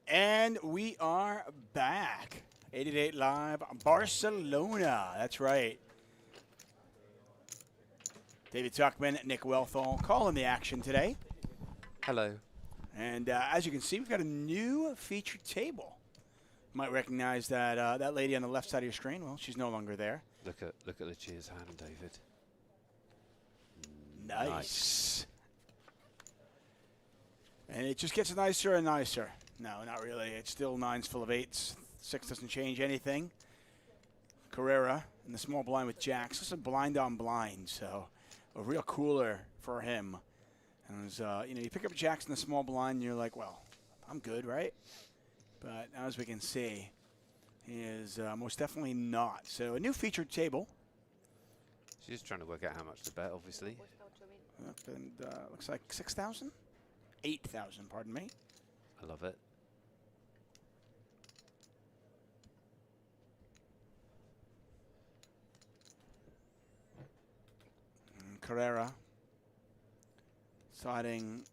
And we are back. 88 Live, Barcelona. That's right. David Tuckman, Nick Wealthall calling the action today. Hello. And as you can see, we've got a new featured table. You might recognize that that lady on the left side of your screen. Well, she's no longer there. Look at the cheers hand, David. Nice. And it just gets nicer and nicer. No, not really. It's still 9s full of 8s. 6 doesn't change anything. Carrera in the small blind with jacks. This is a blind on blind, so a real cooler for him. And it was, you know, you pick up jacks in the small blind, and you're like, well, I'm good, right? But as we can see, he is most definitely not. So a new featured table. She's just trying to work out how much to bet, obviously. And looks like 6,000? 8,000, pardon me. I love it. And Carrera deciding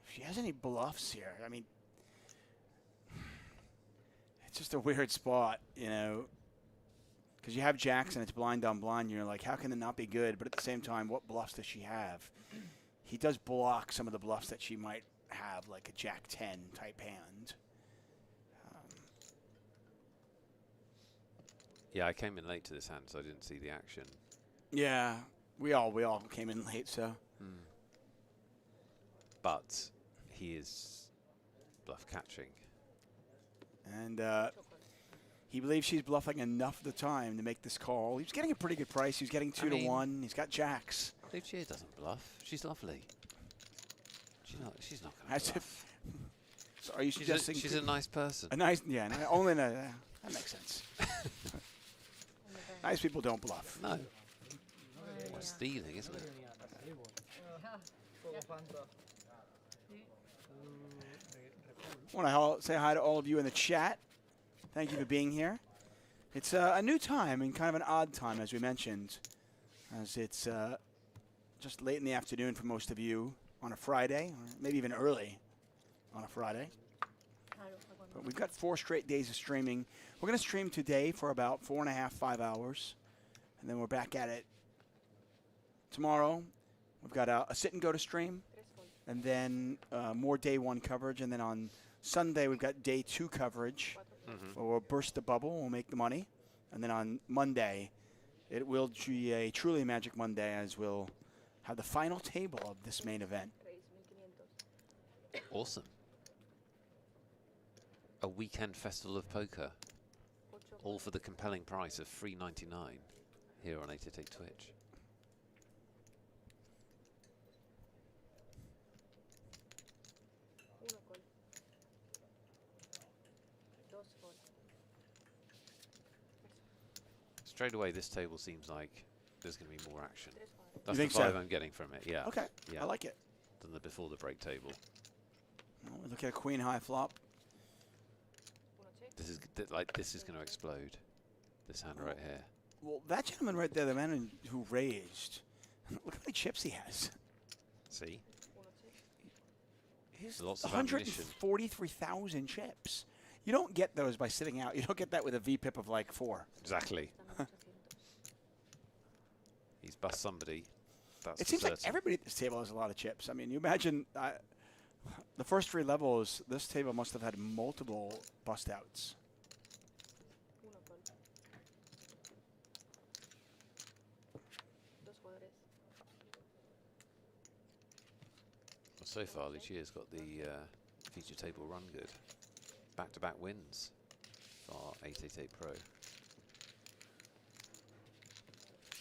if she has any bluffs here. I mean, it's just a weird spot, you know, because you have jacks and it's blind on blind. You're like, how can it not be good? But at the same time, what bluffs does she have? He does block some of the bluffs that she might have, like a jack 10 type hand. Yeah, I came in late to this hand, so I didn't see the action. Yeah, we all came in late, so. But he is bluff catching. And he believes she's bluffing enough of the time to make this call. He was getting a pretty good price. He was getting 2 to 1. He's got jacks. Lucia doesn't bluff. She's lovely. She's not going to bluff. So are you suggesting she's a nice person? A nice, yeah. Only that makes sense. Nice people don't bluff. No. Well, stealing, isn't it? I want to say hi to all of you in the chat. Thank you for being here. It's a new time and kind of an odd time, as we mentioned, as it's just late in the afternoon for most of you on a Friday, or maybe even early on a Friday. But we've got 4 straight days of streaming. We're going to stream today for about 4.5, 5 hours, and then we're back at it tomorrow. We've got a sit and go to stream, and then more day 1 coverage, and then on Sunday we've got day 2 coverage. Where we'll burst the bubble, we'll make the money, and then on Monday it will be a truly Magic Monday, as we'll have the final table of this main event. Awesome. A weekend festival of poker, all for the compelling price of $3.99 here on 888 Twitch. Straight away, this table seems like there's going to be more action. That's the vibe I'm getting from it. Yeah. Okay. Yeah. I like it. Than the before the break table. Well, we look at a queen high flop. This is going to explode. This hand right here. Well, that gentleman right there, the man who raised, look how many chips he has. See? He's lots of ammunition. 143,000 chips. You don't get those by sitting out. You don't get that with a VPIP of like 4. Exactly. He's bust somebody. That's it seems like everybody at this table has a lot of chips. I mean, you imagine the first 3 levels, this table must have had multiple bust outs. Well, so far, Lucia's got the feature table run good. Back-to-back wins for 888 Pro.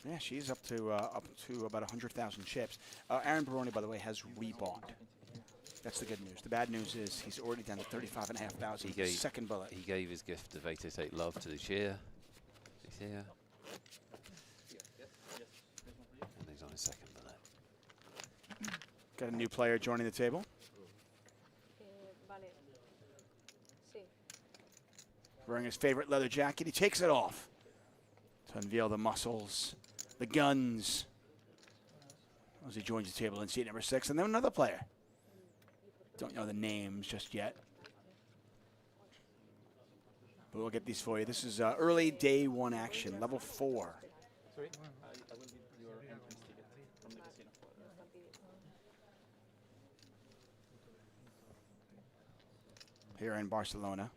Yeah, she's up to about 100,000 chips. Aaron Baroni, by the way, has rebought. That's the good news. The bad news is he's already down to 35,500. Second bullet. He gave his gift of 888 love to Lucia. He's here. And he's on his second bullet. Got a new player joining the table. Wearing his favorite leather jacket. He takes it off to unveil the muscles, the guns as he joins the table in seat number 6. And then another player. Don't know the names just yet. But we'll get these for you. This is early day 1 action, level 4. Sorry? I will need your entrance ticket from the casino. Here in Barcelona.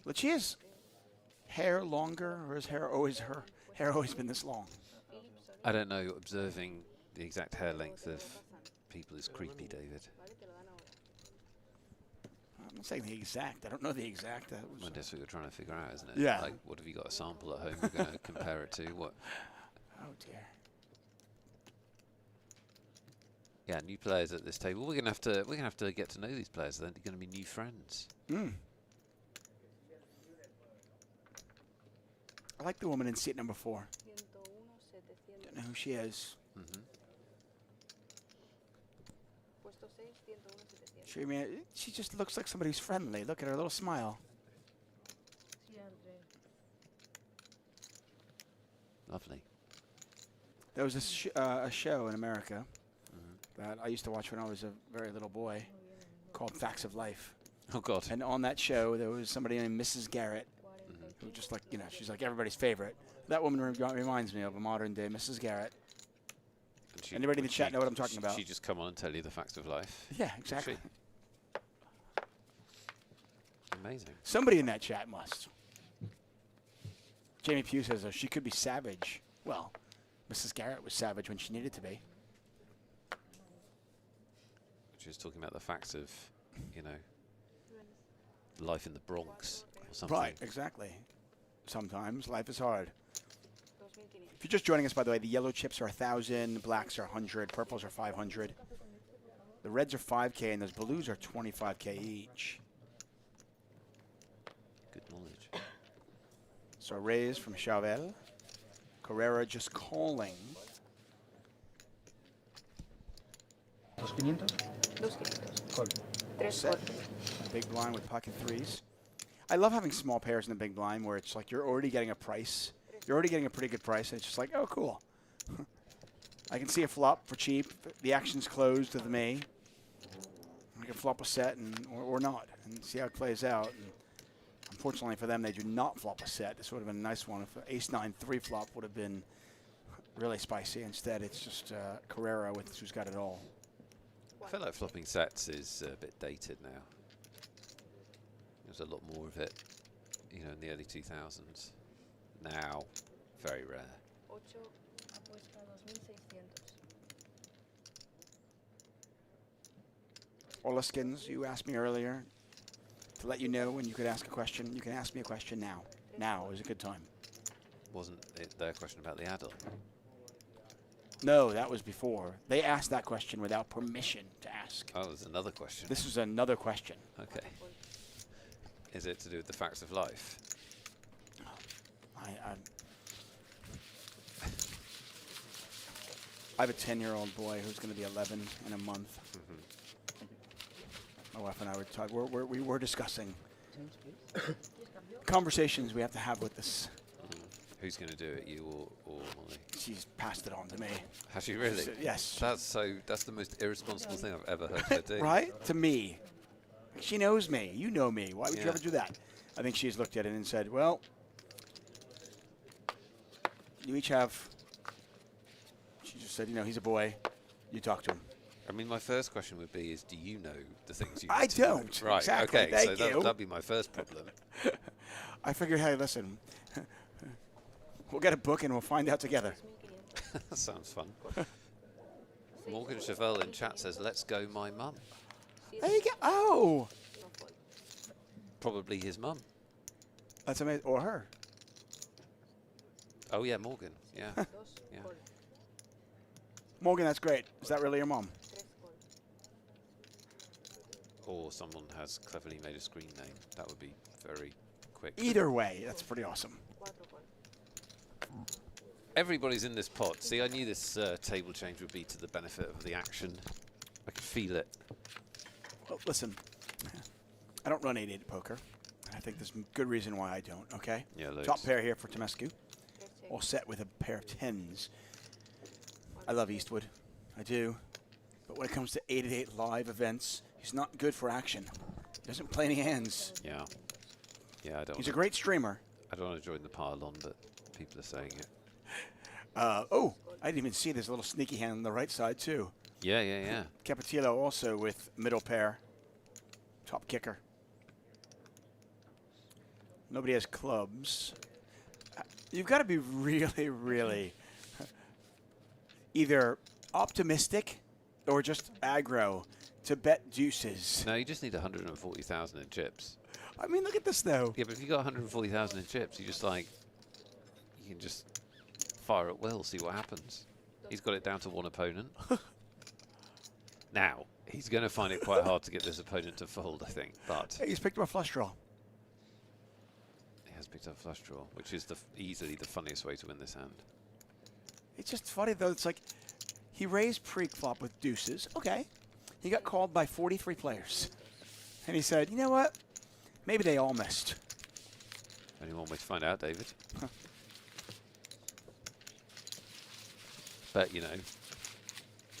Lucia's hair longer, or is her hair always been this long? I don't know. Observing the exact hair length of people is creepy, David. I'm not saying the exact. I don't know the exact. That was Well, that's what you're trying to figure out, isn't it? Yeah. Like, what have you got a sample at home you're going to compare it to? What? oh dear. Yeah, new players at this table. We're gonna have to get to know these players. They're going to be new friends. Hmm. I like the woman in seat number 4. Don't know who she is. Mm-hmm. She just looks like somebody who's friendly. Look at her little smile. Lovely. There was a show in America that I used to watch when I was a very little boy called Facts of Life. Oh God. And on that show, there was somebody named Mrs. Garrett, who just like, you know, she's like everybody's favorite. That woman reminds me of a modern day Mrs. Garrett. Anybody in the chat know what I'm talking about? She just come on and tell you the facts of life. Yeah, exactly. Amazing. Somebody in that chat must. Jamie Pugh says she could be savage. Well, Mrs. Garrett was savage when she needed to be. She was talking about the facts of, you know, life in the Bronx or something. Right, exactly. Sometimes life is hard. If you're just joining us, by the way, the yellow chips are 1,000, blacks are 100, purples are 500. The reds are 5K, and those blues are 25K each. Good knowledge. So raise from Chauvel. Carrera just calling. 2,500. 2,500. Call. Set. Big blind with pocket 3s. I love having small pairs in the big blind where it's like you're already getting a price. You're already getting a pretty good price, and it's just like, oh, cool. I can see a flop for cheap. The action's closed to the me. I can flop a set or not and see how it plays out. And unfortunately for them, they do not flop a set. This would have been a nice one. If ace-9 3-flop would have been really spicy. Instead, it's just Carrera with who's got it all. I feel like flopping sets is a bit dated now. There's a lot more of it, you know, in the early 2000s. Now, very rare. Olaskins, you asked me earlier to let you know when you could ask a question. You can ask me a question now. Now is a good time. Wasn't it their question about the add-on? No, that was before. They asked that question without permission to ask. Oh, there's another question. This was another question. Okay. Is it to do with the facts of life? I have a 10-year-old boy who's going to be 11 in a month. My wife and I were talking. We were discussing conversations we have to have with this. Who's going to do it, you or Molly? She's passed it on to me. Has she really? Yes. That's the most irresponsible thing I've ever heard her do. Right? To me. She knows me. You know me. Why would you Yeah. ever do that? I think she's looked at it and said, well, you each have, she just said, you know, he's a boy. You talk to him. I mean, my first question would be: do you know the things you? I need to know? don't. Right. Exactly. Okay. Thank So you. that'd be my first problem. I figured, hey, listen, we'll get a book and we'll find out together. That sounds fun. Morgan Chevelle in chat says, "Let's go, my mum." There you go. Oh, Probably his mum. that's amazing. Or her. Oh yeah, Morgan. Yeah. Yeah. Morgan, that's great. Is that really your mom? Or someone has cleverly made a screen name. That would be very quick. Either way, that's pretty awesome. Everybody's in this pot. See, I knew this table change would be to the benefit of the action. I could feel it. Well, listen, I don't run 8-8 poker. I think there's good reason why I don't, okay? Yeah, loads. Top pair here for Temescu. all set with a pair of 10s. I love Eastwood. I do. But when it comes to 8-8 live events, he's not good for action. He doesn't play any hands. Yeah. Yeah, I don't. He's a great streamer. I don't want to join the pile-on, but people are saying it. Oh, I didn't even see this little sneaky hand on the right side, too. Yeah, yeah, yeah. Capetillo also with middle pair. Top kicker. Nobody has clubs. You've got to be really, really either optimistic or just aggro to bet deuces. No, you just need 140,000 in chips. I mean, look at this, though. Yeah, but if you got 140,000 in chips, you just like, you can just fire at will, see what happens. He's got it down to one opponent. Now, he's going to find it quite hard to get this opponent to fold, I think, but... Hey, he's picked up a flush draw. He has picked up a flush draw, which is easily the funniest way to win this hand. It's just funny, though. It's like he raised pre-flop with deuces. Okay. He got called by 43 players. And he said, you know what? Maybe they all missed. Only one way to find out, David. But, you know,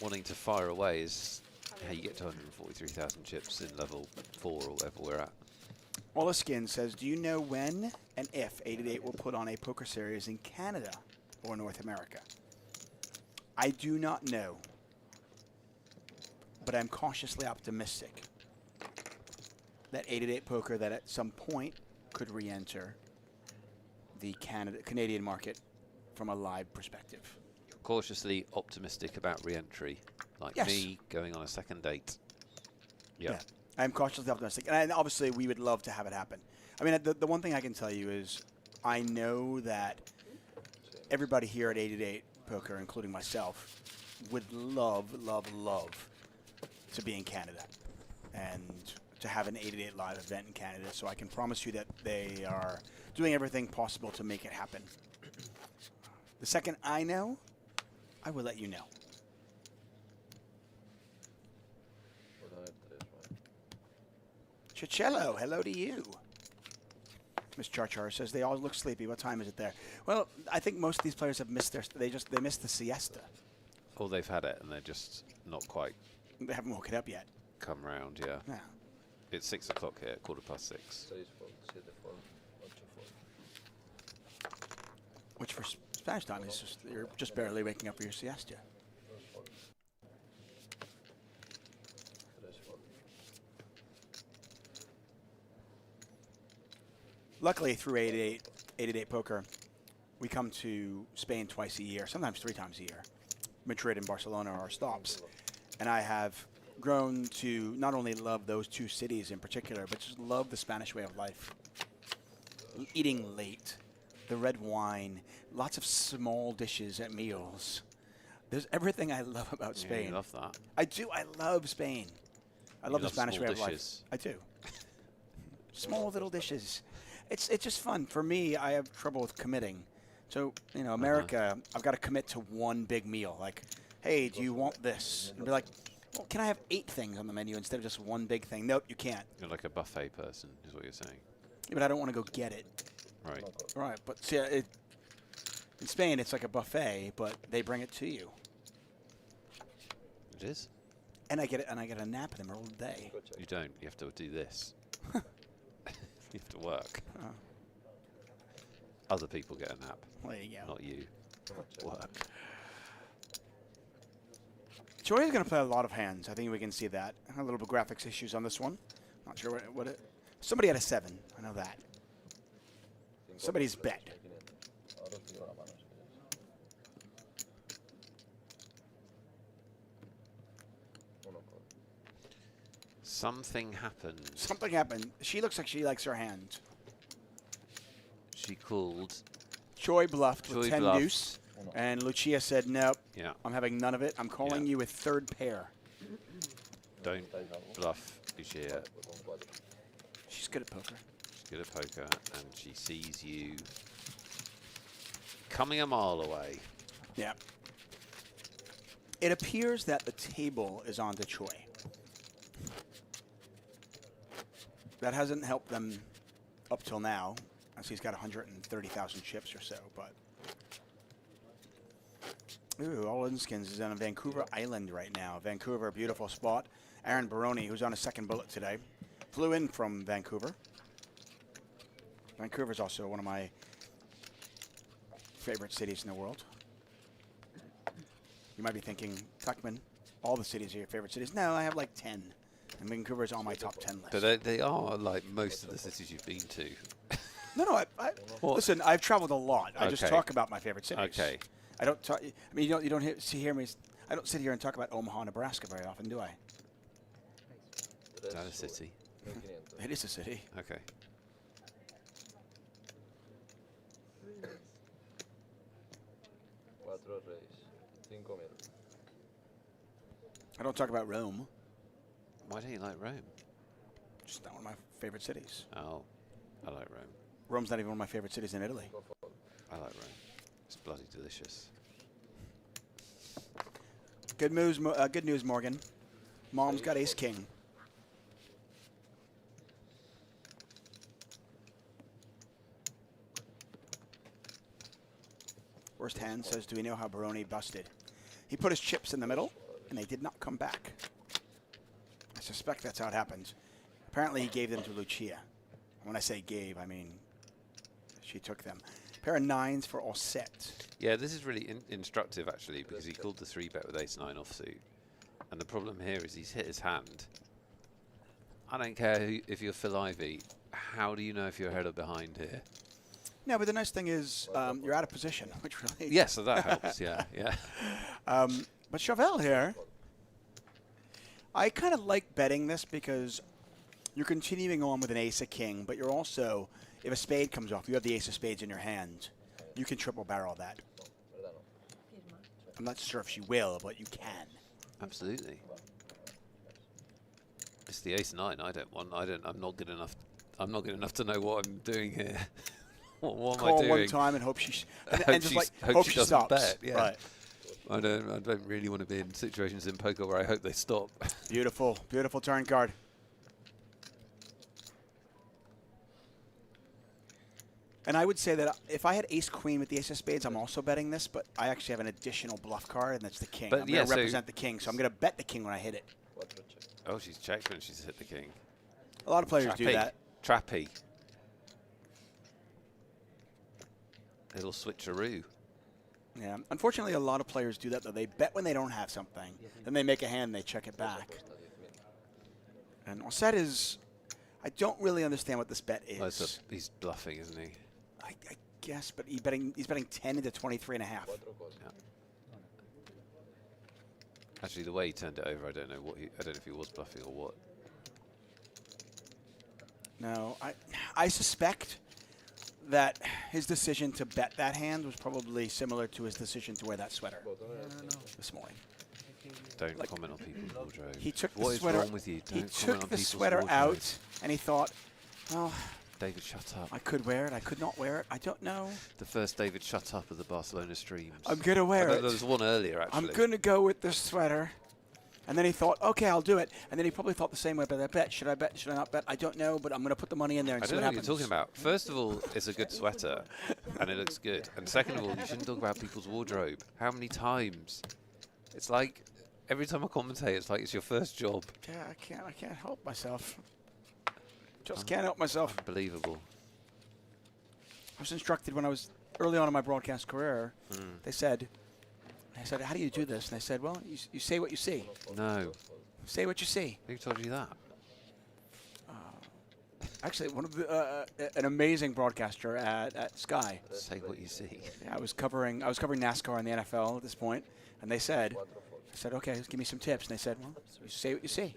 wanting to fire away is how you get to 143,000 chips in level 4 or whatever we're at. Oliskin says, do you know when and if 888 will put on a poker series in Canada or North America? I do not know, but I'm cautiously optimistic that 888 poker that at some point could re-enter the Canadian market from a live perspective. Cautiously optimistic about re-entry, like Yes. me going on a second date. Yep. Yeah, I'm cautiously optimistic, and obviously we would love to have it happen. I mean, the one thing I can tell you is I know that everybody here at 888 Poker, including myself, would love, love, love to be in Canada and to have an 888 live event in Canada. So I can promise you that they are doing everything possible to make it happen. The second I know, I will let you know. Chicello, hello to you. Miss Charchar says they all look sleepy. What time is it there? Well, I think most of these players have missed they missed the siesta. Or they've had it and they're just not quite They haven't woken up yet. come round, yeah. Yeah. It's 6 o'clock here, 6:15. Which for Spanish time is just you're just barely waking up for your siesta. Luckily, through 888 Poker, we come to Spain twice a year, sometimes 3 times a year. Madrid and Barcelona are our stops. And I have grown to not only love those 2 cities in particular, but just love the Spanish way of life. Eating late, the red wine, lots of small dishes at meals. There's everything I love about Spain. Yeah, you love that. I do. I love Spain. I love the Spanish small way of life. dishes. I do. Small little dishes. It's just fun. For me, I have trouble with committing. So, you know, America, I've got to commit to one big meal. Like, hey, do you want this? And be like, well, can I have 8 things on the menu instead of just one big thing? Nope, you can't. You're like a buffet person, is what you're saying. Yeah, but I don't want to go get it. Right. Right, but see, in Spain, it's like a buffet, but they bring it to you. It is? And I get a nap in the middle of the day. You don't. You have to do this. You have to work. Oh. Other people get a nap, Well, there you go. not you. Work. Joy's going to play a lot of hands. I think we can see that. A little bit of graphics issues on this one. Not sure what it... Somebody had a 7. I know that. Somebody's bet. Something happened. Something happened. She looks like she likes her hand. She called. Choi bluffed Choi with 10 bluffed. deuce. And Lucia said, nope, Yeah. I'm having none of it. I'm calling Yeah. you with 3rd pair. Don't bluff Lucia. She's good at poker. She's good at poker, and she sees you coming a mile away. Yeah. It appears that the table is on to Choi. That hasn't helped them up till now, as he's got 130,000 chips or so, but Ooh, All-In-Skins is on Vancouver Island right now. Vancouver, beautiful spot. Aaron Baroni, who's on a second bullet today, flew in from Vancouver. Vancouver's also one of my favorite cities in the world. You might be thinking, Tuckman, all the cities are your favorite cities. No, I have like 10. And Vancouver's on my top 10 list. But they are like most of the cities you've been to. No, listen, I've traveled a lot. I just Okay. talk about my favorite cities. Okay. I don't talk. I mean, you don't hear me. I don't sit here and talk about Omaha, Nebraska very often, do I? Is that a city? It is a city. Okay. I don't talk about Rome. Why don't you like Rome? Just not one of my favorite cities. Oh, I like Rome. Rome's not even one of my favorite cities in Italy. I like Rome. It's bloody delicious. Good news, Morgan. Mom's got ace king. Worst hand says, do we know how Baroni busted? He put his chips in the middle, and they did not come back. I suspect that's how it happens. Apparently he gave them to Lucia. When I say gave, I mean she took them. Pair of 9s for all set. Yeah, this is really instructive, actually, because he called the 3-bet with ace-9 offsuit. And the problem here is he's hit his hand. I don't care if you're Phil Ivey. How do you know if you're ahead or behind here? No, but the nice thing is you're out of position, which really... Yes, so that helps, yeah, yeah. But Chauvel here, I kind of like betting this because you're continuing on with an ace of king, but you're also, if a spade comes off, you have the ace of spades in your hand. You can triple barrel that. I'm not sure if she will, but you can. Absolutely. It's the ace-9 I don't want. I'm not good enough. I'm not good enough to know what I'm doing here. what am I doing? Call one time and hope she hope she doesn't stops. bet. Yeah. Right. I don't really want to be in situations in poker where I hope they stop. Beautiful, beautiful turn card. And I would say that if I had ace-queen with the ace of spades, I'm also betting this, but I actually have an additional bluff card, and that's the king. But I'm going to represent the king, so I'm going to bet the king when I hit it. Oh, she's checked when she's hit the king. A lot of players do that. Trappy. Little switcheroo. Yeah. Unfortunately, a lot of players do that, though. They bet when they don't have something. Then they make a hand, they check it back. And Osset is... I don't really understand what this bet is. Well, he's bluffing, isn't he? I guess, but he's betting 10 into 23.5. Yeah. Actually, the way he turned it over, I don't know if he was bluffing or what. No, I suspect that his decision to bet that hand was probably similar to his decision to wear that sweater this morning. Don't comment on people's wardrobe. He took what the is sweater. wrong with you? He Don't comment took on the people's sweater wardrobe. out, and he thought, "Well, David, shut up." I could wear it. I could not wear it. I don't know. The first David shut up of the Barcelona streams. I'm gonna wear it. There was one earlier, actually. I'm gonna go with this sweater." And then he thought, "Okay, I'll do it." And then he probably thought the same way about that bet. Should I bet? Should I not bet? I don't know, but I'm gonna put the money in there and I see don't what know what happens. you're talking about. First of all, it's a good sweater, and it looks good. And second of all, you shouldn't talk about people's wardrobe. How many times? It's like every time I commentate, it's like it's your first job. Yeah, I can't help myself. Just can't help myself. Unbelievable. I was instructed when I was early on in my broadcast career. They said, "How do you do this?" And I said, "Well, you say what you see. No. Say what you see." Who told you that? Actually, one of the an amazing broadcaster at Sky. Say what you see. Yeah, I was covering NASCAR and the NFL at this point, and I said, "Okay, give me some tips." And they said, "Well, you say what you see.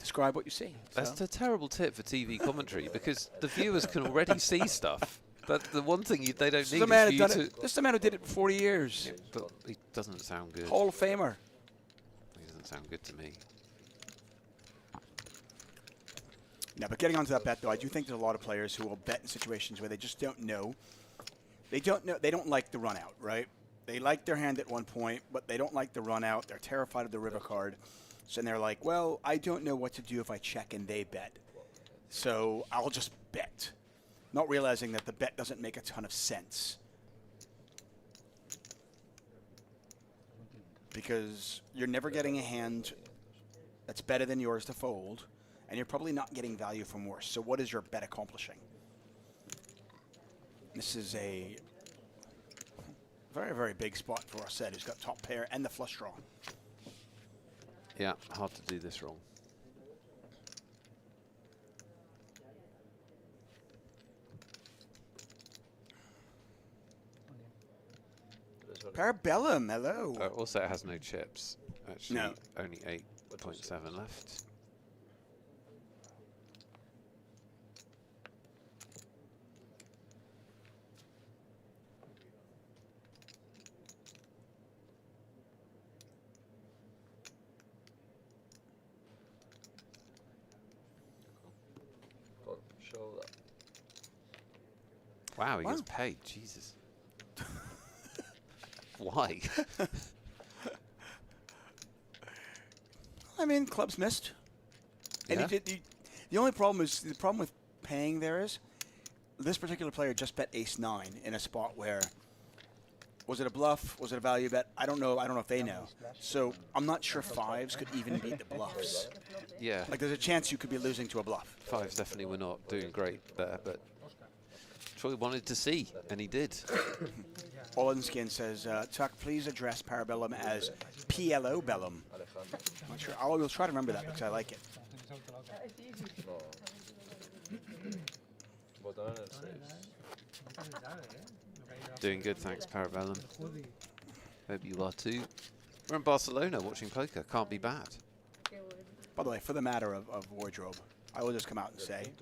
Describe what you see." That's a terrible tip for TV commentary because the viewers can already see stuff. But the one thing they don't This need is a man is who for you done it. This is a man who did it for 40 years. Yeah, but he doesn't sound good. Hall of Famer. He doesn't sound good to me. No, but getting onto that bet, though, I do think there's a lot of players who will bet in situations where they just don't know. They don't like the run out, right? They like their hand at one point, but they don't like the run out. They're terrified of the river card. So they're like, well, I don't know what to do if I check and they bet. So I'll just bet, not realizing that the bet doesn't make a ton of sense. because you're never getting a hand that's better than yours to fold, and you're probably not getting value from worse. So what is your bet accomplishing? This is a very, very big spot for Arsed, who's got top pair and the flush draw. Yeah, hard to do this wrong. Parabellum, hello. Also, it has no chips. Actually, No. only 8.7 left. Show that. Wow, he Wow. gets paid. Jesus. Why? I mean, clubs missed. And Yeah. the only problem is, the problem with paying there is, this particular player just bet ace-9 in a spot where, was it a bluff? Was it a value bet? I don't know. I don't know if they know. So I'm not sure fives could even beat the bluffs. Yeah. Like, there's a chance you could be losing to a bluff. Fives definitely were not doing great there, but Troy wanted to see, and he did. Olinskin says, Tuck, please address Parabellum as PLO Bellum. I'm not sure. I will try to remember that because I like it. No. Bottom and saves. Doing good, thanks, Parabellum. Hope you are too. We're in Barcelona watching poker. Can't be bad. By the way, for the matter of wardrobe, I will just come out and say,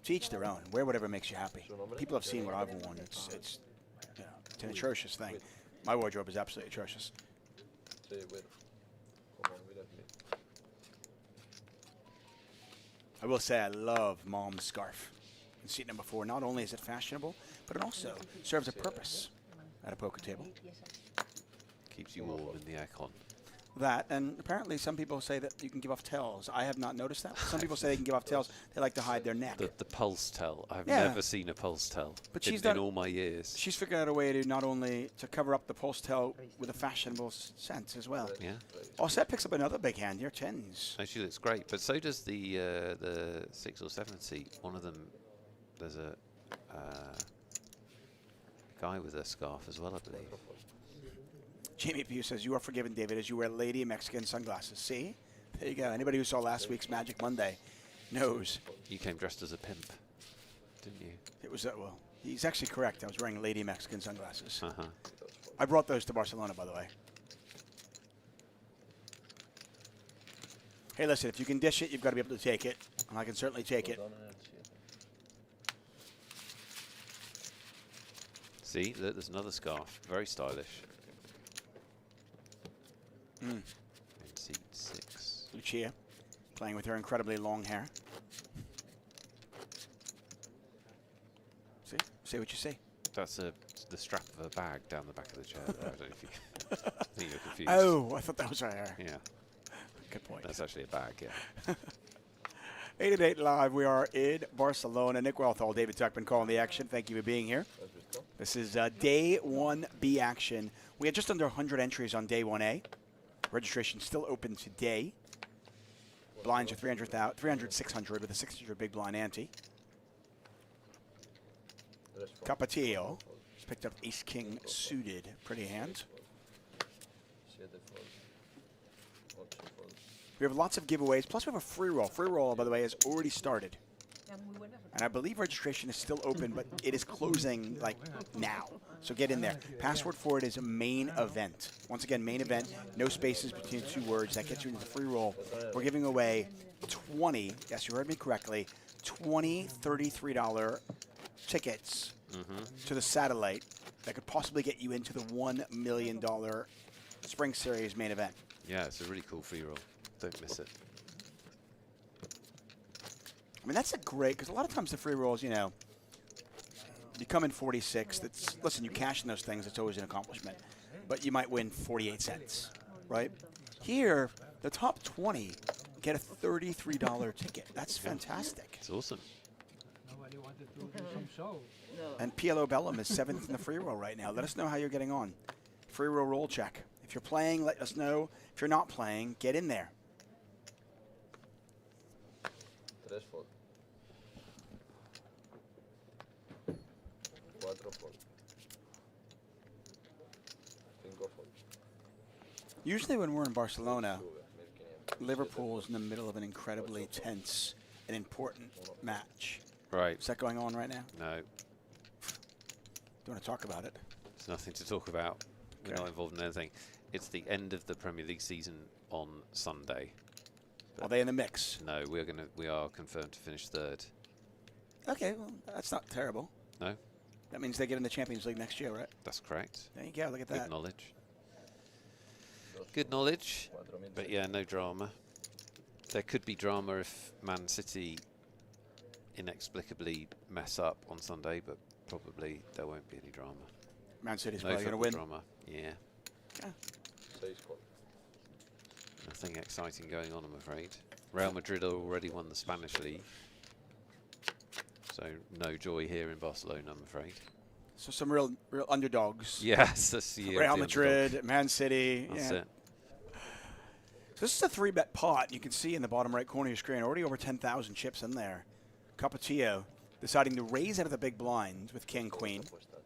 to each their own. Wear whatever makes you happy. People have seen what I've worn. It's you know, it's an atrocious thing. My wardrobe is absolutely atrocious. Say with. Come on, with me. I will say I love Mom's scarf. In seat number 4, not only is it fashionable, but it also serves a purpose at a poker table. Keeps you warm in the aircon. That, and apparently some people say that you can give off tells. I have not noticed that. Some people say they can give off tells. They like to hide their neck. The pulse tell. I've Yeah. never seen a pulse tell But she's done- in all my years. She's figured out a way to not only to cover up the pulse tell with a fashionable sense as well. Yeah. Offset picks up another big hand here, tens. No, she looks great, but so does the 6 or 7 seat. One of them, there's a guy with a scarf as well, I believe. Jamie Pugh says, you are forgiven, David, as you wear lady Mexican sunglasses. See? There you go. Anybody who saw last week's Magic Monday knows. You came dressed as a pimp, didn't you? It was, well, he's actually correct. I was wearing lady Mexican sunglasses. Uh-huh. I brought those to Barcelona, by the way. Hey, listen, if you can dish it, you've got to be able to take it. And I can certainly take it. Bottom and shit. See, look, there's another scarf. Very stylish. In seat 6. Lucia, playing with her incredibly long hair. See? Say what you see. That's the strap of a bag down the back of the chair. There. I don't know if you I think you're confused. Oh, I thought that was her hair. Yeah, Good point. that's actually a bag, yeah. 8 at 8 live. We are in Barcelona. Nick Wealthall, David Tuckman calling the action. Thank you for being here. This is day 1B action. We had just under 100 entries on day 1A. Registration still open today. Blinds are 300, 600 with a 600 big blind ante. Capatillo has picked up ace-king suited. Pretty hand. We have lots of giveaways. Plus, we have a free roll. Free roll, by the way, has already started. And I believe registration is still open, but it is closing, like, now. So get in there. Password for it is main event. Once again, main event. No spaces between the 2 words. That gets you into the free roll. We're giving away 20, yes, you heard me correctly, 20 $33 tickets to the satellite that could possibly get you into the $1 million Spring Series main event. Yeah, it's a really cool free roll. Don't miss it. I mean, that's a great, because a lot of times the free rolls, you know, you come in 46. That's, listen, you cash in those things, it's always an accomplishment. But you might win 48 cents, right? Here, the top 20 get a $33 ticket. That's fantastic. It's awesome. Nobody wanted to do some show. And PLO Bellum is 7th in the free roll right now. Let us know how you're getting on. Free roll check If you're playing, let us know. If you're not playing, get in there. 3 fold. 4 fold. 5 fold. Usually when we're in Barcelona, Sube, 1500. Liverpool is in the middle of an incredibly tense and important match. Right. Is that going on right now? No, Do you want to talk about it? there's nothing to talk about. We're Okay. not involved in anything. It's the end of the Premier League season on Sunday. Are they in the mix? No, we are confirmed to finish third. Okay, well, that's not terrible. No, That means they get in the Champions League next year, right? that's correct. There you go. Look at Good that. knowledge. 2 Good knowledge. 4000. But yeah, no drama. There could be drama if Man City inexplicably mess up on Sunday, but probably there won't be any drama. Man City's No probably going to football win. drama. Yeah. 6 fold. Nothing exciting going on, I'm afraid. Real Madrid already won the Spanish league. So no joy here in Barcelona, I'm afraid. So some real underdogs. Yes, that's the year of Real the Madrid, underdog. Man City. That's yeah. it. So this is a 3-bet pot. You can see in the bottom right corner of your screen, already over 10,000 chips in there. Capetillo deciding to raise out of the big blind with King Queen. Apuesta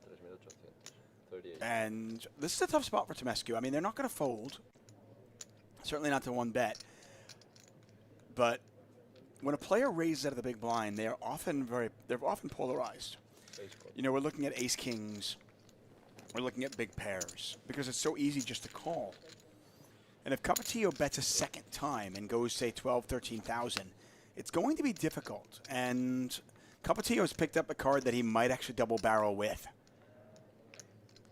3800. 38. And this is a tough spot for Tomescu. I mean, they're not going to fold. Certainly not to 1-bet. But when a player raises out of the big blind, they're often polarized. 6 fold. You know, we're looking at ace kings. We're looking at big pairs because it's so easy just to call. And if Capetillo bets a second time and goes, say, 12, 13,000, it's going to be difficult. And Capetillo has picked up a card that he might actually double barrel with.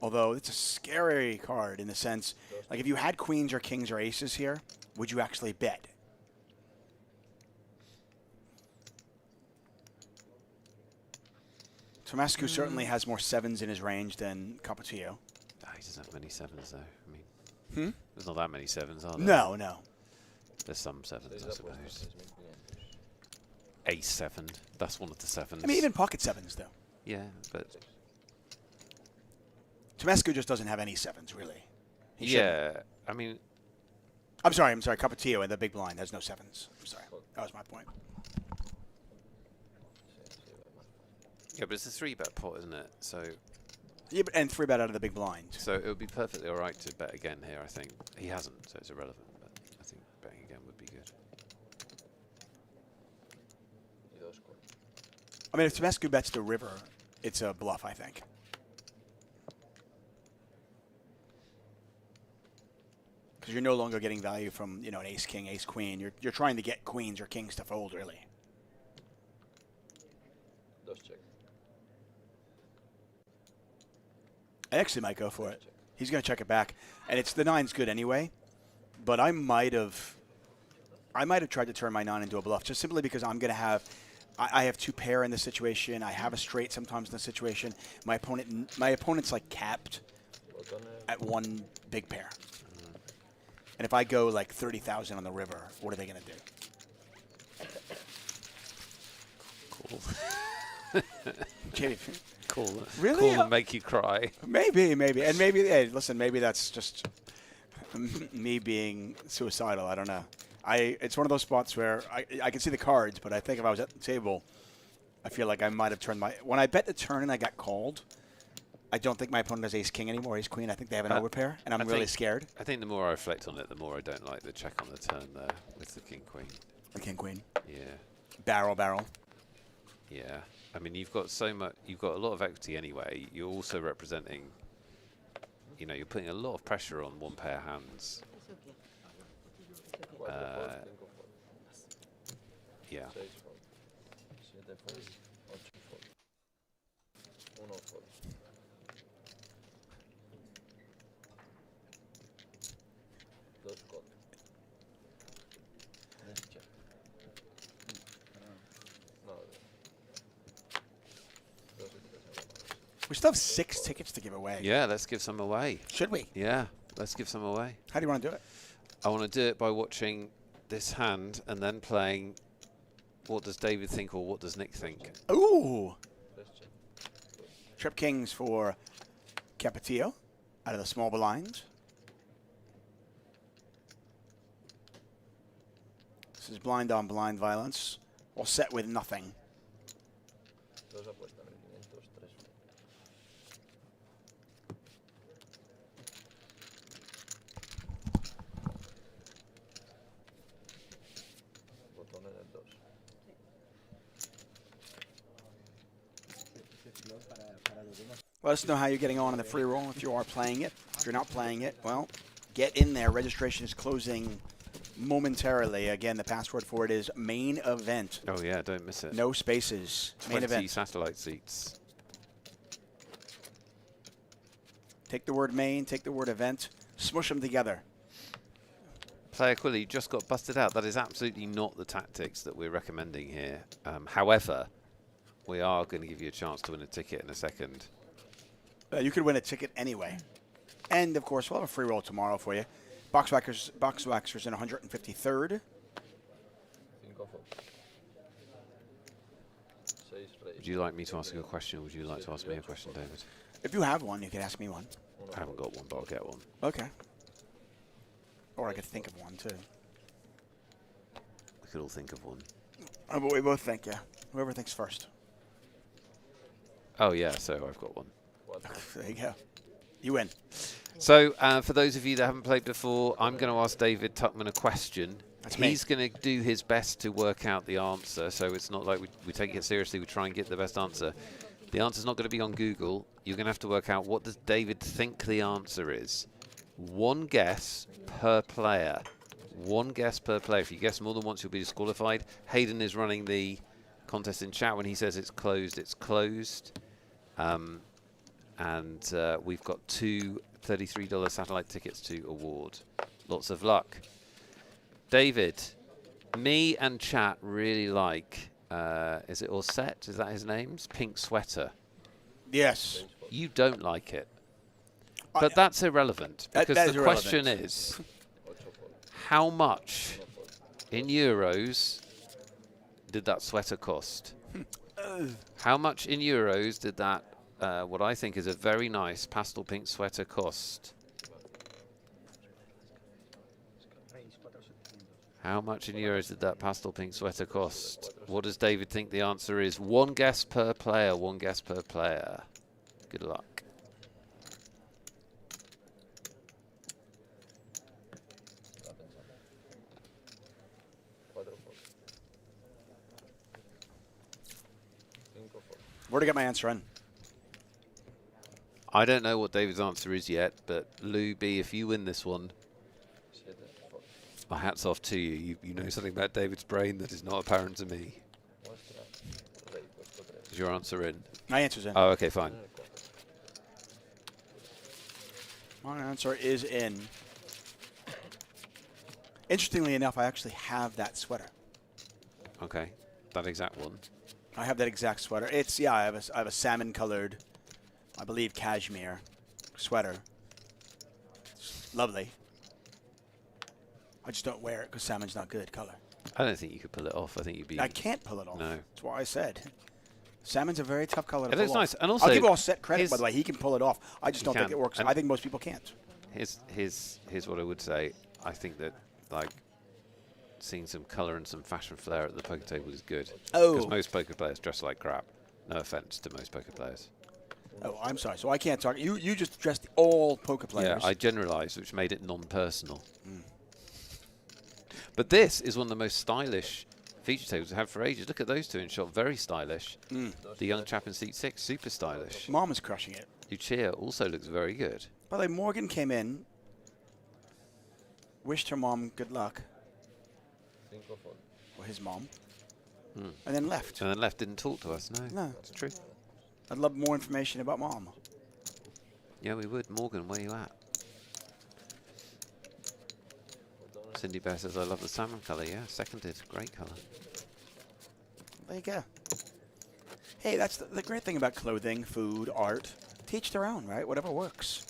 Although it's a scary card in the sense, like if you had queens or kings or aces here, would you actually bet? Tomescu certainly has more sevens in his range than Capetillo. Ah, he doesn't have many sevens, though. I mean, Hmm? there's not that many sevens, are there? No, no. There's some sevens, 6 I apuesta suppose. 3500. Ace seven. That's one of the sevens. I mean, even pocket sevens, though. Yeah, but 6. Tomescu just doesn't have any sevens, really. He shouldn't. yeah, I mean, I'm sorry. Capetillo in the big blind has no sevens. I'm sorry. That was my point. yeah, but it's a 3-bet pot, isn't it? So Yeah, and 3-bet out of the big blind. So it would be perfectly all right to bet again here, I think. He hasn't, so it's irrelevant, but I think betting again would be good. 2 fold. I mean, if Tomescu bets the river, it's a bluff, I think. Because you're no longer getting value from, you know, an ace king, ace queen. You're trying to get queens or kings to fold, really. 2 check. I actually might go for it. He's going to check it back, and it's the 9's good anyway. But I might have tried to turn my 9 into a bluff just simply because I'm going to have. I have 2 pair in this situation. I have a straight sometimes in this situation. My opponent's like capped Bottom. at 1 big pair. And if I go like 30,000 on the river, what are they going to do? Cool. JD, Cool. Really? Cool and make you cry. maybe. And maybe, hey, listen, maybe that's just me being suicidal. I don't know. It's one of those spots where I can see the cards, but I think if I was at the table, I feel like I might have turned my. When I bet the turn and I got called, I don't think my opponent has ace king anymore, ace queen. I think they have an overpair, and I'm really scared. I think the more I reflect on it, the more I don't like the check on the turn there with the king queen. The king queen. Yeah. Barrel. Yeah. I mean, you've got so much. You've got a lot of equity anyway. You're also representing. You know, you're putting a lot of pressure on 1 pair hands. 4 fold. 5 fold. Yeah. 6 fold. 7 fold. 8 fold. 1 fold. 2 fold. 10 check. No. 2 y 3 We still have 6 tickets to give away. Yeah. Let's give some away. Should we? Yeah. Let's give some away. How do you want to do it? I want to do it by watching this hand and then playing. What does David think or what does Nick think? Ooh. check. Trip kings for Capetillo out of the small blind. is blind on blind violence. Or set with nothing. Dos apuestas, 1500, 3. Botón en el 2. Let us know how you're getting on in the free roll if you are playing it. If you're not playing it, well, get in there. Registration is closing momentarily. Again, the password for it is main event. Oh yeah, don't miss it. No spaces. Main 20 event. satellite seats. Take the word main, take the word event, smush them together. Player Quilly just got busted out. That is absolutely not the tactics that we're recommending here. However, we are going to give you a chance to win a ticket in a second. You could win a ticket anyway. And, of course, we'll have a free roll tomorrow for you. Box Waxers in 153rd. 5 fold. 6 reyes. Would you like me to ask you a question, or would you like to ask me a question, David? If you have one, you can ask me one. I haven't got one, but I'll get one. Okay. Or I could think of one, too. We could all think of one. Oh, but we both think, yeah. Whoever thinks first. Oh, yeah, so I've got one. There you go. You win. So, for those of you that haven't played before, I'm going to ask David Tuckman a question. That's me. He's going to do his best to work out the answer, so it's not like we take it seriously, we try and get the best answer. The answer's not going to be on Google. You're going to have to work out what does David think the answer is. One guess per player. One guess per player. If you guess more than once, you'll be disqualified. Hayden is running the contest in chat. When he says it's closed, it's closed. And we've got 2 $33 satellite tickets to award. Lots of luck. David, me and chat really like, is it Orset? Is that his name? Pink Sweater. Yes. You don't like it. But that's irrelevant, because that is the question is, how much in euros did that sweater cost? How much in euros did that, what I think is a very nice pastel pink sweater cost? How much in euros did that pastel pink sweater cost? What does David think the answer is? One guess per player, one guess per player. Good luck. Where to get my answer in? I don't know what David's answer is yet, but Lou B, if you win this one, my hat's off to you. You know something about David's brain that is not apparent to me. Is your answer in? My answer's in. Oh, okay, fine. My answer is in. Interestingly enough, I actually have that sweater. Okay, that exact one. I have that exact sweater. It's, yeah, I have a salmon-colored, I believe, cashmere sweater. It's lovely. I just don't wear it because salmon's not good color. I don't think you could pull it off. I think you'd be... I can't pull it off. No. That's why I said. Salmon's a very tough color to It pull looks off. nice. And also, I'll give Offset credit, by the way. He can pull it off. I just He don't think can. it works. And I think most people can't. Here's what I would say. I think that, like, seeing some colour and some fashion flair at the poker table is good. Oh. Because most poker players dress like crap. No offence to most poker players. Oh, I'm sorry. So I can't talk. You just dressed all poker players. Yeah, I generalised, which made it non-personal. But this is one of the most stylish feature tables we've had for ages. Look at those two in shot. Very stylish. The young chap in seat 6, super stylish. Mom is crushing it. Lucia also looks very good. By the way, Morgan came in, wished her mom good luck, or his mom, and then left. And then left, didn't talk to us. No, No. it's true. I'd love more information about mom. Yeah, we would. Morgan, where you at? Cindy Bear says, I love the salmon colour. Yeah, seconded. Great colour. There you go. Hey, that's the great thing about clothing, food, art. Teach their own, right? Whatever works.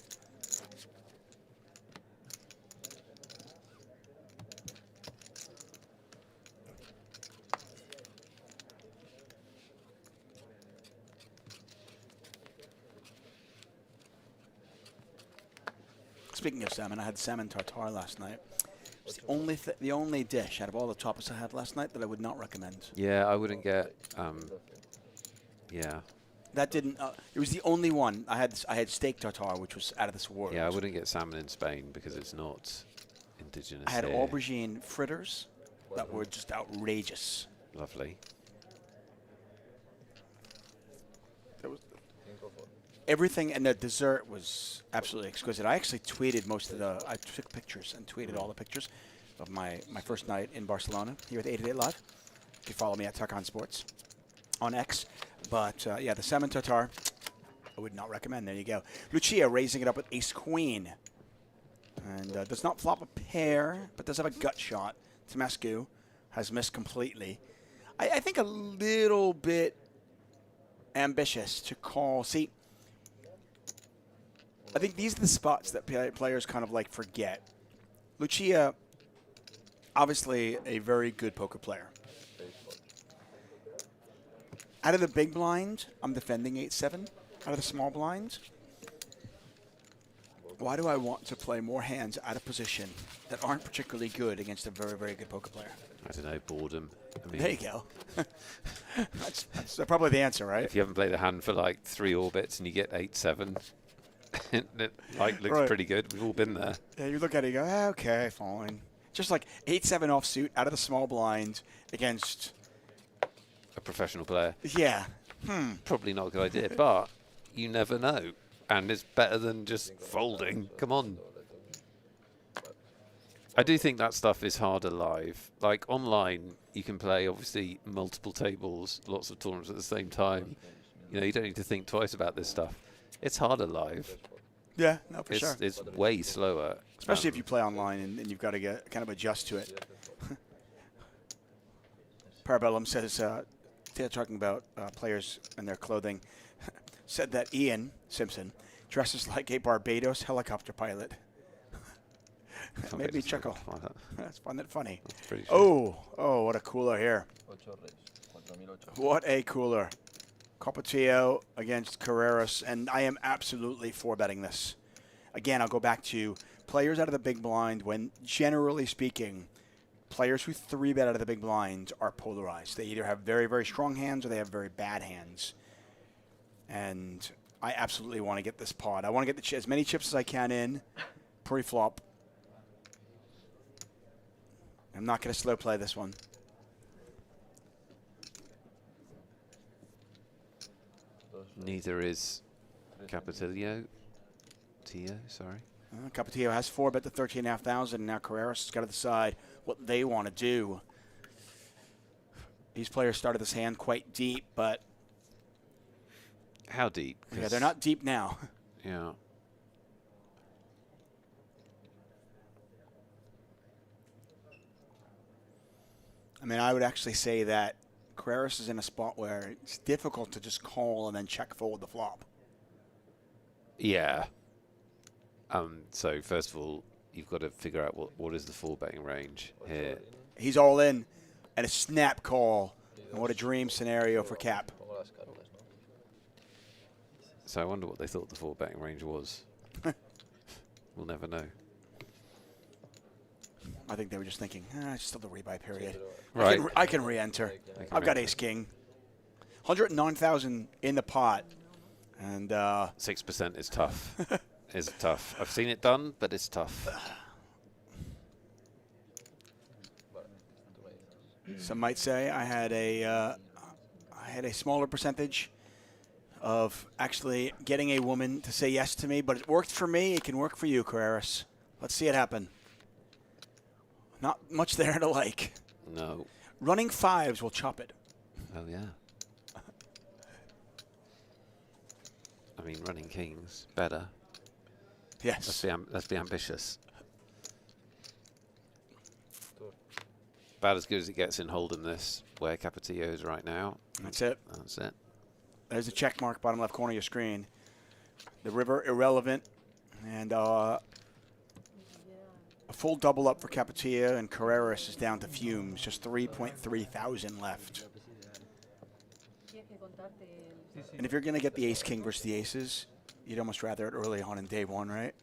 Speaking of salmon, I had salmon tartare last night. It's the only dish out of all the tapas I had last night that I would not recommend. Yeah, I wouldn't get. Yeah. That didn't. It was the only one I had. I had steak tartare, which was out of this world. Yeah, I wouldn't get salmon in Spain because it's not indigenous. I had here. aubergine fritters that were just outrageous. Lovely. Everything, and the dessert was absolutely exquisite. I actually tweeted most of the. I took pictures and tweeted all the pictures of my first night in Barcelona here at 88 Live. You can follow me at Tarkan Sports on X. But yeah, the salmon tartare, I would not recommend. There you go. Lucia raising it up with ace queen, and does not flop a pair, but does have a gut shot. Temescu has missed completely. I think a little bit ambitious to call. See, I think these are the spots that players kind of like forget. Lucia, obviously a very good poker player. Out of the big blind, I'm defending 8-7. Out of the small blind, why do I want to play more hands out of position that aren't particularly good against a very, very good poker player? I don't know, boredom. I mean, There you go. that's probably the answer, right? if you haven't played a hand for like 3 orbits and you get 8-7, it like looks pretty good. We've all been there. Yeah, you look at it, you go, okay, fine. Just like 8-7 offsuit out of the small blind against A professional player. Yeah. Probably not a good idea, but you never know. And it's better than just folding. Come on. I do think that stuff is harder live. Like online, you can play obviously multiple tables, lots of tournaments at the same time. You know, you don't need to think twice about this stuff. It's harder live. Yeah, no, for sure. It's way slower. Especially if you play online and you've got to get kind of adjust to it. Parabellum says, they're talking about players and their clothing, said that Ian Simpson dresses like a Barbados helicopter pilot. That made me chuckle. That's fun. That's funny. That's pretty true. Oh, what a cooler here. What a cooler. Capetillo against Carreras, and I am absolutely for-betting this. Again, I'll go back to players out of the big blind when, generally speaking, players who 3-bet out of the big blind are polarized. They either have very, very strong hands or they have very bad hands. And I absolutely want to get this pot. I want to get as many chips as I can in pre-flop. I'm not going to slow play this one. Neither is Capetillo. Sorry. Capetillo has 4-bet to 13,500, and now Carreras has got to decide what they want to do. These players started this hand quite deep, but... How deep? Yeah, they're not deep now. Yeah. I mean, I would actually say that Carreras is in a spot where it's difficult to just call and then check fold the flop. Yeah. So first of all, you've got to figure out what is the full betting range here. He's all in, and a snap call. And what a dream scenario for Cap. So I wonder what they thought the full betting range was. We'll never know. I think they were just thinking, it's still the rebuy period. Right. I can re-enter. I've got ace-king. 109,000 in the pot. And 6% is tough. It's tough. I've seen it done, but it's tough. Some might say I had a smaller percentage of actually getting a woman to say yes to me, but it worked for me. It can work for you, Carreras. Let's see it happen. Not much there to like. No. Running fives will chop it. Oh, yeah. I mean, running kings, better. Yes. Let's be ambitious. About as good as it gets in hold'em this, where Capetillo is right now. That's it. That's it. There's a check mark, bottom left corner of your screen. The river, irrelevant. And a full double up for Capetillo, and Carreras is down to fumes. Just 3,300 left. And if you're going to get the ace-king versus the aces, you'd almost rather it early on in day one, right?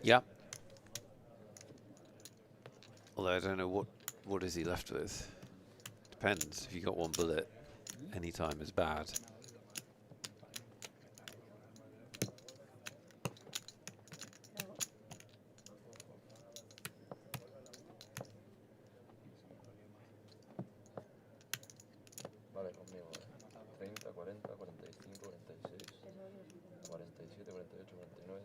Yep. Although I don't know what is he left with. Depends. If you got one bullet, any time is bad. Vale, conmigo. 30, 40, 45, 46, 47, 48, 49, 50, 52, 900.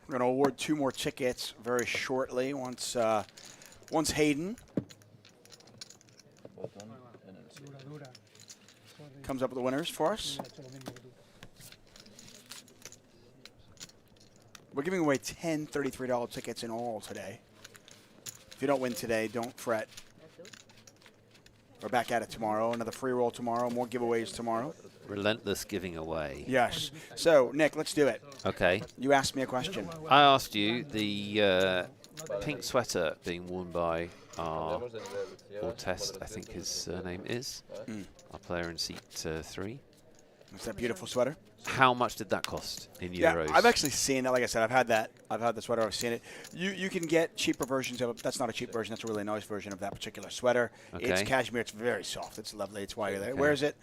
We're going to award 2 more tickets very shortly once Hayden Botón en el sí. Dura, dura. Sorry. comes up with the winners for us. He hecho lo mismo que tú. We're giving away 10 $33 tickets in all today. If you don't win today, don't fret. We're back at it tomorrow. Another free roll tomorrow. More giveaways tomorrow. Relentless giving away. Yes. So, Nick, let's do it. Okay. You asked me a question. I asked you the pink sweater being worn by our or test, I think his surname is, our player in seat 3. It's that beautiful sweater. How much did that cost in Yeah, euros? I've actually seen it. Like I said, I've had that. I've had the sweater. I've seen it. You can get cheaper versions of it. That's not a cheap version. That's a really nice version of that particular sweater. Okay. It's cashmere. It's very soft. It's lovely. It's why you're there. Okay. Wears it.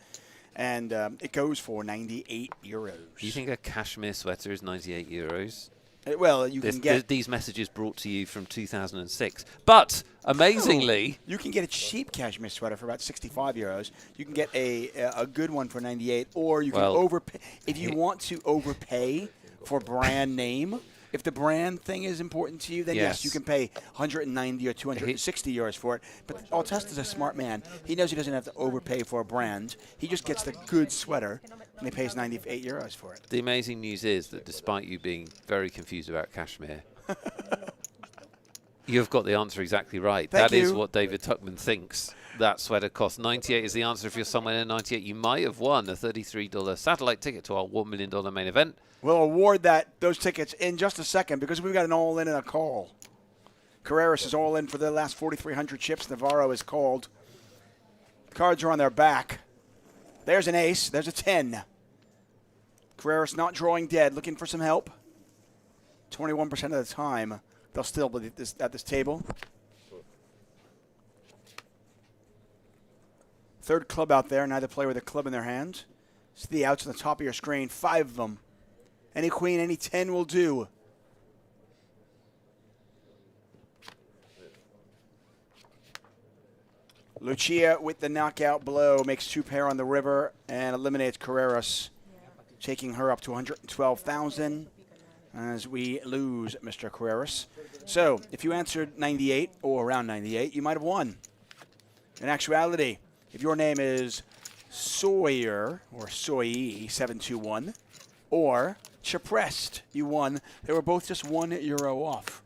And it goes for 98 euros. Do you think a cashmere sweater is 98 euros? Well, you can get... These messages brought to you from 2006. But, amazingly... You can get a cheap cashmere sweater for about 65 euros. You can get a good one for 98, or you can overpay. If you want to overpay for brand name, if the brand thing is important to you, then yes, you can pay 190 or 260 euros for it. But Altest is a smart man. He knows he doesn't have to overpay for a brand. He just gets the good sweater, and he pays 98 euros for it. The amazing news is that despite you being very confused about cashmere, you've got the answer exactly right. That is what David Tuckman thinks. That sweater costs. 98 is the answer. If you're somewhere in 98, you might have won a $33 satellite ticket to our $1 million main event. We'll award those tickets in just a second because we've got an all-in and a call. Carreras is all in for the last 4,300 chips. Navarro is called. Cards are on their back. There's an ace. There's a 10. Carreras not drawing dead, looking for some help. 21% of the time, they'll still be at this table. Third club out there, neither player with a club in their hand. See the outs on the top of your screen, 5 of them. Any queen, any 10 will do. Lucia with the knockout blow makes 2 pair on the river and eliminates Carreras, taking her up to 112,000 as we lose Mr. Carreras. So if you answered 98 or around 98, you might have won. In actuality, if your name is Sawyer or Soyi721 or Chaprest, you won. They were both just €1 off.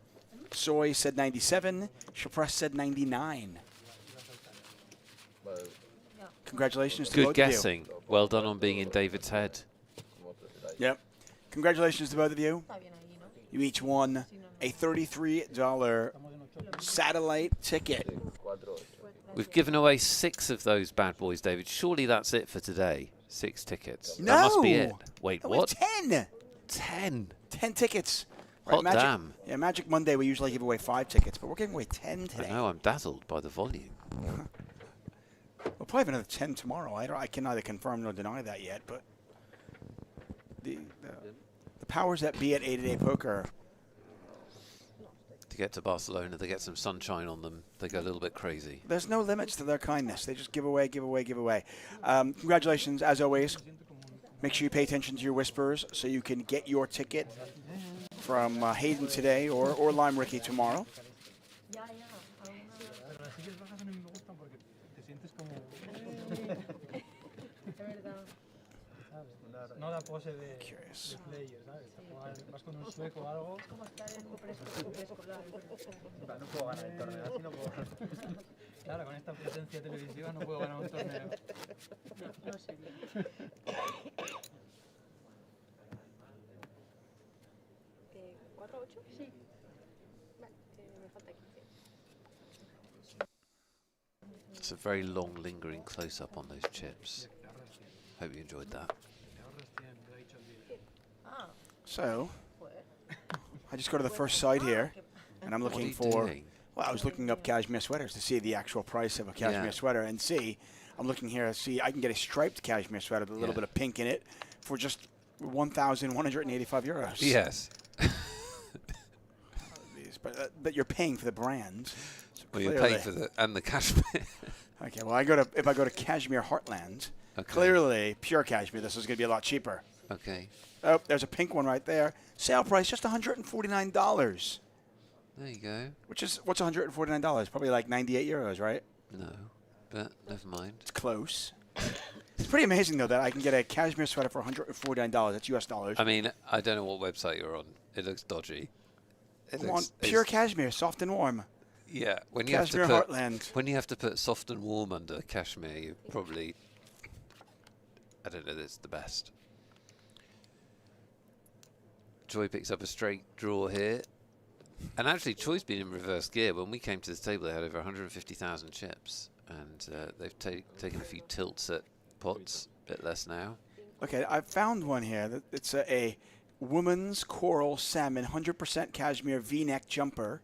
Soy said 97, Chaprest said 99. Congratulations to both of you. Good guessing. Well done on being in David's head. Yep. Congratulations to both of you. You each won a $33 satellite ticket. We've given away 6 of those bad boys, David. Surely that's it for today. 6 tickets. No. That must be it. Wait, That what? was 10. 10. 10 tickets. Hot damn. Yeah, Magic Monday, we usually give away 5 tickets, but we're giving away 10 today. I know, I'm dazzled by the volume. We'll probably have another 10 tomorrow. I can neither confirm nor deny that yet, but the powers that be at 8-a-day poker. To get to Barcelona, they get some sunshine on them. They go a little bit crazy. There's no limits to their kindness. They just give away, give away, give away. Congratulations, as always. Make sure you pay attention to your whispers so you can get your ticket from Hayden today or Lime Ricky tomorrow. No da pose de Curious. player, ¿sabes? Vas con un sueco o algo. No puedo ganar el torneo, así no puedo. Claro, con esta presencia televisiva no puedo ganar un torneo. No sería. It's a very long, lingering close-up on those chips. Hope you enjoyed that. So, I just go to the first site here, and I'm What are looking you for. doing? Well, I was looking up cashmere sweaters to see the actual price of a cashmere Yeah. sweater, and see. I'm looking here to see I can get a striped cashmere sweater with a little Yeah. bit of pink in it for just 1,185 euros. Yes. But you're paying for the brand. So Well, you're clearly- paying for the cashmere. Okay, well, if I go to Cashmere Heartland, Okay. clearly pure cashmere, this is going to be a lot cheaper. Okay. Oh, there's a pink one right there. Sale price just $149. There you go. Which is, what's $149? Probably like 98 euros, right? No, but never mind. It's close. It's pretty amazing, though, that I can get a cashmere sweater for $149. That's US dollars. I mean, I don't know what website you're on. It looks dodgy. I'm on pure cashmere, soft and warm. Yeah, when you Cashmere have to put Heartland. when you have to put soft and warm under cashmere, you probably, I don't know, that's the best. Joy picks up a straight draw here, and actually Troy's been in reverse gear. When we came to this table, they had over 150,000 chips, and they've taken a few tilts at pots, a bit less now. Okay, I found one here. It's a woman's coral salmon 100% cashmere V-neck jumper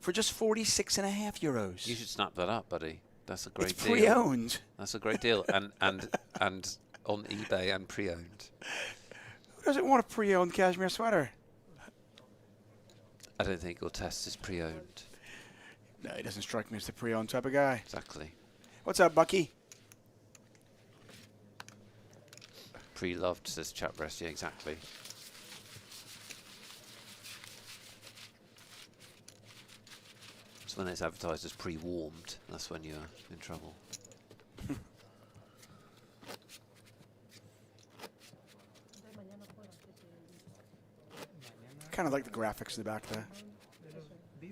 for just 46.5 euros. You should snap that up, buddy. That's a great It's deal. pre-owned. That's a great deal, and on eBay and pre-owned. Who doesn't want a pre-owned cashmere sweater? I don't think your test is pre-owned. No, he doesn't strike me as the pre-owned type of guy. Exactly. What's up, Bucky? Pre-loved, says Chatbreast. Yeah, exactly. So when it's advertised as pre-warmed, that's when you're in trouble. Kind of like the graphics in the back there.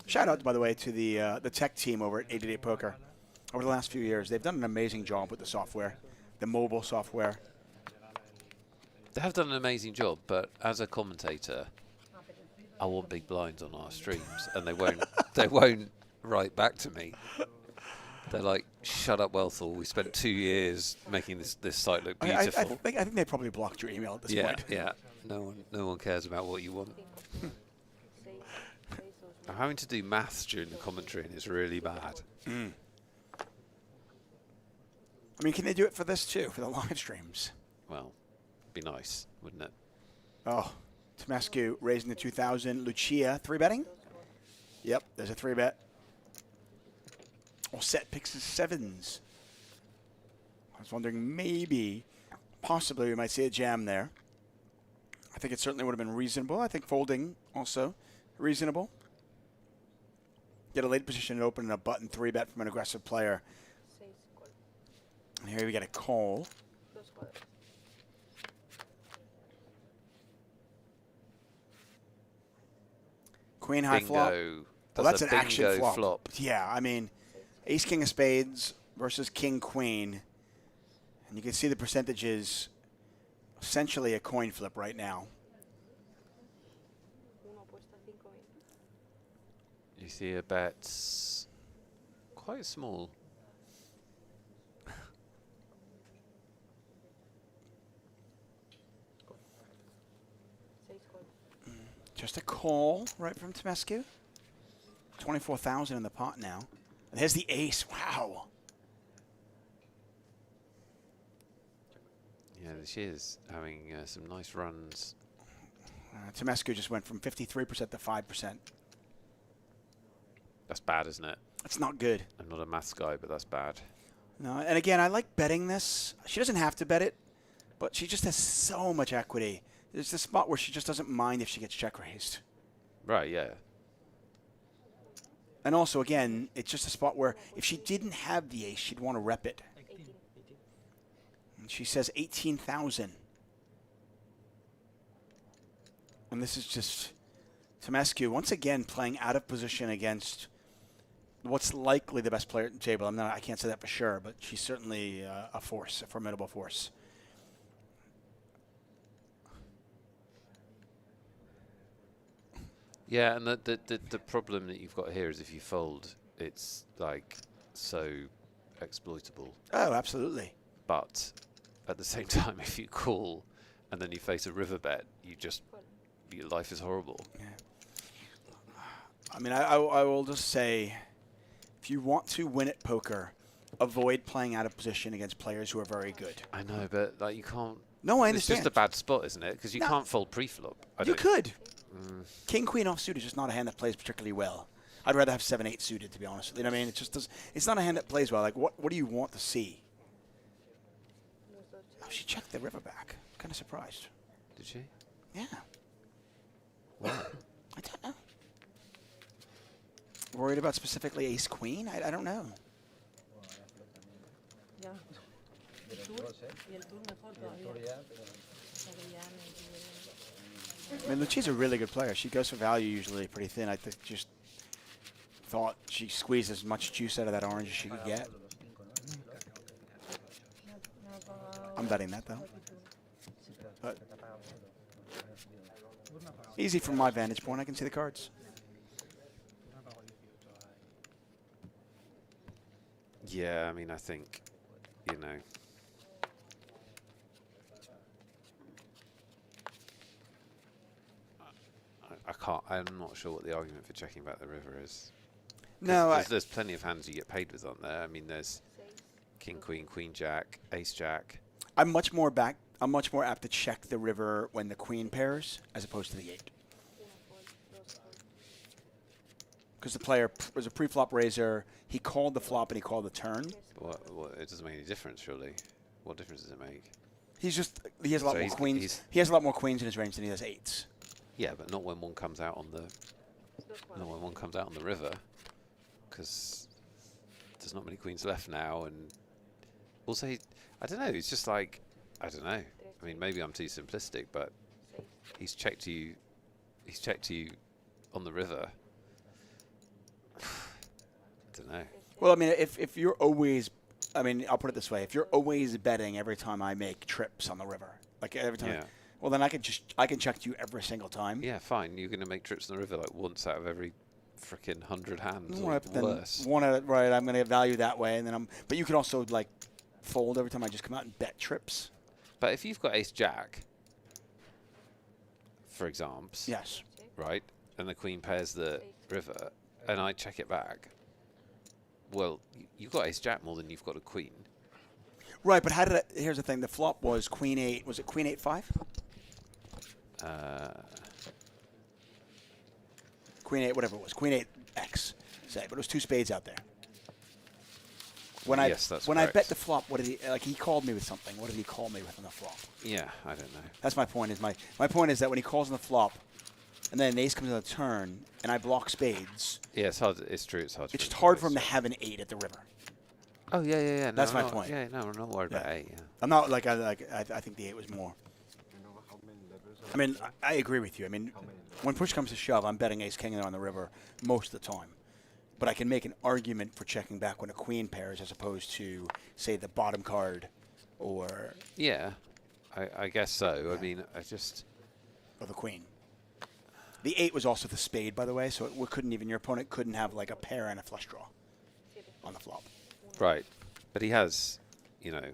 Shout out, by the way, to the tech team over at 88 Poker. Over the last few years, they've done an amazing job with the software, the mobile software. They have done an amazing job, but as a commentator, I want big blinds on our streams, and they won't. They won't write back to me. They're like, "Shut up, Wealthall. We spent 2 years making this site look beautiful." I think they probably blocked your email at this point. Yeah. No one cares about what you want. I'm having to do maths during the commentary, and it's really bad. I mean, can they do it for this too, for the live streams? Well, be nice, wouldn't it? Oh, Tomescu raising the 2,000. Lucia 3-betting? Yep, there's a 3-bet. Oh, set picks his sevens. I was wondering possibly we might see a jam there. I think it certainly would have been reasonable. I think folding also reasonable. Get a late position and open a button 3-bet from an aggressive player. And here we get a call. Queen high flop. Bingo. Well, that's a an action bingo flop. Yeah, I mean, ace, king of spades versus king, queen. And you can see the percentages, essentially a coin flip right now. You see a bet quite small. Just a call right from Tomescu. 24,000 in the pot now. And there's the ace. Wow. Yeah, she is having some nice runs. Tomescu just went from 53% to 5%. That's bad, isn't it? That's not good. I'm not a maths guy, but that's bad. No, and again, I like betting this. She doesn't have to bet it, but she just has so much equity. There's this spot where she just doesn't mind if she gets check raised. Right, yeah. And also, again, it's just a spot where if she didn't have the ace, she'd want to rep it. And she says 18,000. And this is just Tomescu once again playing out of position against what's likely the best player at the table. I can't say that for sure, but she's certainly a force, a formidable force. Yeah, and the problem that you've got here is if you fold, it's like so exploitable. Oh, absolutely. But at the same time, if you call and then you face a river bet, your life is horrible. Yeah. I mean, I will just say, if you want to win at poker, avoid playing out of position against players who are very good. I know, but like you can't. No, I It's understand. just a bad spot, isn't it? Because you No. can't fold pre-flop. You could. Mm. King, queen offsuit is just not a hand that plays particularly well. I'd rather have 7-8 suited, to be honest. You know what I mean? It just does. It's not a hand that plays well. Like, what do you want to see? Oh, she checked the river back. Kind of surprised. Did she? Yeah. Why? I don't know. Worried about specifically ace queen? I don't know. Ya. De los dos, ¿eh? Y el tour mejor Y el todavía. tour ya, pero... O sea que ya no I mean, Lucia's a really good player. She goes for value usually pretty thin. I just thought she squeezed as much juice out of that orange as she could get. me ha pagado. I'm betting that, though. But easy from my vantage point. I can see the cards. Yeah, I mean, I think, you know. I can't. I'm not sure what the argument for checking back the river is. No, There's plenty of hands you get paid with on there. I mean, there's king, queen, queen, jack, ace, jack. I'm much more apt to check the river when the queen pairs as opposed to the 8. Because the player was a pre-flop raiser. He called the flop and he called the turn. What, it doesn't make any difference, surely. What difference does it make? He has a lot So more he's- queens. he's- He has a lot more queens in his range than he does 8s. Yeah, but not when one comes out on the. Not when one comes out on the river, because there's not many queens left now, and also I don't know. It's just like I don't know. I mean, maybe I'm too simplistic, but he's checked you. He's checked you on the river. I don't know. Well, I mean, if you're always, I mean, I'll put it this way: if you're always betting every time I make trips on the river, like every time, Yeah. well, then I can check you every single time. Yeah, fine. You're going to make trips on the river like once out of every freaking 100 hands All or right, but then worse. right, I'm going to value that way, and then but you can also like fold every time I just come out and bet trips. But if you've got ace jack, for example, Yes. right, and the queen pairs the river, and I check it back, well, you've got ace jack more than you've got a queen. Right, but here's the thing: the flop was queen 8. Was it queen 8-5? Queen 8, whatever it was, queen 8x, say, but it was 2 spades out there. When Yes, that's I bet correct. the flop, what did he like? He called me with something. What did he call me with on the flop? Yeah, I don't know. That's my point. My point is that when he calls on the flop, and then an ace comes on the turn, and I block spades, Yeah, it's hard. It's true. It's hard. it's just to hard for him to realize. have an 8 at the river. Oh yeah. No, That's my I'm not- point. Yeah, no, I'm not worried about Yeah. 8. Yeah. I'm not like I think the 8 was more. I mean, I agree with you. I mean, when push comes to shove, I'm betting ace king there on the river most of the time. But I can make an argument for checking back when a queen pairs as opposed to, say, the bottom card or Yeah, I guess so. I mean, I just. the queen. The 8 was also the spade, by the way, so your opponent couldn't have like a pair and a flush draw on the flop. Right, but he has, you know,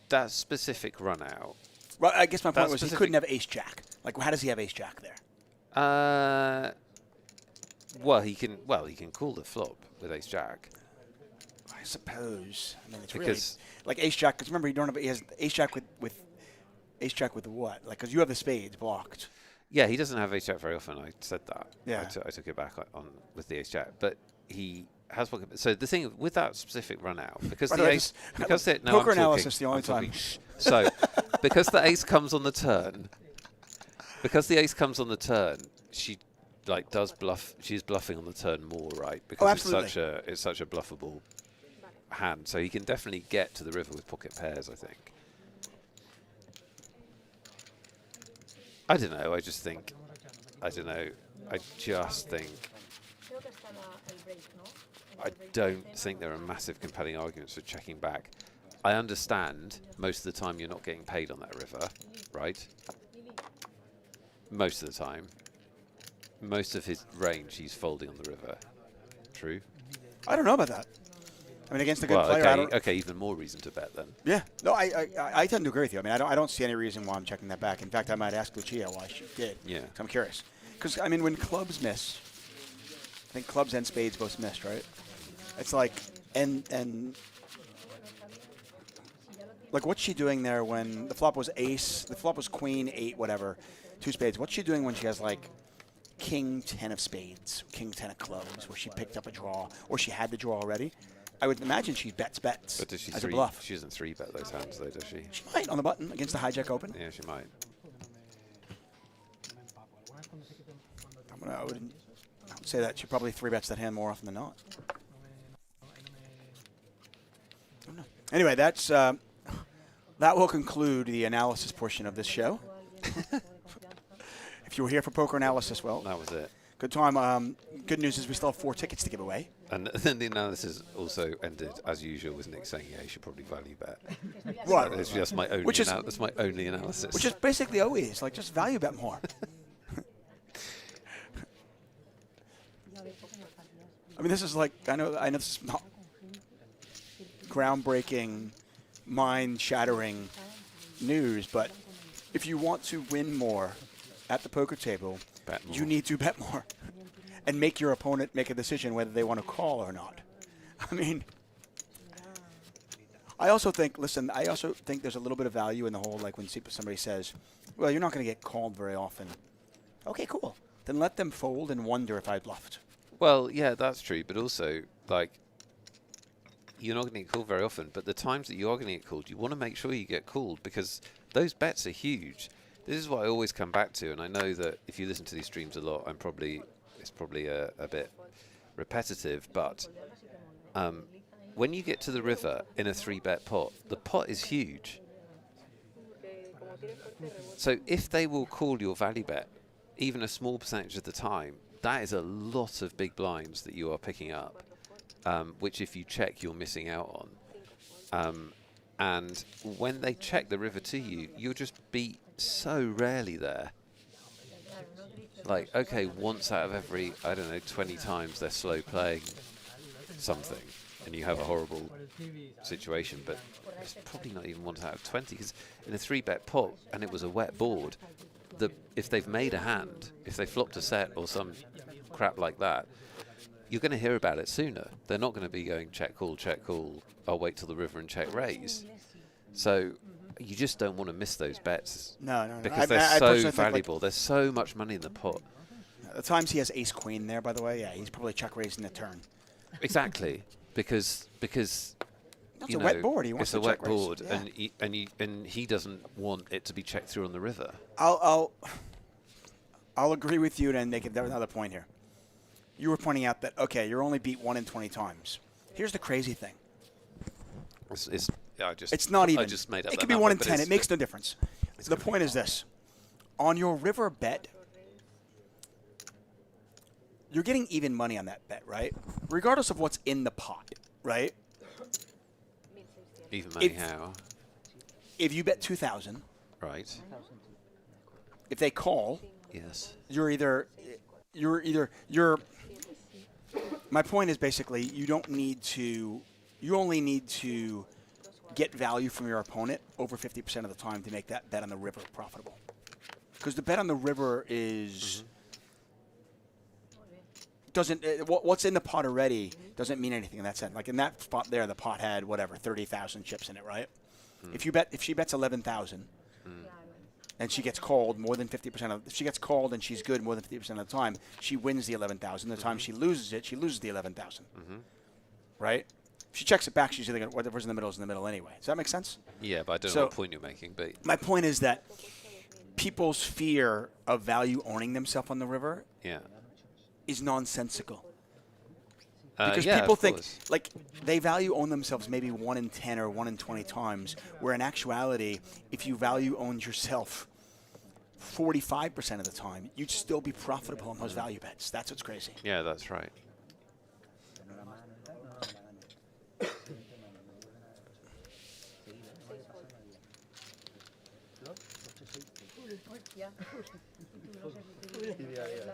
that specific run out. Well, I guess my point That was he specific- couldn't have ace jack. Like, how does he have ace jack there? Well, he can call the flop with ace jack. I suppose. I mean, it's Because- really like ace jack. Because remember, he has ace jack with ace jack with the what? Like, because you have the spades blocked. Yeah, he doesn't have ace jack very often. I said that. Yeah. I took it back on with the ace jack, but he has pocket. So the thing with that specific run out, because Right, the I ace, just- because the, no, poker I'm analysis talking, the only I'm talking, time. shh. So because the ace comes on the turn, she like does bluff. She's bluffing on the turn more, right? Because absolutely. it's such a bluffable hand. So he can definitely get to the river with pocket pairs, I think. I don't know. I just think. I don't know. I just think. Creo que está el break, ¿no? I don't think there are massive compelling arguments for checking back. I understand most of the time you're not getting paid on that river, right? Most of the time. Most of his range he's folding on the river. True? I don't know about that. I mean, against a good Well, player, I don't. okay, even more reason to bet then. Yeah, no, I tend to agree with you. I mean, I don't see any reason why I'm checking that back. In fact, I might ask Lucia why she did. Yeah. 'Cause I'm curious. Because I mean, when clubs miss, I think clubs and spades both missed, right? It's like and like what's she doing there when the flop was ace, the flop was queen, 8, whatever, 2 spades. What's she doing when she has like king 10 of spades, king 10 of clubs, where she picked up a draw or she had the draw already? I would imagine she bets But does she as a bluff. She doesn't 3-bet those hands though, does she? She might on the button against the hijack open. Yeah, she might. I would say that she probably 3-bets that hand more often than not. I don't know. Anyway, that's that will conclude the analysis portion of this show. If you were here for poker analysis, well, That was it. good time. Good news is we still have 4 tickets to give away. And then the analysis also ended, as usual, with Nick saying, yeah, you should probably value bet. Right. That's my only, Which is- that's my only analysis. Which is basically always like just value bet more. I mean, this is like I know this is not groundbreaking, mind-shattering news, but if you want to win more at the poker table, Bet more. you need to bet more and make your opponent make a decision whether they want to call or not. I mean, I also think there's a little bit of value in the whole, like when somebody says, well, you're not going to get called very often. Okay, cool. Then let them fold and wonder if I bluffed. Well, yeah, that's true. But also, like, you're not going to get called very often. But the times that you are going to get called, you want to make sure you get called because those bets are huge. This is what I always come back to. And I know that if you listen to these streams a lot, it's probably a bit repetitive. But when you get to the river in a 3-bet pot, the pot is huge. So if they will call your value bet, even a small percentage of the time, that is a lot of big blinds that you are picking up, which if you check, you're missing out on. And when they check the river to you, you'll just beat so rarely there. Like, okay, once out of every, I don't know, 20 times they're slow playing something, and you have a horrible situation, but it's probably not even once out of 20, because in a 3-bet pot, and it was a wet board, if they've made a hand, if they flopped a set or some crap like that, you're going to hear about it sooner. They're not going to be going check call, I'll wait till the river and check raise. So you just don't want to miss those bets. No. Because they're so valuable. There's so much money in the pot. The times he has ace queen there, by the way, yeah, he's probably check raising the turn. Exactly, because It's a wet board. He wants it's to a check wet raise. board, Yeah. and he doesn't want it to be checked through on the river. I'll agree with you and make another point here. You were pointing out that, okay, you're only beat 1 in 20 times. Here's the crazy thing. It's not even. I just made up it that could be number, 1 in but 10. It makes no difference. The point is this. On your river bet, you're getting even money on that bet, right? Regardless of what's in the pot, right? even money how? If you bet 2,000, Right. if they call, Yes. you're my point is basically you only need to get value from your opponent over 50% of the time to make that bet on the river profitable. Because the bet on the river is what's in the pot already doesn't mean anything in that sense. Like in that spot there, the pot had whatever 30,000 chips in it, right? If she bets 11,000 and she gets called more than 50% of, if she gets called and she's good more than 50% of the time, she wins the 11,000. The time she loses it, she loses the 11,000. Right? If she checks it back, she's either going to, whatever's in the middle is in the middle anyway. Does that make sense? Yeah, but I don't know what point you're making. But my point is that people's fear of value owning themselves on the river is nonsensical. Because people think, like, they value own themselves maybe 1 in 10 or 1 in 20 times, where in actuality, if you value owned yourself 45% of the time, you'd still be profitable on those value bets. That's what's crazy. Yeah, that's right. Ya. Y tú no sé si te dices,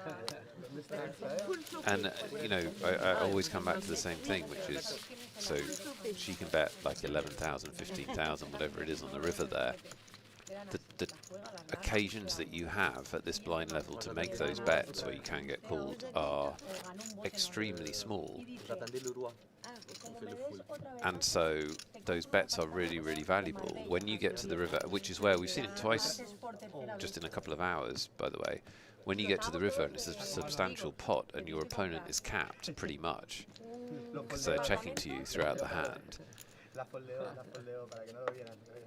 ¿Dónde está esta, eh? And, you know, I always come back to the same thing, which is, so she can bet like 11,000, 15,000, whatever it is on the river there. The occasions that you have at this blind level to make those bets where you can get called are extremely small. And so those bets are really, really valuable. When you get to the river, which is where we've seen it twice, just in a couple of hours, by the way, when you get to the river and it's a substantial pot and your opponent is capped pretty much, because they're checking to you throughout the hand,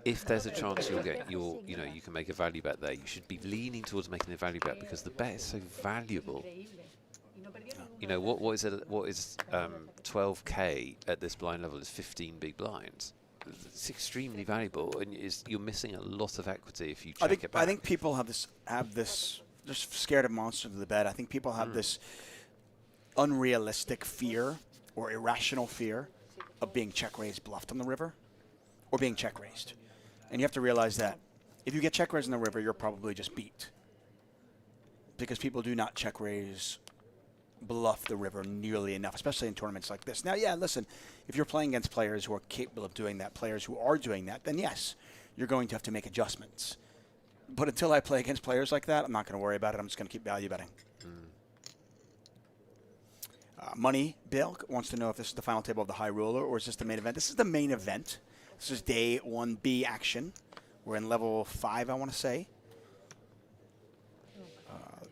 if there's a chance you'll get you know, you can make a value bet there, you should be leaning towards making a value bet because the bet is so valuable. You know, what is it? What is 12k at this blind level is 15 big blinds. It's extremely valuable, and you're missing a lot of equity if you check it back. I think people have this. They're scared of monsters of the bet. I think people have this unrealistic fear or irrational fear of being check raised bluffed on the river or being check raised. And you have to realize that if you get check raised on the river, you're probably just beat. Because people do not check raise bluff the river nearly enough, especially in tournaments like this. Now, yeah, listen, if you're playing against players who are capable of doing that, players who are doing that, then yes, you're going to have to make adjustments. But until I play against players like that, I'm not going to worry about it. I'm just going to keep value betting. Money Bill wants to know if this is the final table of the High Roller or is this the main event. This is the main event. This is day 1B action. We're in level 5, I want to say.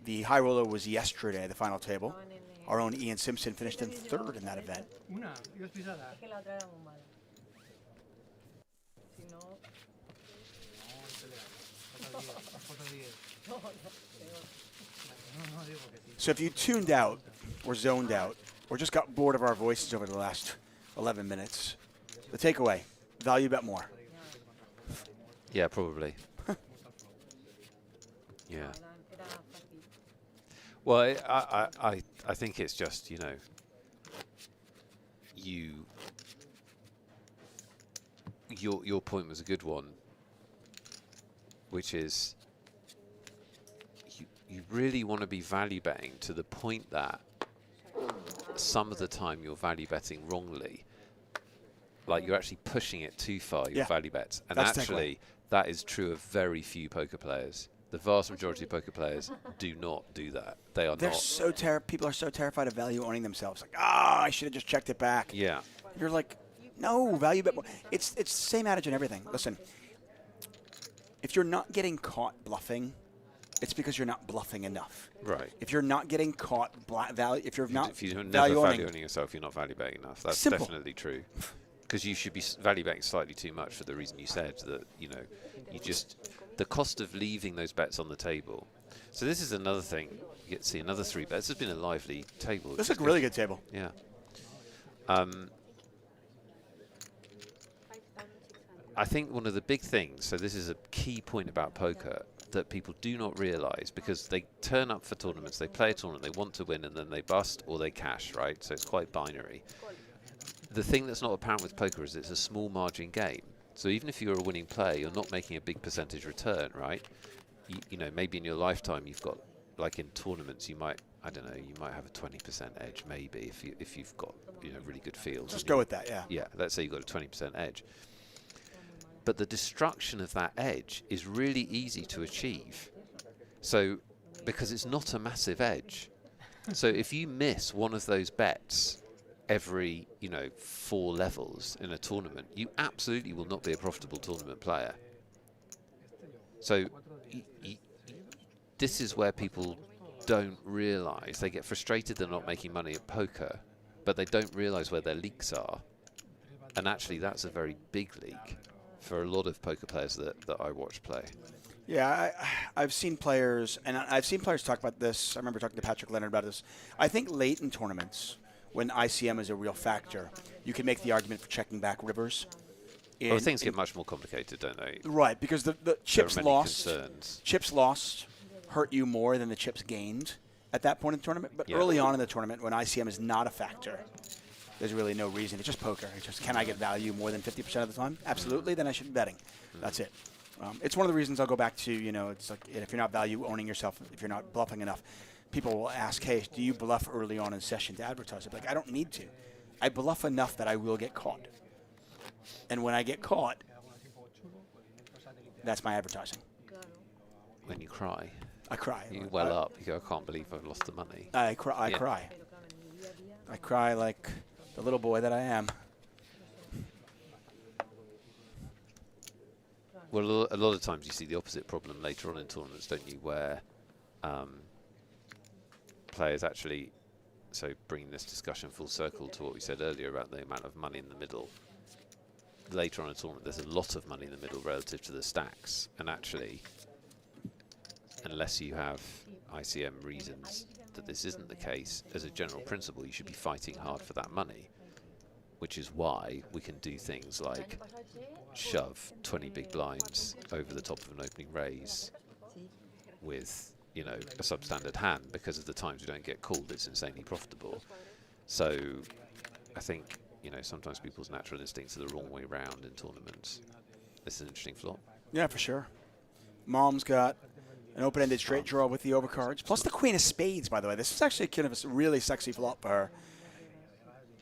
The High Roller was yesterday, the final table. Our own Ian Simpson finished in 3rd in that event. Una, y dos pisadas. Es que la otra era muy mala. Si no, No, no te le das. Foto 10. no, peor. No, digo que sí. So if you tuned out or zoned out or just got bored of our voices over the last 11 minutes, the takeaway, value bet more. Yeah, probably. Yeah. Era fácil. Well, I think it's just, you know, your point was a good one, which is you really want to be value betting to the point that some of the time you're value betting wrongly. Like you're actually pushing it too far, your value bets. And that's actually, that is true of very few poker players. The vast majority of poker players do not do that. They are They're not. so people are so terrified of value owning themselves. Like, I should have just checked it back. Yeah. You're like, no, value bet more. It's the same adage in everything. Listen, if you're not getting caught bluffing, it's because you're not bluffing enough. Right. If you're not getting caught if you're not if you're never value value owning yourself, you're not value betting enough. That's Simple. definitely true. Because you should be value betting slightly too much for the reason you said, that, you know, you just, the cost of leaving those bets on the table. So this is another thing. You get to see another 3 bets. This has been a lively table. This is a really good table. Yeah. I think one of the big things, so this is a key point about poker that people do not realize, because they turn up for tournaments, they play a tournament, they want to win, and then they bust or they cash, right? So it's quite binary. The thing that's not apparent with poker is it's a small margin game. So even if you're a winning player, you're not making a big percentage return, right? You know, maybe in your lifetime you've got, like in tournaments, you might, I don't know, you might have a 20% edge, maybe, if you've got, you know, really good fields. Just go with that, yeah. Yeah, let's say you've got a 20% edge. But the destruction of that edge is really easy to achieve. So, because it's not a massive edge. So if you miss one of those bets every, you know, 4 levels in a tournament, you absolutely will not be a profitable tournament player. So this is where people don't realize. They get frustrated they're not making money at poker, but they don't realize where their leaks are. And actually that's a very big leak for a lot of poker players that I watch play. Yeah, I've seen players, and I've seen players talk about this. I remember talking to Patrick Leonard about this. I think late in tournaments, when ICM is a real factor, you can make the argument for checking back rivers. Well, things get much more complicated, don't they? Right, because the chips there are many lost. concerns. Chips lost hurt you more than the chips gained at that point in the tournament. But early on in the tournament, when ICM is not a factor, there's really no reason. It's just poker. It's just, can I get value more than 50% of the time? Absolutely. Then I should be betting. That's it. It's one of the reasons I'll go back to, you know, it's like if you're not value owning yourself, if you're not bluffing enough, people will ask, hey, do you bluff early on in session to advertise? I'm like, I don't need to. I bluff enough that I will get caught. And when I get caught, that's my advertising. Claro. When you cry, I cry. you well up. You go, I can't believe I've lost the money. I cry. I Yeah. cry. Pero claro, en mi día a día, I cry like the little boy that I am. Well, a lot of times you see the opposite problem later on in tournaments, don't you, where players actually, so bringing this discussion full circle to what we said earlier about the amount of money in the middle. Later on in a tournament, there's a lot of money in the middle relative to the stacks, and actually, unless you have ICM reasons that this isn't the case, as a general principle, you should be fighting hard for that money, which is why we can do things like shove 20 big blinds over the top of an opening raise with, you know, a substandard hand, because of the times we don't get called, it's insanely profitable. So I think, you know, sometimes people's natural instincts are the wrong way round in tournaments. This is an interesting flop. Yeah, for sure. Mom's got an open-ended straight draw with the overcards, plus the queen of spades, by the way. This is actually kind of a really sexy flop for her.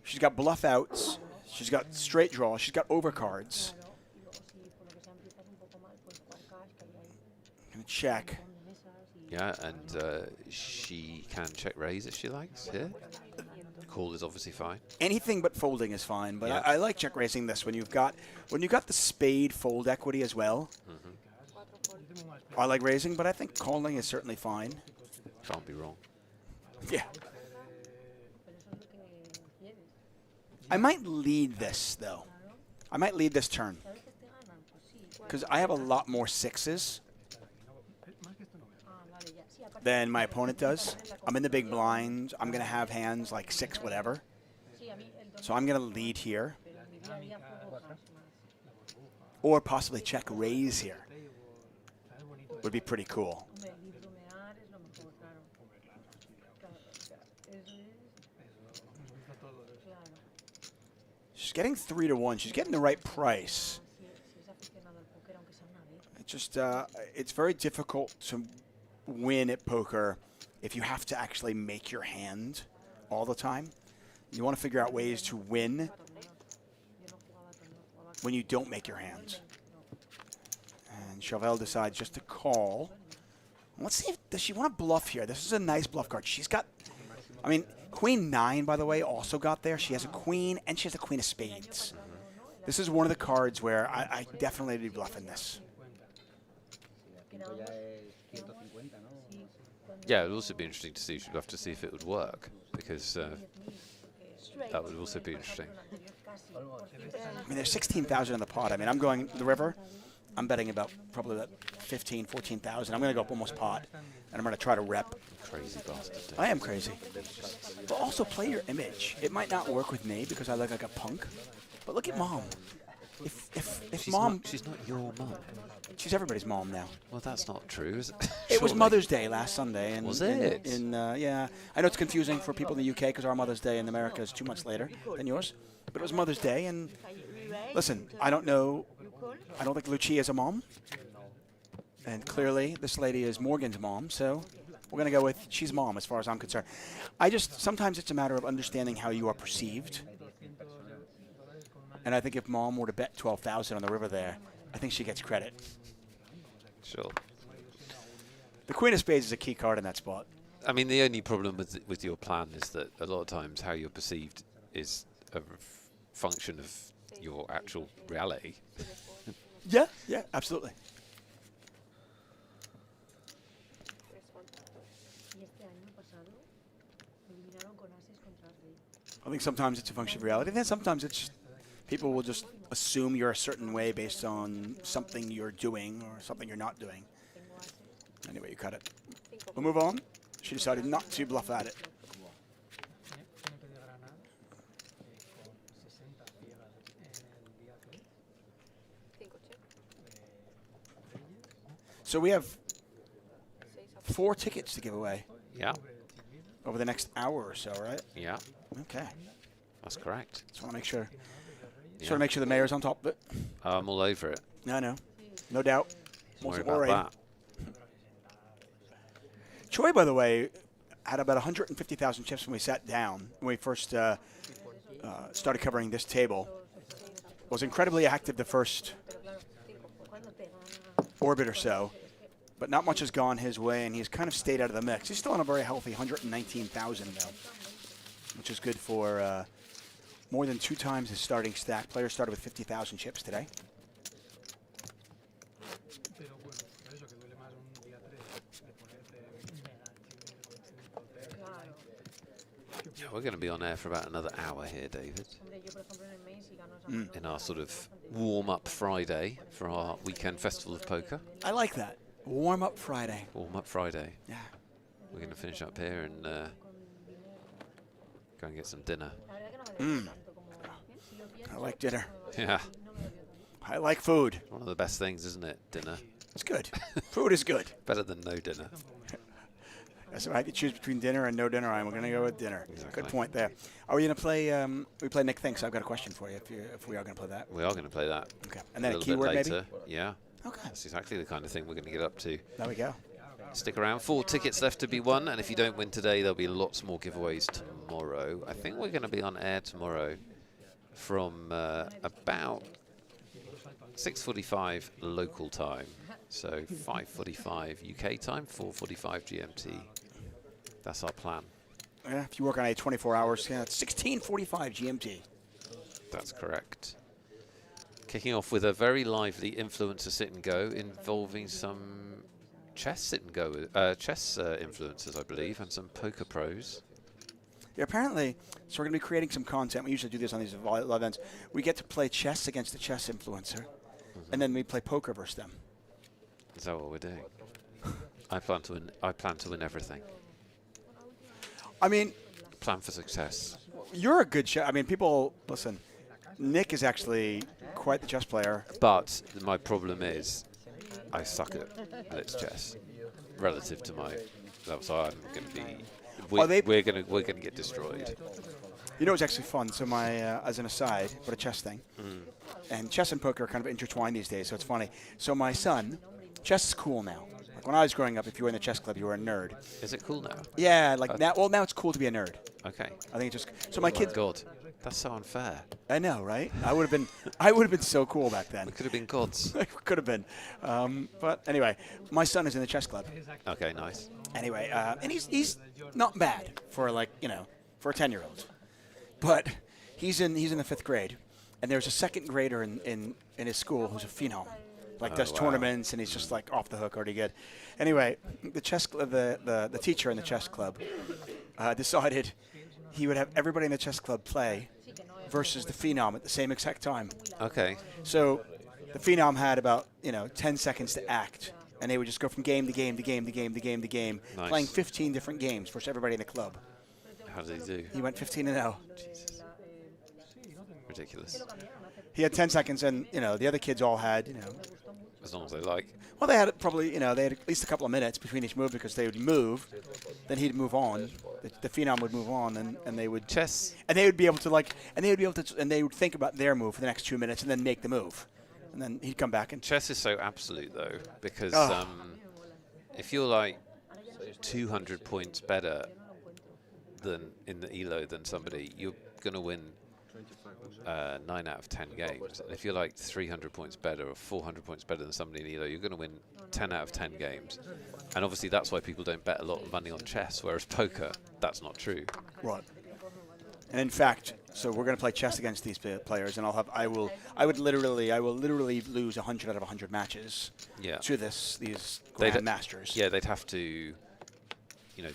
She's got bluff outs. She's got straight draw. She's got overcards. Gonna check. Yeah, and she can check raise if she likes here. Call is obviously fine. Anything but folding is fine, but Yeah. I like check raising this when you've got the spade fold equity as well. I like raising, but I think calling is certainly fine. Can't be wrong. Yeah. pero eso es lo que quieres. I might lead this though. I might lead this turn ¿Sabes que te ganan? Pues sí. because I have a lot more sixes Ah, vale, ya. Sí, aparte than my opponent does. I'm in the big blind. I'm gonna have hands like six whatever. sí, a mí el domingo, So I'm gonna lead here, pero en mi día a día juego más. or possibly check raise here. Would be pretty cool. Hombre, el libromear es lo mejor, claro. Claro, eso es. Claro. She's getting 3-1. She's getting the right price. Si es aficionado al póker, aunque sea una vez. It's just it's very difficult to win at poker if you have to actually make your hand all the time. You want to figure out ways to win Yo no jugaba torneo, jugaba when you don't make your hands. And Chauvel decides just to call. Let's see if does she want to bluff here. This is a nice bluff card. She's got, I mean, Queen 9, by the way, also got there. She has a queen and she has a queen of spades. This is one of the cards where I definitely be bluffing this. Yeah, it would also be interesting to see. We'd have to see if it would work, because that would also be interesting. I mean, there's 16,000 in the pot. I mean, I'm going the river. I'm betting about probably about 15, 14,000. I'm going to go up almost pot, and I'm going to try to rep. Crazy bastard. I am crazy. But also play your image. It might not work with me because I look like a punk, but look at mom. If mom, She's not your mum. she's everybody's mom now. Well, that's not true, is it? It was Surely. Mother's Day last Sunday. And, Was it? Yeah. I know it's confusing for people in the UK because our Mother's Day in America is 2 months later than yours. But it was Mother's Day, and listen, I don't know. I don't think Lucia is a mom. And clearly, this lady is Morgan's mom, so we're going to go with she's mom as far as I'm concerned. Sometimes it's a matter of understanding how you are perceived. And I think if mom were to bet 12,000 on the river there, I think she gets credit. Sure. The Queen of Spades is a key card in that spot. I mean, the only problem with your plan is that a lot of times how you're perceived is a function of your actual reality. Yeah, absolutely. Y este año pasado me eliminaron con ases contra rey. I think sometimes it's a function of reality. Then sometimes it's just, people will just assume you're a certain way based on something you're doing or something you're not doing. Tengo ases. Anyway, you cut it. We'll move on. She decided not to bluff at it. Tiene de Granada con 60 ciegas en el día 3. So we have 4 tickets to give away Yeah, over the next hour or so, right? yeah, Okay. that's correct. Just want to make sure. Yeah. Sort of make sure the mayor's on top of it. I'm all over it. No doubt. Worry Wasn't about worried. that. Choi, by the way, had about 150,000 chips when we sat down, when we first started covering this table. Was incredibly active the first orbit or so, but not much has gone his way, and he's kind of stayed out of the mix. He's still on a very healthy 119,000, though, which is good for more than 2 times his starting stack. Players started with 50,000 chips today. Pero bueno, por eso que duele más un día 3 de ponerte Claro. Yeah, we're going to be on air for about another hour here, David, Hombre, yo, por ejemplo, en el main, si gano esa mano, in our sort of warm-up Friday for our weekend festival of poker. I like that. Warm-up Friday. Warm-up Friday. Yeah. We're going to finish up here and go and get some dinner. la verdad que no me dolió tanto como... Si lo pienso, I like dinner. Yeah, no me dolió tanto. I like food. one of the best things, isn't it? Dinner. It's good. Food is good. Better than no dinner. So I have to choose between dinner and no dinner. I'm going to go with dinner. Exactly. Good point there. Are we going to play? We play Nick Thinks. I've got a question for you. If we are going to play that. We are going to play that Okay. And then a little bit keyword later. maybe. Yeah, Okay. that's exactly the kind of thing we're going to get up to. There we go. Stick around. 4 tickets left to be won, and if you don't win today, there'll be lots more giveaways tomorrow. I think we're going to be on air tomorrow from about 6:45 local time, so 5:45 UK time, 4:45 GMT. That's our plan. Yeah. If you work on a 24 hours, yeah, it's 16:45 GMT. That's correct. Kicking off with a very lively influencer sit and go involving some chess sit and go, chess influencers, I believe, and some poker pros. Yeah, apparently, so we're going to be creating some content. We usually do this on these live events. We get to play chess against the chess influencer, and then we play poker versus them. Is that what we're doing? I plan to win. I plan to win everything. I mean, Plan for success. you're a good chess. I mean, people listen. Nick is actually quite the chess player. But my problem is, I suck at blitz chess relative to my. So I'm going to be. We're going to get destroyed. You know, it's actually fun. So my, as an aside, but a chess thing, and chess and poker are kind of intertwined these days. So it's funny. So my son, chess is cool now. Like when I was growing up, if you were in the chess club, you were a nerd. Is it cool now? Yeah, like now. Well, now it's cool to be a nerd. Okay. I think it's just. So my kids. God, that's so unfair. I know, right? I would have been so cool back then. We could have been gods. Could have been. But anyway, my son is in the chess club. Okay, nice. Anyway, and he's not bad for like, you know, for a 10-year-old. But he's in the 5th grade, and there's a 2nd grader in his school who's a phenom. Like does wow. tournaments, and he's just like off the hook, already good. Anyway, the chess the teacher in the chess club decided he would have everybody in the chess club play versus the phenom at the same exact time. Okay. So the phenom had about 10 seconds to act, and they would just go from game to game to game to game to game to game, Nice. playing 15 different games versus everybody in the club. How did he do? He went 15-0. Jesus. Ridiculous. He had 10 seconds, and the other kids all had As long as they like. well, they had probably they had at least a couple of minutes between each move because they would move, then he'd move on, the phenom would move on, and they would Chess. and they would be able to and they would think about their move for the next 2 minutes and then make the move, and then he'd come back and Chess is so absolute though, because Oh. if you're like 200 points better than in the ELO than somebody, you're gonna win 9 out of 10 games. And if you're like 300 points better or 400 points better than somebody in ELO, you're going to win 10 out of 10 games. And obviously that's why people don't bet a lot of money on chess, whereas poker, that's not true. Right. And in fact, so we're going to play chess against these players, and I will literally lose 100 out of 100 matches Yeah. to these They'd- grandmasters. Yeah, they'd have to,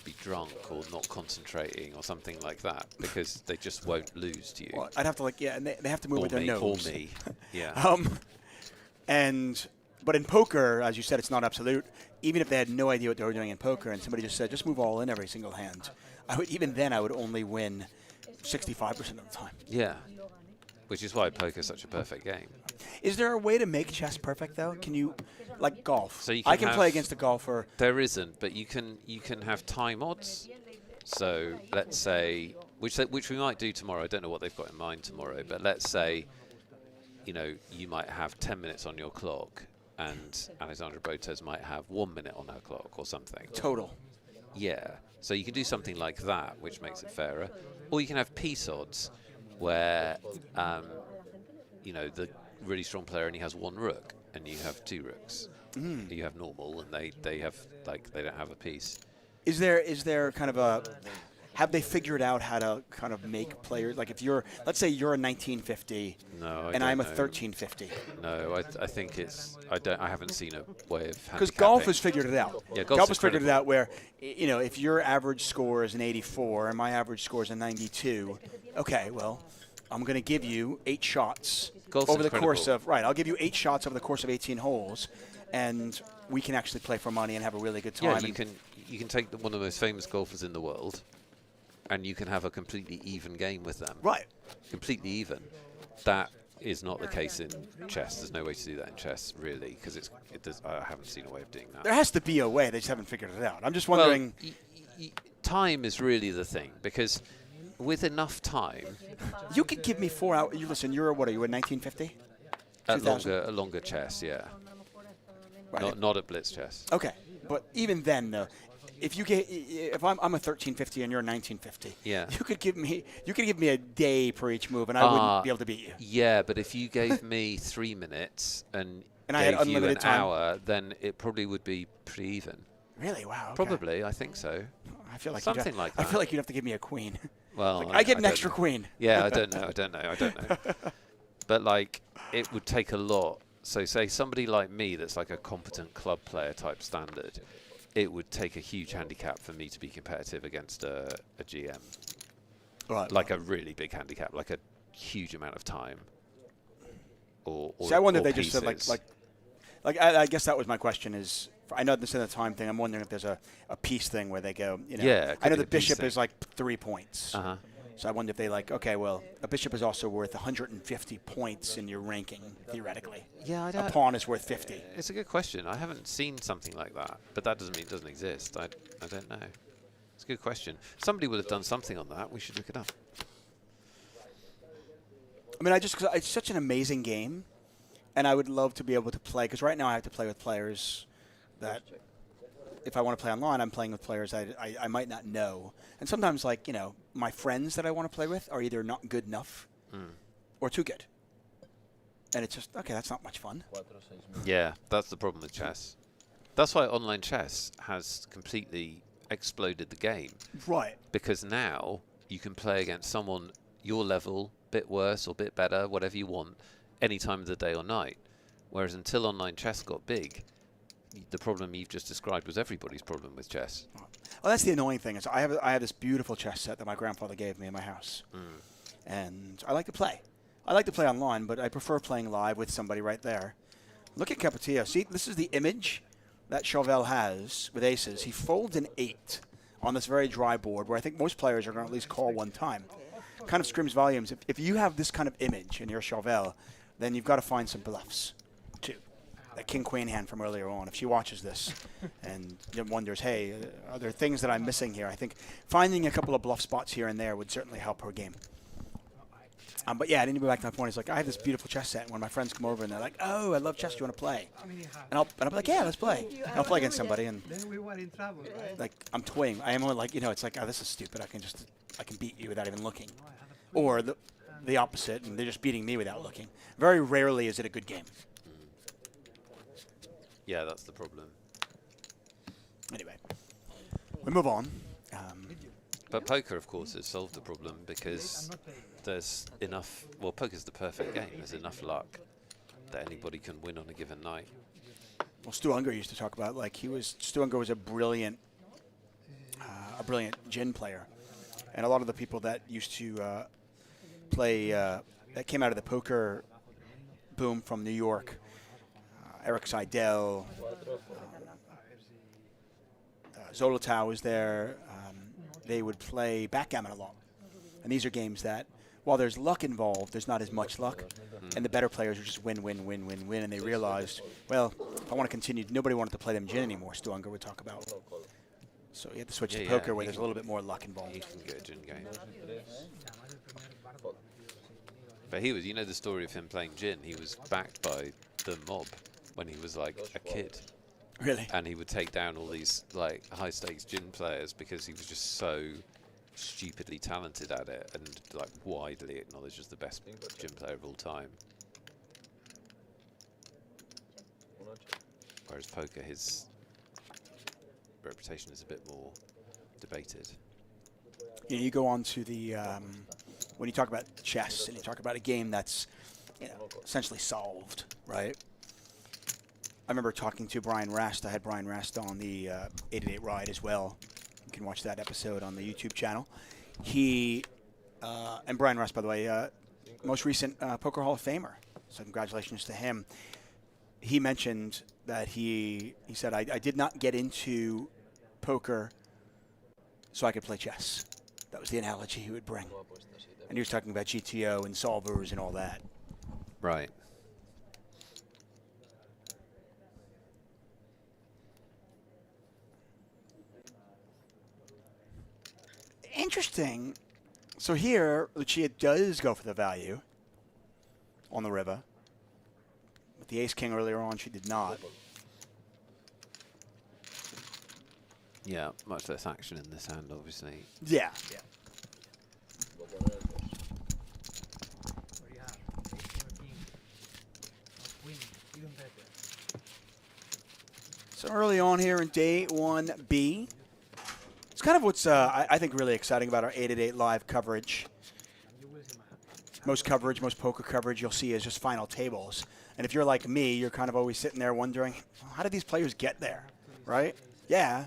be drunk or not concentrating or something like that because they just won't lose to you. Well, I'd have to and they have to move Or with their me, nose. or me. Yeah. But in poker, as you said, it's not absolute. Even if they had no idea what they were doing in poker, and somebody just said, just move all in every single hand, I would only win 65% of the time. Yeah. Which is why poker is such a perfect game. Is there a way to make chess perfect though? Can you, like golf? So you I can can play have- against a golfer. There isn't, but you can have time odds. So let's say, which we might do tomorrow. I don't know what they've got in mind tomorrow, but let's say, you might have 10 minutes on your clock, and Alexandra Botes might have 1 minute on her clock or something. Total. Yeah, so you can do something like that, which makes it fairer. Or you can have peace odds, where you know, the really strong player only has 1 rook, and you have 2 rooks. You have normal, and they have, like, they don't have a piece. Is there kind of a, have they figured out how to kind of make players, like if you're, let's say you're a 1950 No, and I'm a know. 1350. No, I think it's, I haven't seen a way of Because golf has handicapping. figured it out. Yeah, Golf has figured it incredible. out where, you know, if your average score is an 84 and my average score is a 92, okay, well, I'm going to give you 8 shots Golf's over the course incredible. of, right, I'll give you 8 shots over the course of 18 holes, and we can actually play for money and have a really good time. Yeah, you can take one of the most famous golfers in the world, and you can have a completely even game with them. Right. Completely even. That is not the case in chess. There's no way to do that in chess, really, because I haven't seen a way of doing that. There has to be a way. They just haven't figured it out. I'm just wondering. Well, time is really the thing, because with enough time, You could give me 4 hours. You listen. You're what are you in 1950? at 2000? longer chess, yeah. Right. Not at blitz chess. Okay, but even then, though, if I'm a 1350 and you're a 1950, Yeah. you could give me a day per each move, and I wouldn't be able to beat you. Yeah, but if you gave me 3 minutes and I had gave you an unlimited time. hour, then it probably would be pretty even. Really? Wow. Okay. Probably, I think so. I feel like Something like I that. feel like you'd have to give me a queen. Well, Like, I get an don't extra know. queen. Yeah, I don't know. But like, it would take a lot. So say somebody like me that's like a competent club player type standard, it would take a huge handicap for me to be competitive against a GM. Right. Like a really big handicap, like a huge amount of time. Or See, I wonder if or they just said pieces. like I guess that was my question is. I know this is a time thing. I'm wondering if there's a piece thing where they go, you know. Yeah, it I know could the be a piece bishop thing. is like 3 points. Uh-huh. So I wonder if they like, okay, well, a bishop is also worth 150 points in your ranking, theoretically. Yeah, I A don't. pawn is worth 50. It's a good question. I haven't seen something like that, but that doesn't mean it doesn't exist. I don't know. It's a good question. Somebody would have done something on that. We should look it up. I mean, cause it's such an amazing game, and I would love to be able to play, because right now I have to play with players that, if I want to play online, I'm playing with players I might not know. And sometimes, like, you know, my friends that I want to play with are either not good enough or too good. And it's just, okay, that's not much fun. Yeah, that's the problem with chess. That's why online chess has completely exploded the game. Right. Because now you can play against someone your level, bit worse or bit better, whatever you want, any time of the day or night. Whereas until online chess got big, the problem you've just described was everybody's problem with chess. Well, that's the annoying thing. Is I have this beautiful chess set that my grandfather gave me in my house. And I like to play. I like to play online, but I prefer playing live with somebody right there. Look at Capetillo. See, this is the image that Chauvel has with aces. He folds an 8 on this very dry board where I think most players are going to at least call one time. Kind of screams volumes. If you have this kind of image in your Chauvel, then you've got to find some bluffs, too. That king-queen hand from earlier on, if she watches this and wonders, hey, are there things that I'm missing here? I think finding a couple of bluff spots here and there would certainly help her game. But yeah, I didn't go back to my point. It's like, I have this beautiful chess set, and when my friends come over and they're like, oh, I love chess, do you want to play? And I'll be like, yeah, let's play. And I'll play against somebody, and Then we were in trouble, right? like, I'm toying. I am like, it's like, oh, this is stupid. I can beat you without even looking. Or the opposite, and they're just beating me without looking. Very rarely is it a good game. Yeah, that's the problem. Anyway, we move on. But poker, of course, has solved the problem because there's enough. Well, poker's the perfect game. There's enough luck that anybody can win on a given night. Well, Stu Unger used to talk about, like, Stu Unger was a brilliant gin player, and a lot of the people that used to play that came out of the poker boom from New York, Eric Seidel, Zolotau was there. They would play backgammon a lot. And these are games that, while there's luck involved, there's not as much luck. And the better players would just win. And they realized, well, if I want to continue, nobody wanted to play them gin anymore, Stu Unger would talk about. So you have to switch to poker where there's a little bit more luck He involved. can get a gin game. But he was, you know the story of him playing gin, he was backed by the mob. when he was like a kid, Really? and he would take down all these like high stakes gin players because he was just so stupidly talented at it and like widely acknowledged as the best gin player of all time. Whereas poker, his reputation is a bit more debated. You know, you go on to the when you talk about chess and you talk about a game that's, you know, essentially solved, right? I remember talking to Brian Rast. I had Brian Rast on the 888 Ride as well. You can watch that episode on the YouTube channel. He and Brian Rast, by the way, most recent Poker Hall of Famer. So congratulations to him. He mentioned that he said, I did not get into poker so I could play chess. That was the analogy he would bring. And he was talking about GTO and solvers and all that. Right. Interesting. So here, Lucia does go for the value on the river. With the ace-king earlier on, she did not. Yeah, much less action in this hand, obviously. Yeah. Voy a poner el 2. What do you have? Ace or king? Or queen? Even better. So early on here in day 1B, it's kind of what's, I think, really exciting about our 888 live coverage. You will see my Most coverage, most poker coverage you'll see is just final tables. And if you're like me, you're kind of always sitting there wondering, how did these players get there, right? Yeah.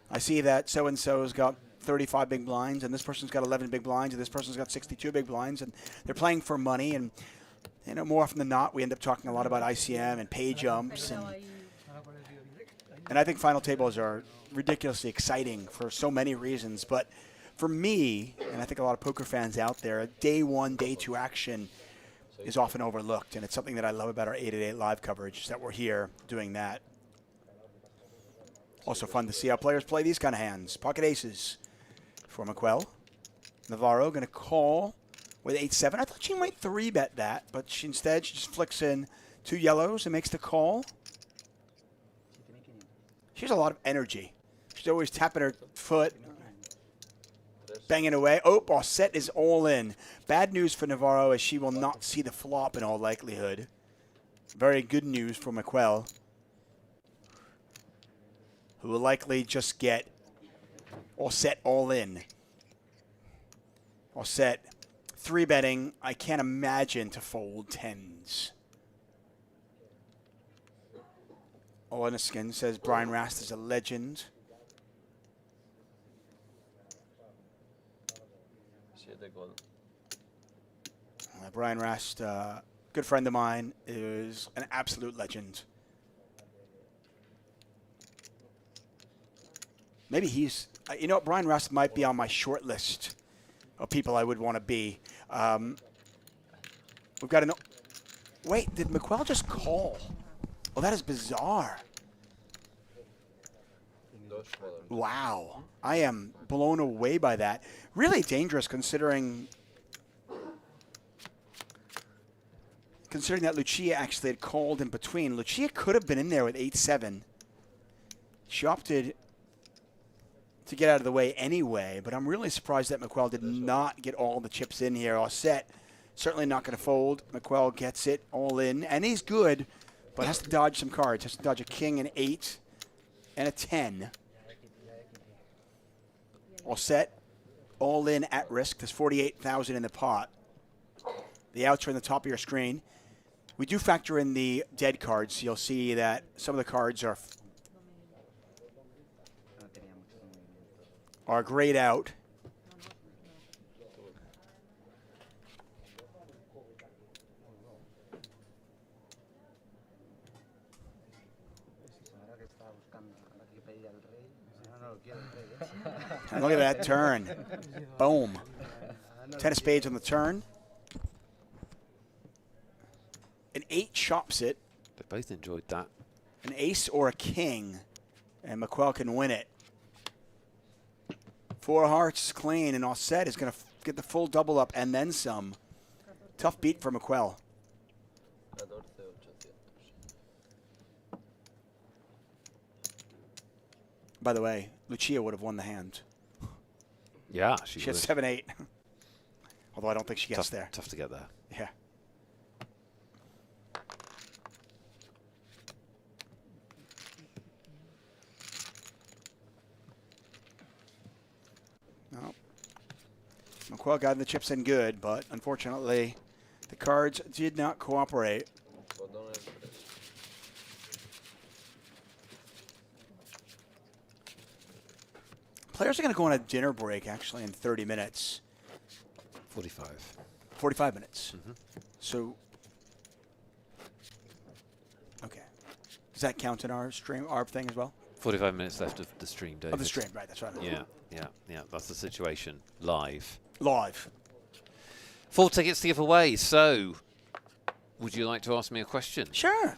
I see that so-and-so's got 35 big blinds, and this person's got 11 big blinds, and this person's got 62 big blinds, and they're playing for money. And, you know, more often than not, we end up talking a lot about ICM and pay jumps. And I think final tables are ridiculously exciting for so many reasons. But for me, and I think a lot of poker fans out there, day one, day two action is often overlooked. And it's something that I love about our 888 live coverage, is that we're here doing that. Also fun to see how players play these kind of hands. Pocket aces for McQuell. Navarro going to call with 8-7. I thought she might 3-bet that, but she just flicks in 2 yellows and makes the call. She has a lot of energy. She's always tapping her foot, banging away. Oh, Bosset is all in. Bad news for Navarro, as she will not see the flop in all likelihood. Very good news for McQuell, who will likely just get all set, all in. All set. 3-betting, I can't imagine to fold 10s. Oleniskin says Brian Rast is a legend. 7 gol. Brian Rast, good friend of mine, is an absolute legend. Maybe he's, you know, Brian Rast might be on my short list of people I would want to be. We've got an, wait, did McQuell just call? Oh, that is bizarre. 2 jugadores. Wow. I am blown away by that. Really dangerous considering that Lucia actually had called in between. Lucia could have been in there with 8-7. She opted to get out of the way anyway, but I'm really surprised that McQuell did not get all the chips in here. All set. Certainly not going to fold. McQuell gets it all in, and he's good, but has to dodge some cards. Has to dodge a king, an 8, and a 10. All set. All in at risk. There's 48,000 in the pot. The outs are in the top of your screen. We do factor in the dead cards. You'll see that some of the cards are grayed out. And look at that turn. Boom. 10 of spades on the turn. An 8 chops it. They both enjoyed that. An ace or a king. And McQuell can win it. 4 hearts clean, and all set is going to get the full double up and then some. Tough beat for McQuell. 14,800. By the way, Lucia would have won the hand. Yeah, She she had would. 7-8. Although I don't think she gets Tough, there. tough to get there. Yeah. No. McQuell got the chips in good, but unfortunately, the cards did not cooperate. Botón el 3. Players are going to go on a dinner break, actually, in 30 minutes. 45. 45 minutes. Mhm. So, okay. Does that count in our stream, our thing as well? 45 minutes left of the stream, David. Of the stream, right, that's right. Yeah. That's the situation. Live. Live. 4 tickets to give away. So, would you like to ask me a question? Sure.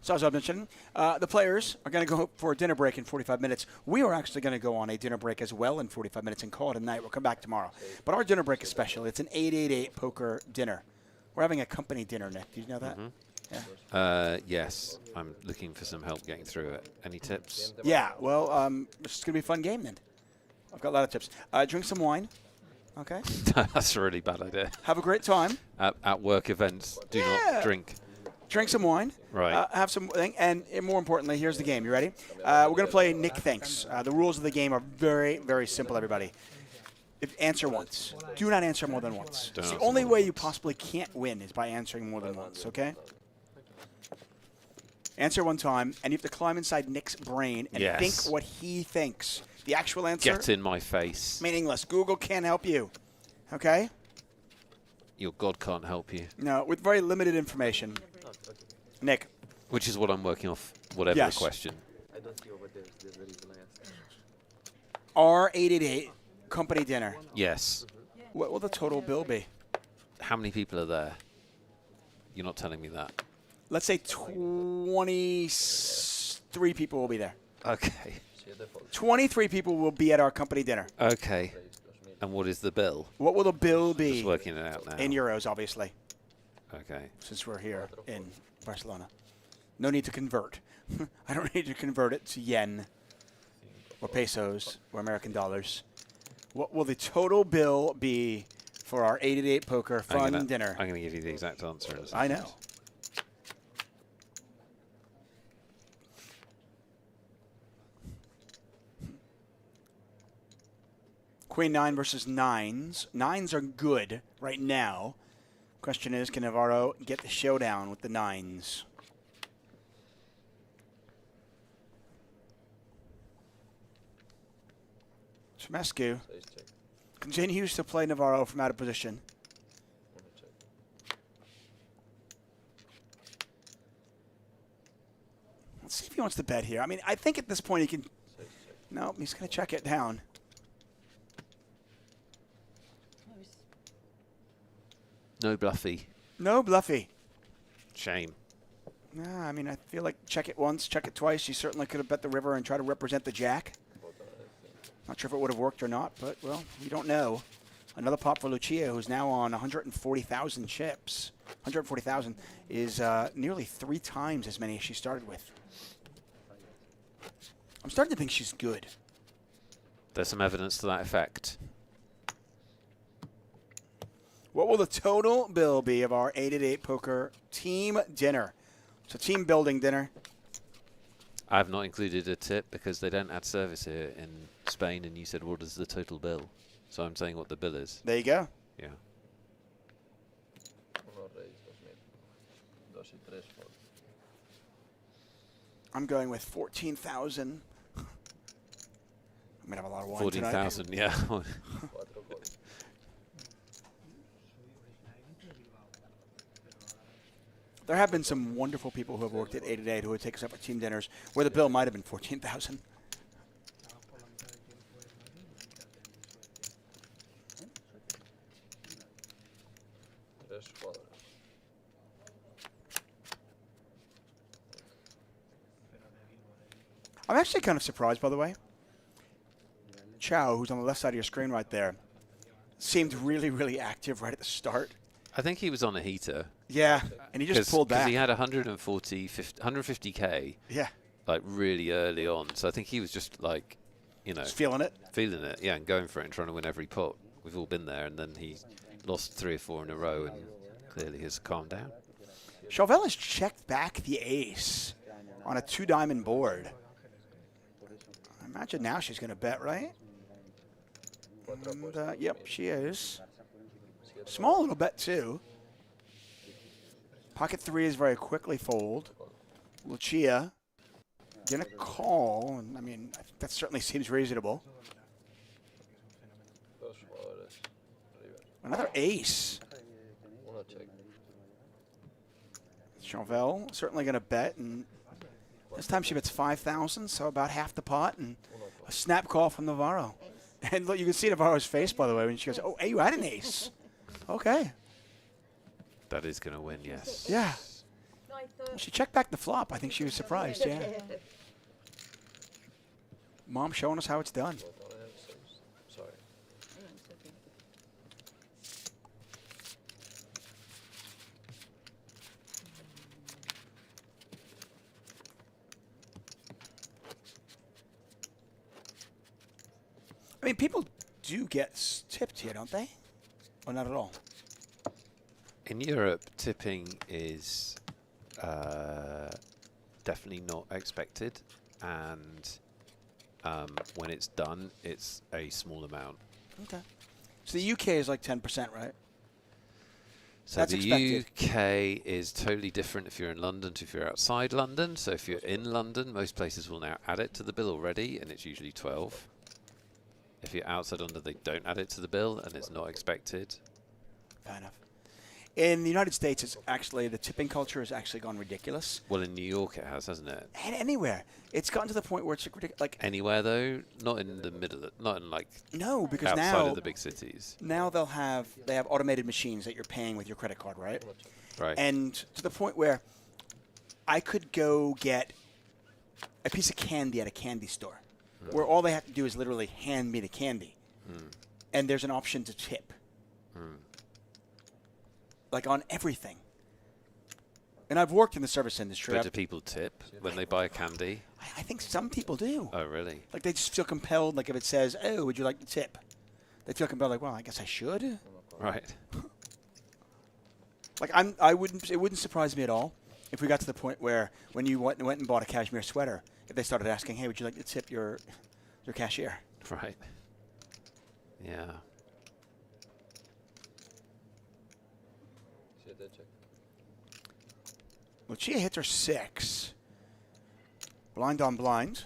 So as I mentioned, the players are going to go for a dinner break in 45 minutes. We are actually going to go on a dinner break as well in 45 minutes and call it a night. We'll come back tomorrow. But our dinner break is special. It's an 888 poker dinner. We're having a company dinner, Nick. Did you know that? Yeah. Yes. I'm looking for some help getting through it. Any tips? Yeah. Well, it's going to be a fun game then. I've got a lot of tips. Drink some wine. Okay. That's a really bad idea. Have a great time. At work events, do Yeah. not drink. Drink some wine. Right. Have some, and more importantly, here's the game. You ready? We're going to play Nick Thinks. The rules of the game are very, very simple, everybody. Answer once. Do not answer more than once. Don't It's the answer only more than way you once. possibly can't win is by answering more than once, okay? Answer one time, and you have to climb inside Nick's brain and Yes. think what he thinks. The actual answer, Get in my face. meaningless. Google can't help you, okay? Your God can't help you. No, with very limited information. Nick, Which is what I'm working off, whatever Yes. the question. I don't see over there. There's the reason I asked. R888 company dinner. Yes. What will the total bill be? How many people are there? You're not telling me that. Let's say 23 people will be there. Okay. 23 people will be at our company dinner. Okay. And what is the bill? What will the bill be? Just working it out now. In euros, obviously, Okay. since we're here in Barcelona. No need to convert. I don't need to convert it to yen or pesos or American dollars. What will the total bill be for our 888 poker fun dinner? I'm going to give you the exact answer in a second. I know. Queen 9 versus 9s. 9s are good right now. Question is, can Navarro get the showdown with the 9s? Chemescu Size check. continues to play Navarro from out of position. Wanna check. Let's see if he wants to bet here. I mean, I think at this point he can... Size check. No, he's going to check it down. No bluffy. No bluffy. Shame. Nah, I mean, I feel like check it once, check it twice. You certainly could have bet the river and try to represent the jack. Bottom el 5. Not sure if it would have worked or not, but, well, we don't know. Another pop for Lucia, who's now on 140,000 chips. 140,000 is nearly 3 times as many as she started with. I'm starting to think she's good. There's some evidence to that effect. What will the total bill be of our 888 poker team dinner? It's a team building dinner. I have not included a tip because they don't add service here in Spain, and you said, what is the total bill? So I'm saying what the bill is. There you go. Yeah. Uno reyes, 2000. 2 y 3 fold. I'm going with 14,000. I'm going to have a lot of wine tonight. 14,000, yeah. 4 fold. There have been some wonderful people who have worked at 888 who would take us up for team dinners where the bill might have been 14,000. Tres cuadras. I'm actually kind of surprised, by the way. Chow, who's on the left side of your screen right there, seemed really, really active right at the start. I think he was on a heater. Yeah, and he just pulled back. Because he had 150K Yeah. like really early on. So I think he was just like, you know, Just feeling it. feeling it, yeah, and going for it and trying to win every pot. We've all been there, and then he lost 3 or 4 in a row, and clearly has calmed down. Chauvel has checked back the ace on a 2-diamond board. I imagine now she's going to bet, right? And, yep, she is. Small little bet, too. Pocket 3 is very quickly fold. Lucia going to call. And, I mean, that certainly seems reasonable. Dos jugadores. River. Another ace. Uno check. Chauvel certainly going to bet. And this time she bets 5,000, so about half the pot. And a snap call from Navarro. And look, you can see Navarro's face, by the way, when she goes, oh, hey, you had an ace. Okay. That is going to win, yes. Yeah. No, I thought. She checked back the flop. I think she was surprised, yeah. Mom showing us how it's done. Sorry. I mean, people do get tipped here, don't they? Or not at all? In Europe, tipping is definitely not expected, and when it's done, it's a small amount. Okay. So the UK is like 10%, right? So That's the expected. UK is totally different if you're in London to if you're outside London. So if you're in London, most places will now add it to the bill already, and it's usually 12. If you're outside London, they don't add it to the bill, and it's not expected. Fair enough. In the United States, it's actually, the tipping culture has actually gone ridiculous. Well, in New York it has, hasn't it? And anywhere. It's gotten to the point where it's ridiculous. Like, Anywhere though, not in the middle, not in like no, because outside now, of the big cities, now they have automated machines that you're paying with your credit card, right? right? And to the point where I could go get a piece of candy at a candy store, where all they have to do is literally hand me the candy, and there's an option to tip, like on everything. And I've worked in the service industry. But do people tip when they buy candy? I think some people do. Oh, really? Like they just feel compelled. Like if it says, "Oh, would you like to tip?" They feel compelled. Like, well, I guess I should. Right. Like it wouldn't surprise me at all if we got to the point where when you went and bought a cashmere sweater, if they started asking, "Hey, would you like to tip your cashier?" Right. Yeah. Siete check. Lucia hits her 6. Blind on blind.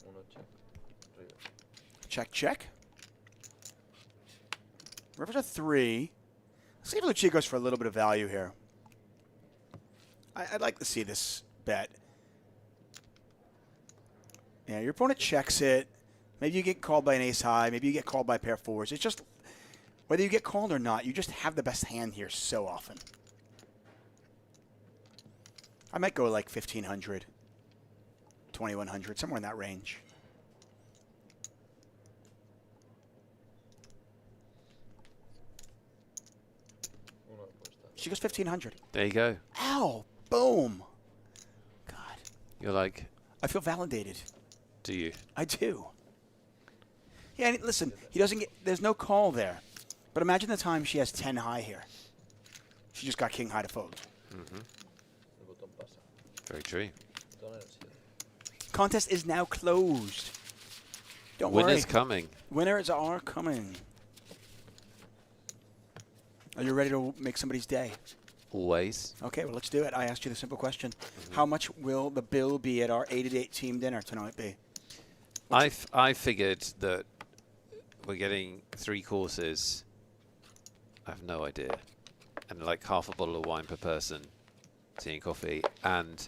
Uno check. River. Check, check. River's a 3. Let's see if Lucia goes for a little bit of value here. I'd like to see this bet. Yeah, your opponent checks it. Maybe you get called by an ace high. Maybe you get called by pair 4s. It's just, whether you get called or not, you just have the best hand here so often. I might go like 1,500, 2,100, somewhere in that range. Uno apuesta. She goes 1,500. There you go. Ow! Boom! God, You're like, I feel validated. do you? I do. Yeah, and listen, he doesn't get. There's no call there, but imagine the time she has 10 high here. She just got king high to fold. Mm-hmm. El botón pasa. Very true. Botón era el 7. Contest is now closed. Don't Winner's worry. coming. Winners are coming. Are you ready to make somebody's day? Always. Okay, well, let's do it. I asked you the simple question. How much will the bill be at our 8-8 team dinner tonight be? I figured that we're getting 3 courses. I have no idea. And like half a bottle of wine per person, tea and coffee. And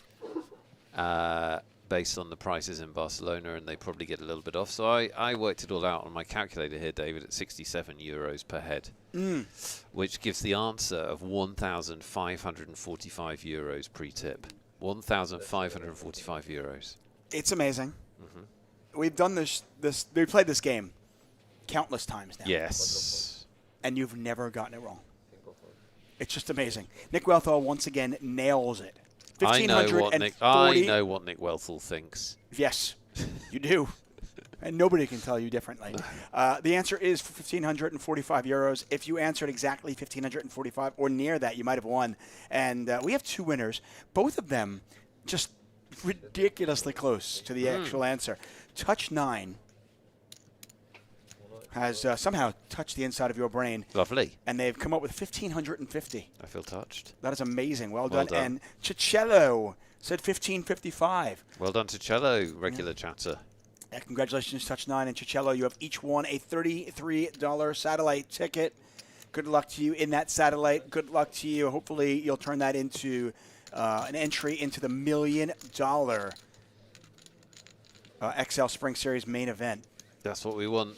based on the prices in Barcelona, and they probably get a little bit off. So I worked it all out on my calculator here, David, at 67 euros per head, which gives the answer of 1,545 euros pre-tip. 1,545 euros. It's amazing. We've done this. We played this game countless times now. Yes. And you've never gotten it wrong. 5 4. It's just amazing. Nick Wealthall once again nails it. I know what Nick. I 1,540 know what Nick Wealthall thinks. Yes, you do. And nobody can tell you differently. The answer is 1,545 euros. If you answered exactly 1,545 or near that, you might have won. And we have 2 winners. Both of them just ridiculously close to the actual answer. Touch 9 has somehow touched the inside of your brain. Lovely. And they've come up with 1,550. I feel touched. That is amazing. Well Well done. done. And Cicello said 1,555. Well done to Cello, regular chatter. Yeah, congratulations, Touch 9 and Cicello. You have each won a $33 satellite ticket. Good luck to you in that satellite. Good luck to you. Hopefully, you'll turn that into an entry into the $1 million XL Spring Series main event. That's what we want.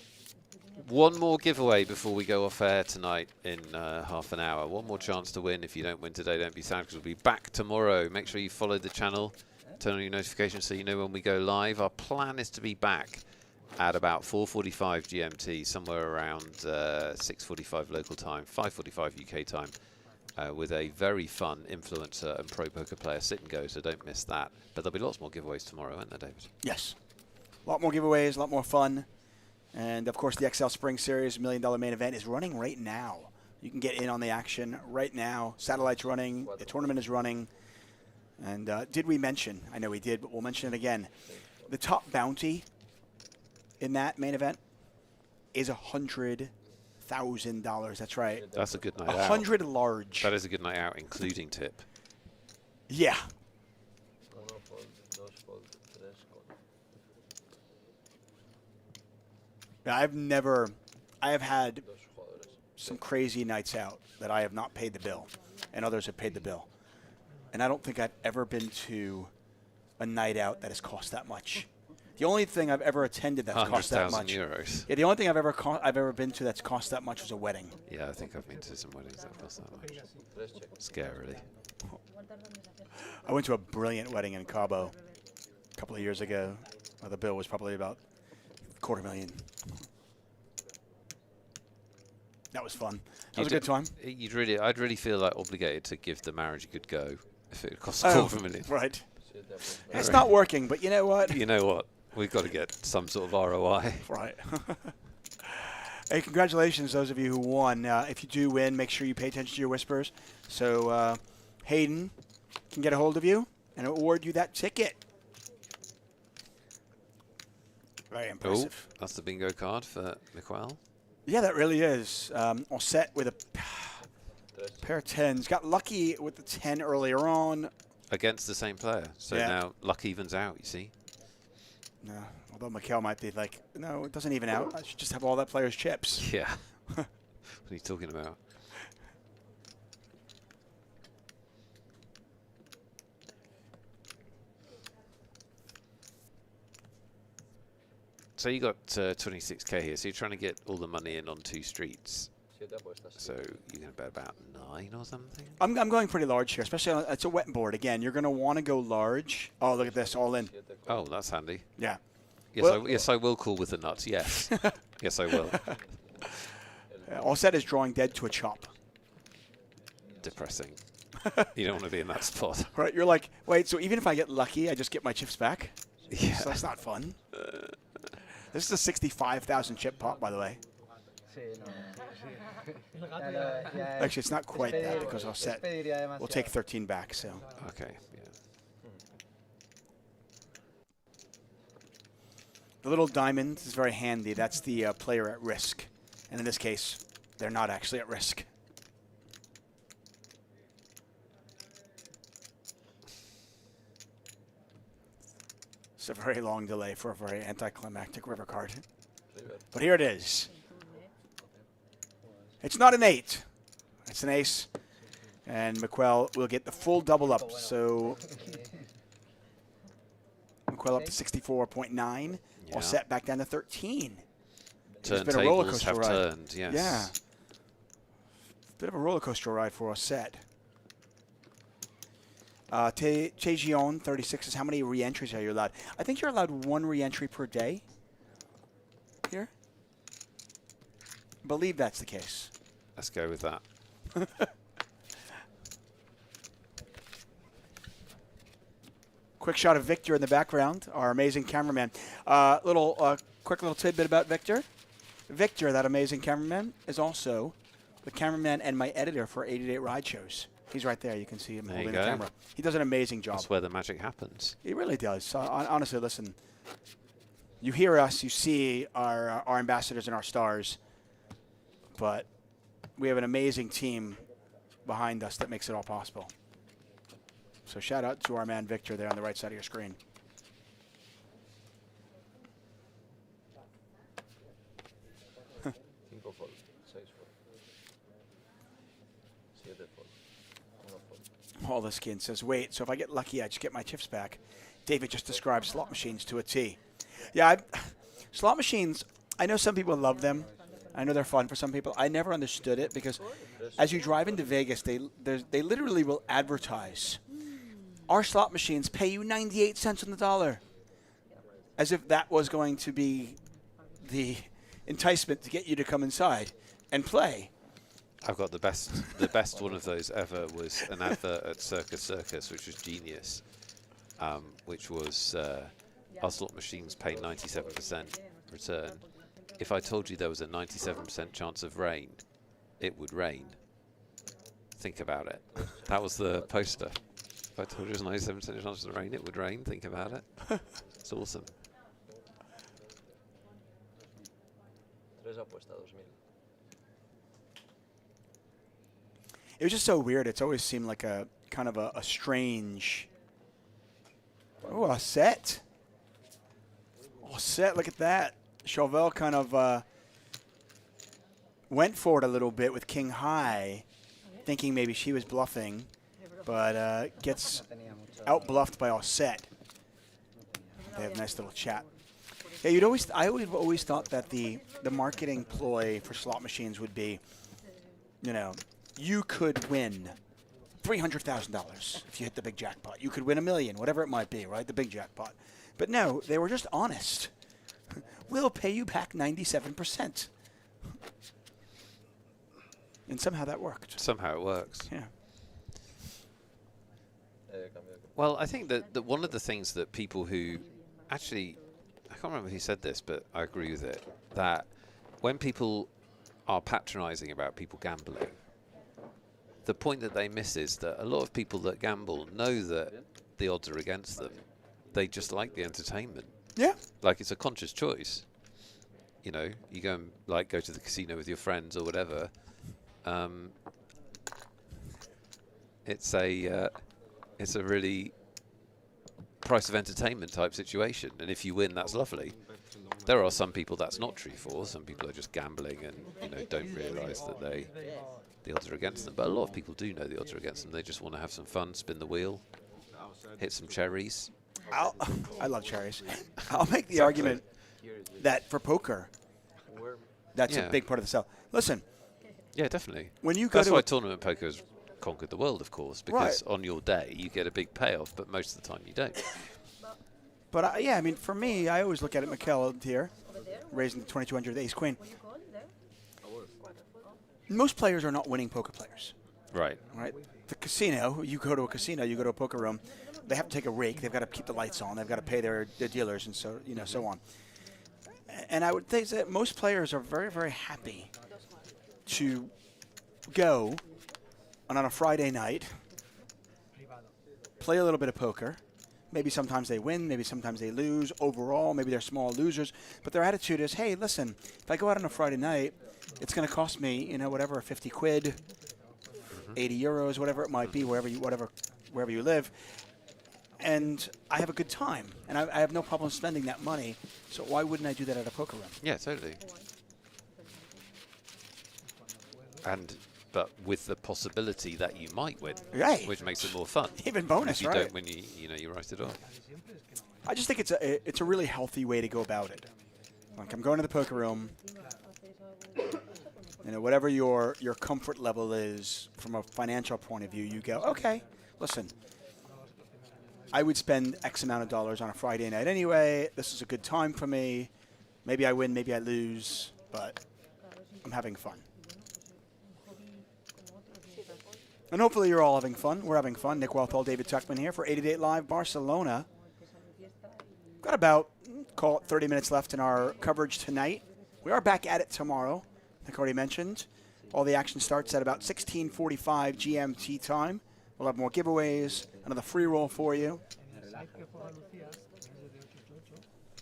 One more giveaway before we go off air tonight in half an hour. One more chance to win. If you don't win today, don't be sad, because we'll be back tomorrow. Make sure you follow the channel. Turn on your notifications so you know when we go live. Our plan is to be back at about 4:45 GMT, somewhere around 6:45 local time, 5:45 UK time, with a very fun influencer and pro poker player sit and go, so don't miss that. But there'll be lots more giveaways tomorrow, won't there, David? Yes. A lot more giveaways, a lot more fun. And, of course, the XL Spring Series $1 million main event is running right now. You can get in on the action right now. Satellite's running. The tournament is running. And did we mention, I know we did, but we'll mention it again, the top bounty in that main event is $100,000. That's right. That's a good night out. 100 large. That is a good night out, including tip. Yeah. 1 fold, 2 fold, 3 fold. I have had 2 jugadores. some crazy nights out that I have not paid the bill, and others have paid the bill. And I don't think I've ever been to a night out that has cost that much. The only thing I've ever attended that's cost that much. €100,000. Yeah, the only thing I've ever been to that's cost that much was a wedding. Yeah, I think I've been to some weddings that cost that much. 3 check. Scarily. I went to a brilliant wedding in Cabo a couple of years ago. The bill was probably about $250,000. That was fun. That was a good time. I'd really feel like obligated to give the marriage a good go if it cost Oh, $250,000. right. 7 fold. It's not working, but you know what? You know what? We've got to get some sort of ROI. Right. Hey, congratulations, those of you who won. If you do win, make sure you pay attention to your whispers so Hayden can get a hold of you and award you that ticket. Very Oh, impressive. that's the bingo card for Miquel. Yeah, that really is. All set with a 3 check. pair of 10s. Got lucky with the 10 earlier on. Against the same player. So Yeah. now luck evens out, you see. No, although Mikel might be like, no, it doesn't even out. I should just have all that player's chips. Yeah. What are you talking about? So you got 26k here, so you're trying to get all the money in on 2 streets. 7 apuestas. So you're going to bet about 9 or something? I'm going pretty large here, especially on, it's a wet board. Again, you're going to want to go large. Oh, look at this, all in. 7 Oh, that's handy. Yeah. Yes, Well- yes, I will call with the nuts, yes. Yes, I will. All set is drawing dead to a chop. Depressing. You don't want to be in that spot. Right, you're like, wait, so even if I get lucky, I just get my chips back? Yeah. So that's not fun. This is a 65,000 chip pot, by the way. Sí, no. Sí. Ya Actually, it's not quite that because es offset pedir ya demasiado. will take 13 back. So Okay, yeah. the little diamond is very handy. That's the player at risk. And in this case, they're not actually at risk. It's a very long delay for a very anticlimactic river card. River. But here it is. It's not an 8. It's an ace. And Miquel will get the full double up. So Miquel up to 64.9. Yeah. All set back down to 13. It's been a Turntables roller coaster have ride. turned, yes. Yeah. Bit of a roller coaster ride for us set. Tejion 36 is how many re-entries are you allowed? I think you're allowed 1 re-entry per day. Here. I believe that's the case. Let's go with that. Quick shot of Victor in the background, our amazing cameraman. Quick little tidbit about Victor. Victor, that amazing cameraman, is also the cameraman and my editor for 88 Ride Shows. He's right there. You can see him There holding you the go. camera. He does an amazing job. That's where the magic happens. He really does. Honestly, listen, you hear us, you see our ambassadors and our stars, but we have an amazing team behind us that makes it all possible. So shout out to our man Victor there on the right side of your screen. 5 fold, 6 fold, 7 fold, 1 fold. All the skin says, wait, so if I get lucky, I just get my chips back. David just described slot machines to a T. Yeah, slot machines, I know some people love them. I know they're fun for some people. I never understood it because as you drive into Vegas, they literally will advertise, our slot machines pay you 98 cents on the dollar. As if that was going to be the enticement to get you to come inside and play. I've got the best one of those ever was an advert at Circus, which was genius, which was our slot machines pay 97% return. If I told you there was a 97% chance of rain, it would rain. Think about it. That was the poster. If I told you there was a 97% chance of rain, it would rain. Think about it. It's awesome. 3 apuesta, 2000. It was just so weird. It's always seemed like a kind of a strange. Oh, a set. Oh, set. Look at that. Chauvel kind of went for it a little bit with King High, thinking maybe she was bluffing, but gets out-bluffed by all set. They have a nice little chat. Yeah, I always thought that the marketing ploy for slot machines would be, you know, you could win $300,000 if you hit the big jackpot. You could win $1 million, whatever it might be, right? The big jackpot. But no, they were just honest. We'll pay you back 97%. And somehow that worked. Somehow it works. Yeah. Well, I think that one of the things that people who actually, I can't remember who said this, but I agree with it, that when people are patronizing about people gambling, the point that they miss is that a lot of people that gamble know that the odds are against them. They just like the entertainment. Yeah. Like, it's a conscious choice. You know, you go and go to the casino with your friends or whatever. It's a really price of entertainment type situation, and if you win, that's lovely. There are some people that's not true for. Some people are just gambling and don't realise that the odds are against them. But a lot of people do know the odds are against them. They just want to have some fun, spin the wheel, hit some cherries. I love cherries. I'll make the argument that for poker, that's a big part of the sell. Listen. Yeah, definitely. When you go that's to why tournament poker has conquered the world, of course, because on your day you get a big payoff, but most of the time you don't. But yeah, I mean, for me, I always look at it. Mikkel here, raising the 2200 ace queen. Most players are not winning poker players. Right. Right. The casino, you go to a casino, you go to a poker room, they have to take a rake. They've got to keep the lights on. They've got to pay their dealers, and so so on. And I would think that most players are very, very happy to go on a Friday night, play a little bit of poker. Maybe sometimes they win, maybe sometimes they lose. Overall, maybe they're small losers. But their attitude is, hey, listen, if I go out on a Friday night, it's going to cost me, whatever, 50 quid, 80 euros, whatever it might be, wherever you live. And I have a good time, and I have no problem spending that money. So why wouldn't I do that at a poker room? Yeah, totally. But with the possibility that you might win, right, which makes it more fun. Even bonus, if you right? don't win, you write it off. I just think it's a really healthy way to go about it. Like, I'm going to the poker room. Whatever your comfort level is from a financial point of view, you go, okay, listen, I would spend X amount of dollars on a Friday night anyway. This is a good time for me. Maybe I win, maybe I lose, but I'm having fun. And hopefully you're all having fun. We're having fun. Nick Wealthall, David Tuckman here for 88 Live Barcelona. Got about, call it 30 minutes left in our coverage tonight. We are back at it tomorrow, like I already mentioned. All the action starts at about 16:45 GMT time. We'll have more giveaways, another free roll for you. En el site que juega Lucía, tienes de 888,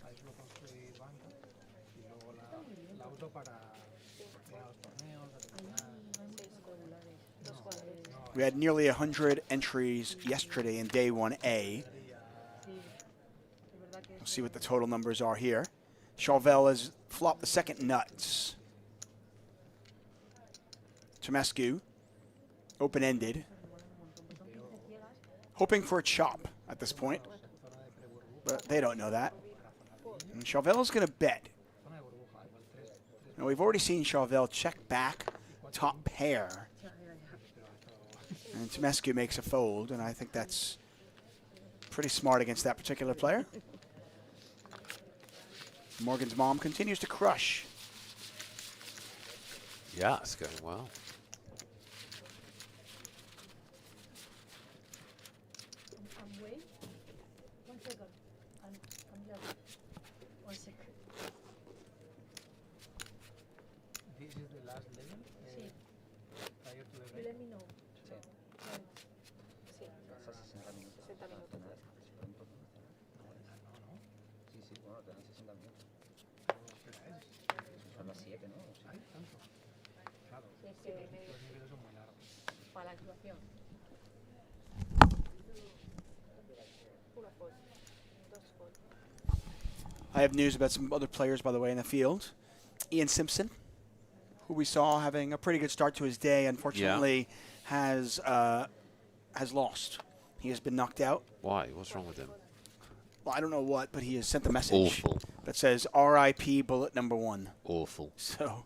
ahí suelo construir banca y luego la uso para ir a los torneos, a terminar. We had nearly 100 entries yesterday in day 1A. We'll see what the total numbers are here. Chauvel has flopped the second nuts. Tomescu, open-ended. Hoping for a chop at this point, but they don't know that. And Chauvel's going to bet. Now, we've already seen Chauvel check back top pair. And Tomescu makes a fold, and I think that's pretty smart against that particular player. Morgan's mom continues to crush. Yeah, it's going well. Wait. 1 second. I'm just 1 second. This is the last level Sí. prior to the You break. let me know. Sí. Sí. Pasa 60 minutos. 60 minutos. Pronto. Sí, sí, bueno, te dan 60 minutos. Son las 7, ¿no? Sí. Ay, tanto. Claro, Sí, es que me- los niveles son muy largos. para la activación. Una fold. 2 fold. I have news about some other players, by the way, in the field. Ian Simpson, who we saw having a pretty good start to his day, unfortunately has lost. He has been knocked out. Why? What's wrong with him? Well, I don't know what, but he has sent the message Awful. that says RIP bullet number 1. Awful. So,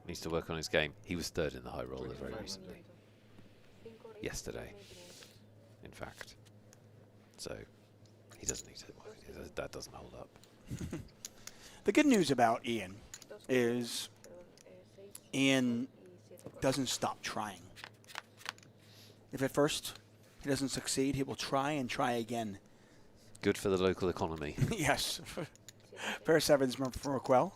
Needs to work on his game. He was third in the high roller very recently. Yesterday, in fact. So, he doesn't need to. That doesn't hold up. the good news about Ian is Ian doesn't stop trying. If at first he doesn't succeed, he will try and try again. Good for the local economy. Yes. Pair sevens from Raquel.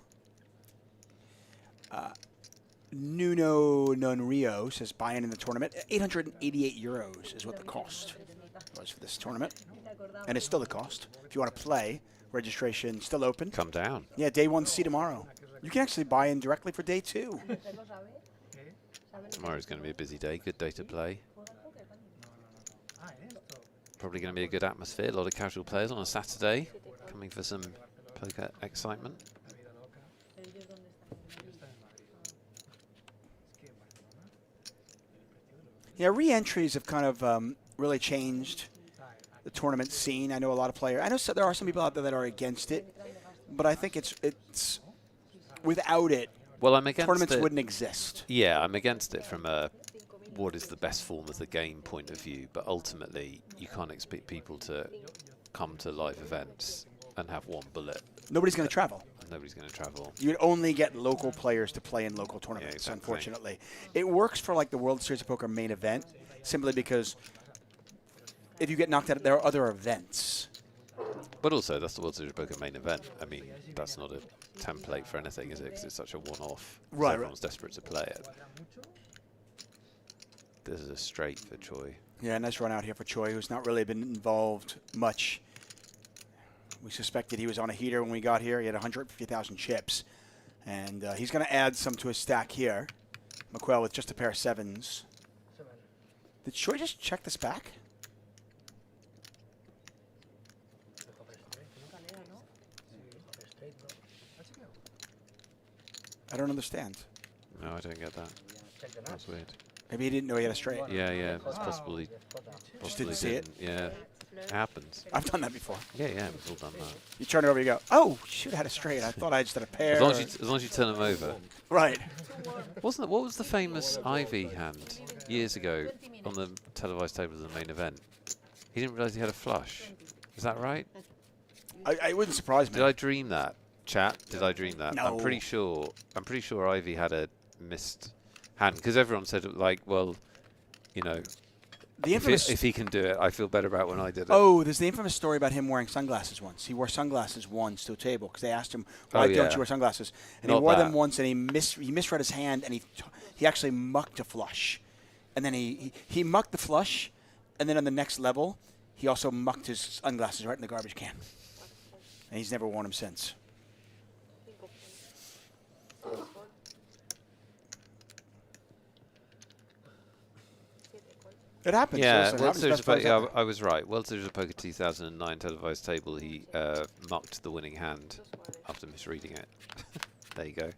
Nuno Nonrio says buy-in in the tournament. 888 euros is what the cost was for this tournament. And it's still the cost. If you want to play, registration still open. Come down. Yeah, day 1C tomorrow. You can actually buy in directly for day 2. Tomorrow's going to be a busy day. Good day to play. Ah, esto. Probably going to be a good atmosphere. A lot of casual players on a Saturday coming for some poker excitement. La vida loca. Pero ellos dónde están. Está en Madrid. Es que en Barcelona, el precio de los... Yeah, re-entries have kind of really changed the tournament scene. I know a lot of players. I know there are some people out there that are against it, but I think it's without it, Well, I'm against tournaments it. wouldn't exist. Yeah, I'm against it from a what is the best form of the game point of view. But ultimately, you can't expect people to come to live events and have one bullet. Nobody's going to travel. Nobody's going to travel. You'd only get local players to play in local tournaments, exactly. unfortunately. It works for like the World Series of Poker main event, simply because if you get knocked out, there are other events. But also, that's the World Series of Poker main event. I mean, that's not a template for anything, is it? Because it's such a one-off. Right, Everyone's desperate to play it. This is a straight for Choi. Yeah, nice run out here for Choi, who's not really been involved much. We suspected he was on a heater when we got here. He had 150,000 chips. And he's going to add some to his stack here. McQuell with just a pair of sevens. Did Choi just check this back? I don't understand. No, I don't get that. That's weird. Maybe he didn't know he had a straight. Yeah, yeah. It's possible he Just didn't see it. Yeah. It happens. I've done that before. Yeah, yeah. We've all done that. You turn it over, you go, oh, should have had a straight. I thought I just had a pair. As long as you turn them over. Right. Wasn't it? What was the famous Ivy hand years ago on the televised table of the main event? He didn't realise he had a flush. Is that right? I wouldn't surprise me. Did I dream that, chat? Did I dream that? No. I'm pretty sure Ivy had a missed hand, because everyone said, like, well, you know, The infamous. if he can do it, I feel better about when I did it. Oh, there's the infamous story about him wearing sunglasses once. He wore sunglasses once to a table because they asked him, "Why don't you wear sunglasses?" And he wore them once, and he misread his hand, and he actually mucked a flush, and then he mucked the flush, and then on the next level, he also mucked his sunglasses right in the garbage can, and he's never worn them since. It happens. Yeah, Listen, it World happens Series best of Poker, players out there. I was right. World Series of Poker 2009 televised table, he mucked the winning hand after misreading it. There you go.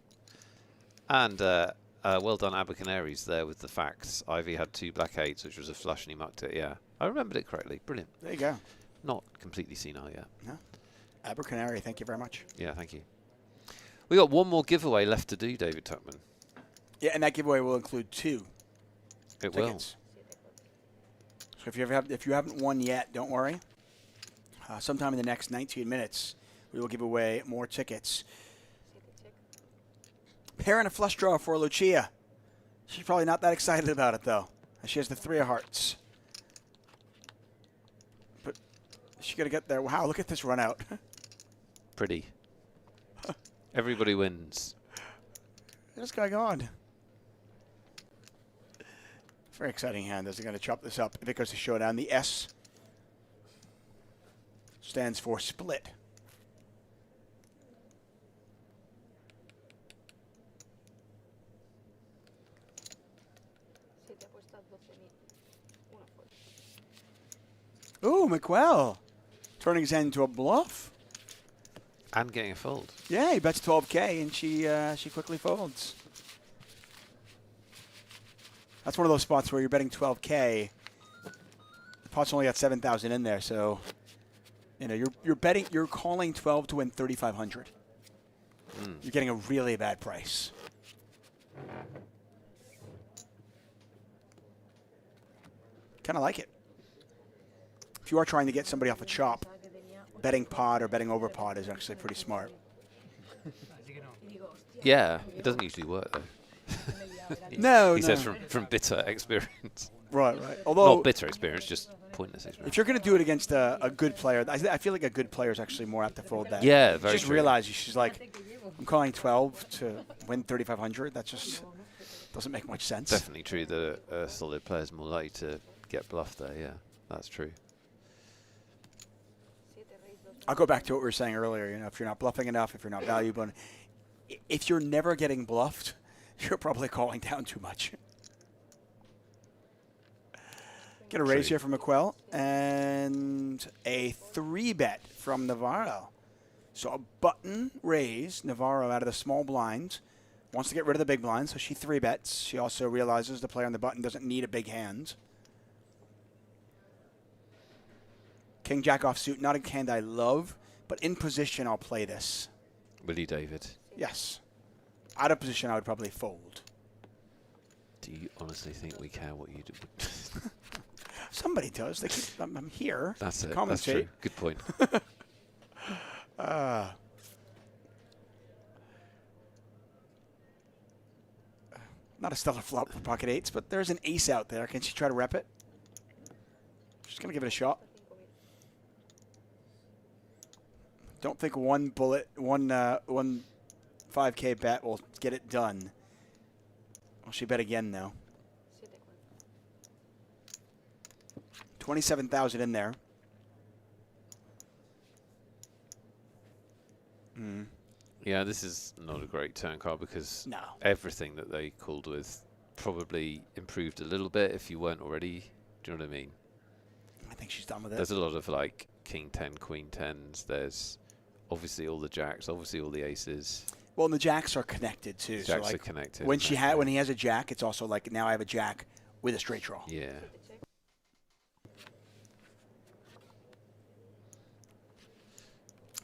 And well done, Abercanaries, there with the facts. Ivy had 2 black 8s, which was a flush, and he mucked it. Yeah, I remembered it correctly. Brilliant. There you go. Not completely senile yet. No. Abercanary, thank you very much. Yeah, thank you. We got one more giveaway left to do, David Tuckman. Yeah, and that giveaway will include 2 It tickets. So if you haven't won yet, don't worry. Sometime in the next 19 minutes, we will give away more tickets. Pair and a flush draw for Lucia. She's probably not that excited about it, though. She has the 3 of hearts. But she got to get there. Wow, look at this run out. Pretty. Everybody wins. What's going on? Very exciting hand as they're going to chop this up if it goes to showdown. The S stands for split. Ooh, McQuell turning his hand into a bluff. And getting a fold. Yeah, he bets 12K and she quickly folds. That's one of those spots where you're betting 12K. The pot's only got 7,000 in there, so you know you're calling 12 to win 3,500. You're getting a really bad price. Kind of like it. If you are trying to get somebody off a chop, betting pot or betting over pot is actually pretty smart. Yeah, it doesn't usually work, though. No, he says from bitter experience. Right. Although not bitter experience, just pointless experience. If you're going to do it against a good player, I feel like a good player is actually more apt to fold that. Yeah, very Just true. realize she's like, I'm calling 12 to win 3,500. That just doesn't make much sense. Definitely true that a solid player is more likely to get bluffed there. Yeah, that's true. I'll go back to what we were saying earlier. You know, if you're not bluffing enough, if you're not valuable, if you're never getting bluffed, you're probably calling down too much. Get a raise here from McQuell and a 3-bet from Navarro. So a button raise. Navarro out of the small blind. Wants to get rid of the big blind, so she 3-bets. She also realizes the player on the button doesn't need a big hand. King Jack offsuit, not a hand I love, but in position I'll play this. Will you, David? Yes. Out of position I would probably fold. Do you honestly think we care what you do? Somebody does. They keep, I'm here. That's it. Commentate. That's true. Good point. Not a stellar flop for pocket 8s, but there's an ace out there. Can she try to rep it? She's going to give it a shot. Don't think one 5K bet will get it done. Well, she bet again, though. 27,000 in there. Yeah, this is not a great turn card because everything that they called with probably improved a little bit if you weren't already. Do you know what I mean? I think she's done with it. There's a lot of like King 10, Queen 10s. There's obviously all the jacks, obviously all the aces. Well, and the jacks are connected too. Jacks so like are connected. When he has a jack, it's also like now I have a jack with a straight draw. Yeah.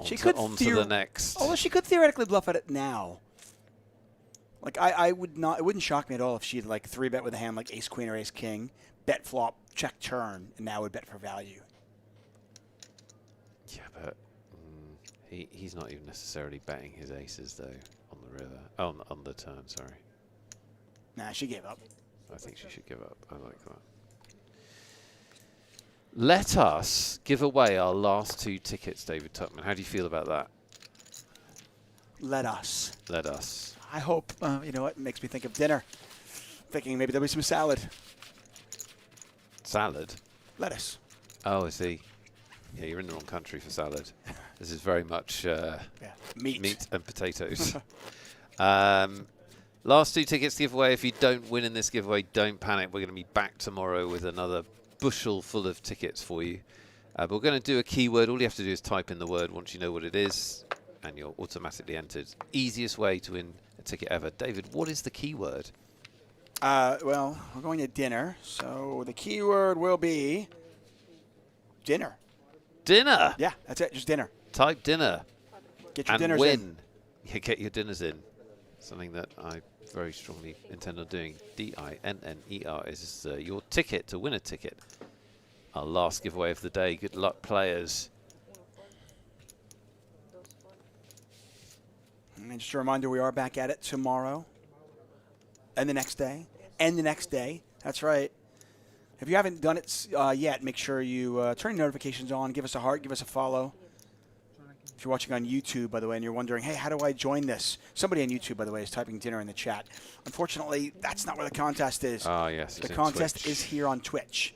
On to the next. Although she could theoretically bluff at it now. Like I would not. It wouldn't shock me at all if she'd like 3-bet with a hand like Ace Queen or Ace King, bet flop, check turn, and now would bet for value. Yeah, but he's not even necessarily betting his aces though on the river. On the turn, sorry. Nah, she gave up. I think she should give up. I like that. Let us give away our last 2 tickets, David Tuckman. How do you feel about that? Let us. Let us. I hope, you know what, it makes me think of dinner. Thinking maybe there'll be some salad. Salad? Lettuce. Oh, I see. Yeah, you're in the wrong country for salad. This is very much meat and potatoes. Last 2 tickets to give away. If you don't win in this giveaway, don't panic. We're going to be back tomorrow with another bushel full of tickets for you. But we're going to do a keyword. All you have to do is type in the word once you know what it is, and you're automatically entered. Easiest way to win a ticket ever. David, what is the keyword? Well, we're going to dinner, so the keyword will be dinner. Dinner? Yeah, that's it, just dinner. Type dinner. Get your and dinners win. in. Yeah, get your dinners in. Something that I very strongly intend on doing. DINNER is your ticket to win a ticket. Our last giveaway of the day. Good luck, players. And just a reminder, we are back at it tomorrow. And the next day. And the next day. That's right. If you haven't done it yet, make sure you turn your notifications on. Give us a heart. Give us a follow. If you're watching on YouTube, by the way, and you're wondering, hey, how do I join this? Somebody on YouTube, by the way, is typing dinner in the chat. Unfortunately, that's not where the contest is. Ah, yes. The contest is here on Twitch.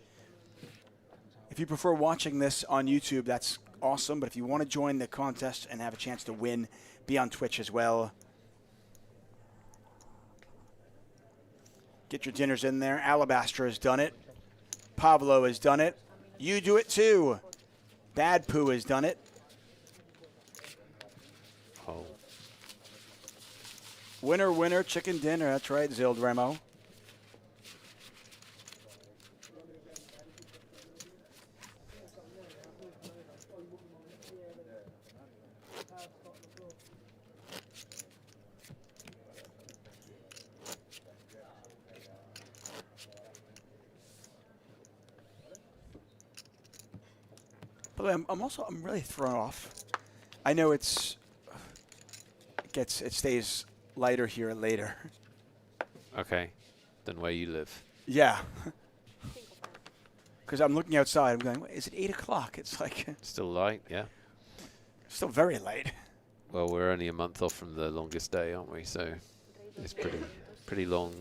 If you prefer watching this on YouTube, that's awesome. But if you want to join the contest and have a chance to win, be on Twitch as well. Get your dinners in there. Alabaster has done it. Pablo has done it. You do it too. Bad Poo has done it. Oh. Winner, winner, chicken dinner. That's right, Zild Remo. By the way, I'm really thrown off. I know it stays lighter here later. Okay. Than where you live. Yeah. Because I'm looking outside. I'm going, is it 8 o'clock? It's like Still light, yeah. still very late. Well, we're only a month off from the longest day, aren't we? So it's pretty long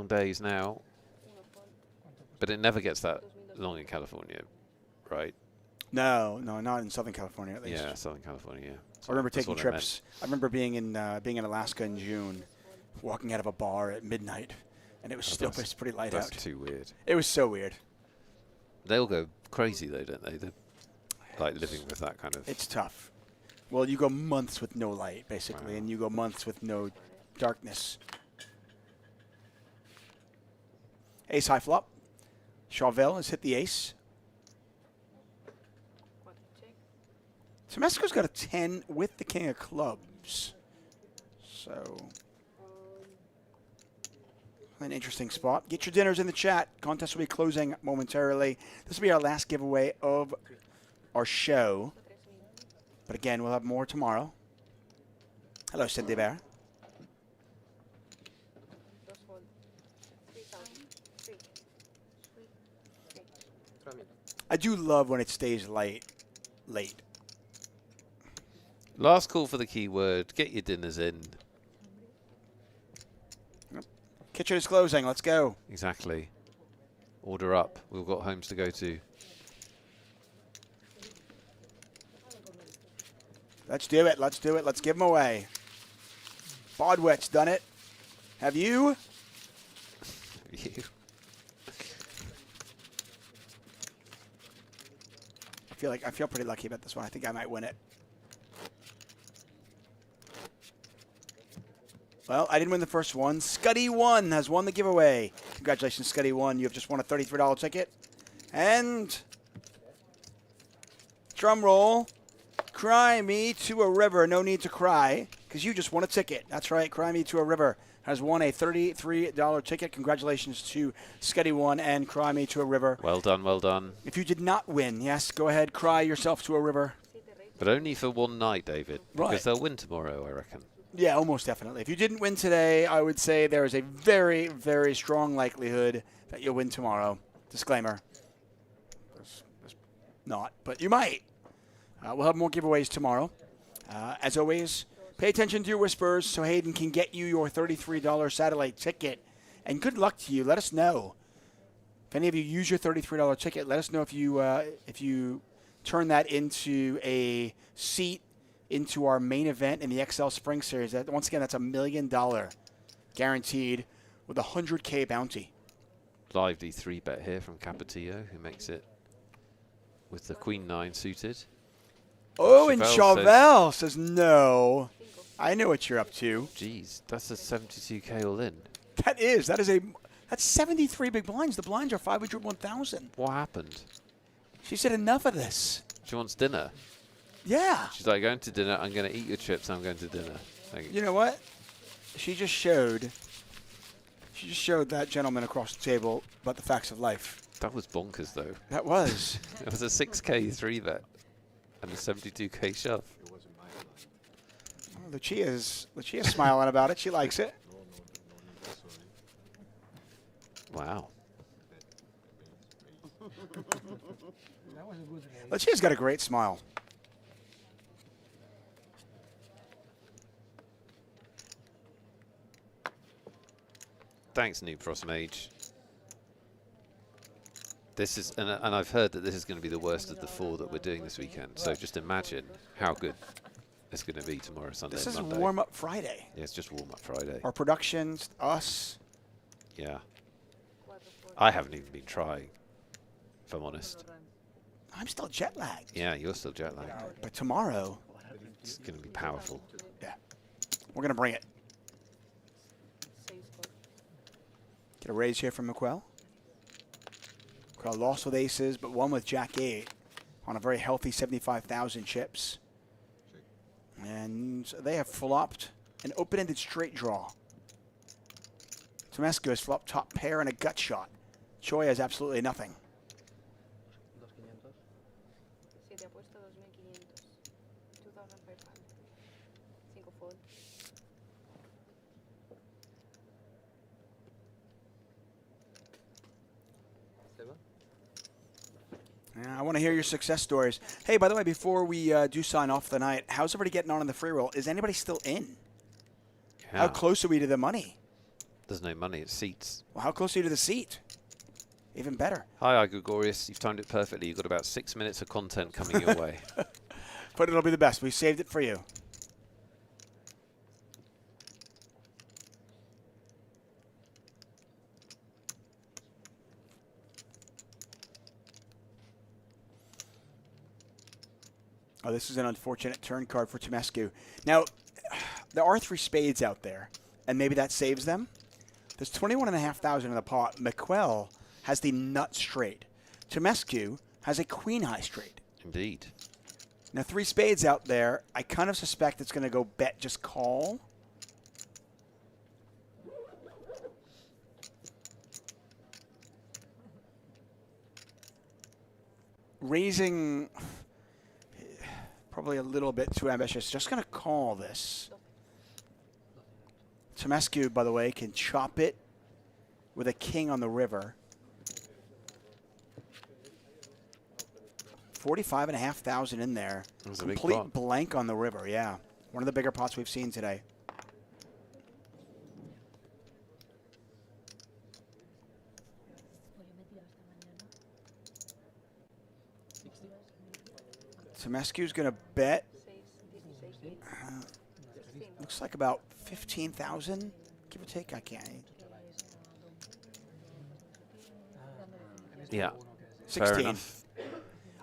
days now. But it never gets that long in California, right? No, not in Southern California at least. Yeah, Southern California. Yeah. I remember taking trips. I remember being in Alaska in June, walking out of a bar at midnight, and it was it's pretty light out. That's too weird. It was so weird. They all go crazy though, don't they? They're like living with that kind of. It's tough. Well, you go months with no light, basically, Wow. and you go months with no darkness. Ace high flop. Chauvel has hit the ace. Tomesco's got a 10 with the king of clubs. So, an interesting spot. Get your dinners in the chat. Contest will be closing momentarily. This will be our last giveaway of our show. But again, we'll have more tomorrow. Hello, Cindy Bear. I do love when it stays late. Last call for the keyword. Get your dinners in. Kitchen is closing. Let's go. Exactly. Order up. We've got homes to go to. Let's do it. Let's do it. Let's give them away. Bodwett's done it. Have you? You. I feel pretty lucky about this one. I think I might win it. Well, I didn't win the first one. Scuddy1 has won the giveaway. Congratulations, Scuddy1. You have just won a $33 ticket. And drum roll. Cry me to a river. No need to cry because you just won a ticket. That's right. Cry me to a river has won a $33 ticket. Congratulations to Scuddy1 and Cry me to a river. Well done, well done. If you did not win, yes, go ahead. Cry yourself to a river. But only for one night, David. Because Right. they'll win tomorrow, I reckon. Yeah, almost definitely. If you didn't win today, I would say there is a very, very strong likelihood that you'll win tomorrow. Disclaimer. There's not, but you might. We'll have more giveaways tomorrow. As always, pay attention to your whispers so Hayden can get you your $33 satellite ticket. And good luck to you. Let us know. If any of you use your $33 ticket, let us know if you turn that into a seat into our main event in the XL Spring Series. Once again, that's $1 million guaranteed with a 100K bounty. Lively 3-bet here from Capetillo, who makes it with the Queen 9 suited. Oh, and Chauvel Chauvel says no. I know what you're up to. Geez, that's a 72K all in. That's 73 big blinds. The blinds are 500, 1,000. What happened? She said enough of this. She wants dinner. Yeah. She's like, going to dinner. I'm going to eat your chips. I'm going to dinner. You know what? She just showed that gentleman across the table about the facts of life. That was bonkers, though. That was. It was a 6K 3-bet and a 72K shove. Oh, Lucia's smiling about it. She likes it. Wow. That was a good raise. Lucia's got a great smile. Thanks, Noob Frost Mage. This is, and I've heard that this is going to be the worst of the 4 that we're doing this weekend. So just imagine how good it's going to be tomorrow, Sunday, This and is Monday. warm-up Friday. Yeah, it's just warm-up Friday. Our productions, us. Yeah. I haven't even been trying, if I'm honest. I'm still jet lagged. Yeah, you're still jet lagged. But tomorrow, It's going to be powerful. yeah, we're going to bring it. Get a raise here from McQuell. McQuell lost with aces, but won with Jack-8 on a very healthy 75,000 chips. And they have flopped an open-ended straight draw. Tomescu has flopped top pair and a gut shot. Choi has absolutely nothing. 2.500. Si te apuesto 2.500. 2,500. 5 fold. Yeah, I want to hear your success stories. Hey, by the way, before we do sign off the night, how's everybody getting on in the free roll? Is anybody still in? Yeah. How close are we to the money? There's no money, it's seats. Well, how close are you to the seat? Even better. Hi, Gregorius. You've timed it perfectly. You've got about 6 minutes of content coming your way. But it'll be the best. We saved it for you. Oh, this is an unfortunate turn card for Tomescu. Now, there are 3 spades out there, and maybe that saves them. There's 21,500 in the pot. McQuell has the nut straight. Tomescu has a queen high straight. Indeed. Now, 3 spades out there. I kind of suspect it's going to go bet, just call. Raising, probably a little bit too ambitious. Just going to call this. Tomescu, by the way, can chop it with a king on the river. 45,500 in there. That was a big Complete pot. blank on the river, yeah. One of the bigger pots we've seen today. Tomescu's going to bet. 16. Looks like about 15,000, give or take. I can't. Yeah. 16. Fair enough.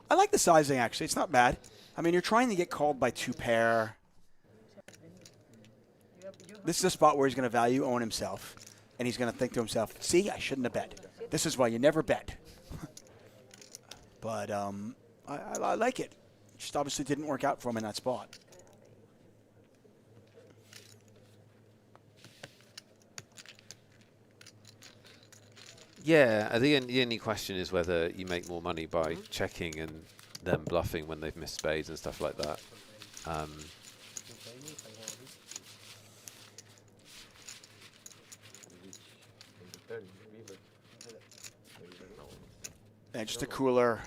I like the sizing, actually. It's not bad. I mean, you're trying to get called by 2 pair. This is a spot where he's going to value own himself, and he's going to think to himself, see, I shouldn't have bet. This is why you never bet. But I like it. Just obviously didn't work out for him in that spot. Yeah, the only question is whether you make more money by checking and them bluffing when they've missed spades and stuff like that. And just a cooler.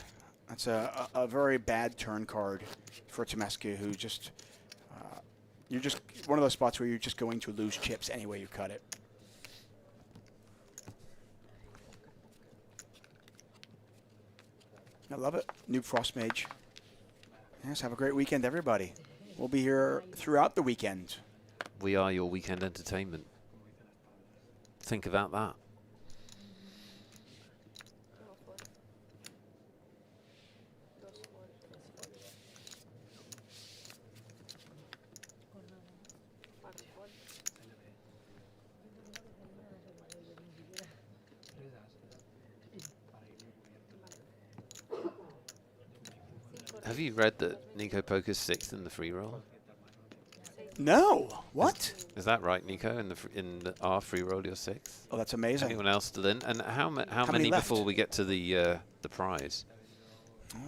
That's a very bad turn card for Temescu, who just you're just one of those spots where you're just going to lose chips any way you cut it. I love it. Noob Frost Mage. Yes, have a great weekend, everybody. We'll be here throughout the weekend. We are your weekend entertainment. Think about that. Have you read that Nico Poker's 6th in the free roll? No. What? Is that right, Nico? Our free roll, you're 6th. Oh, that's amazing. Anyone else still in? And how many many left? before we get to the prize? Oh.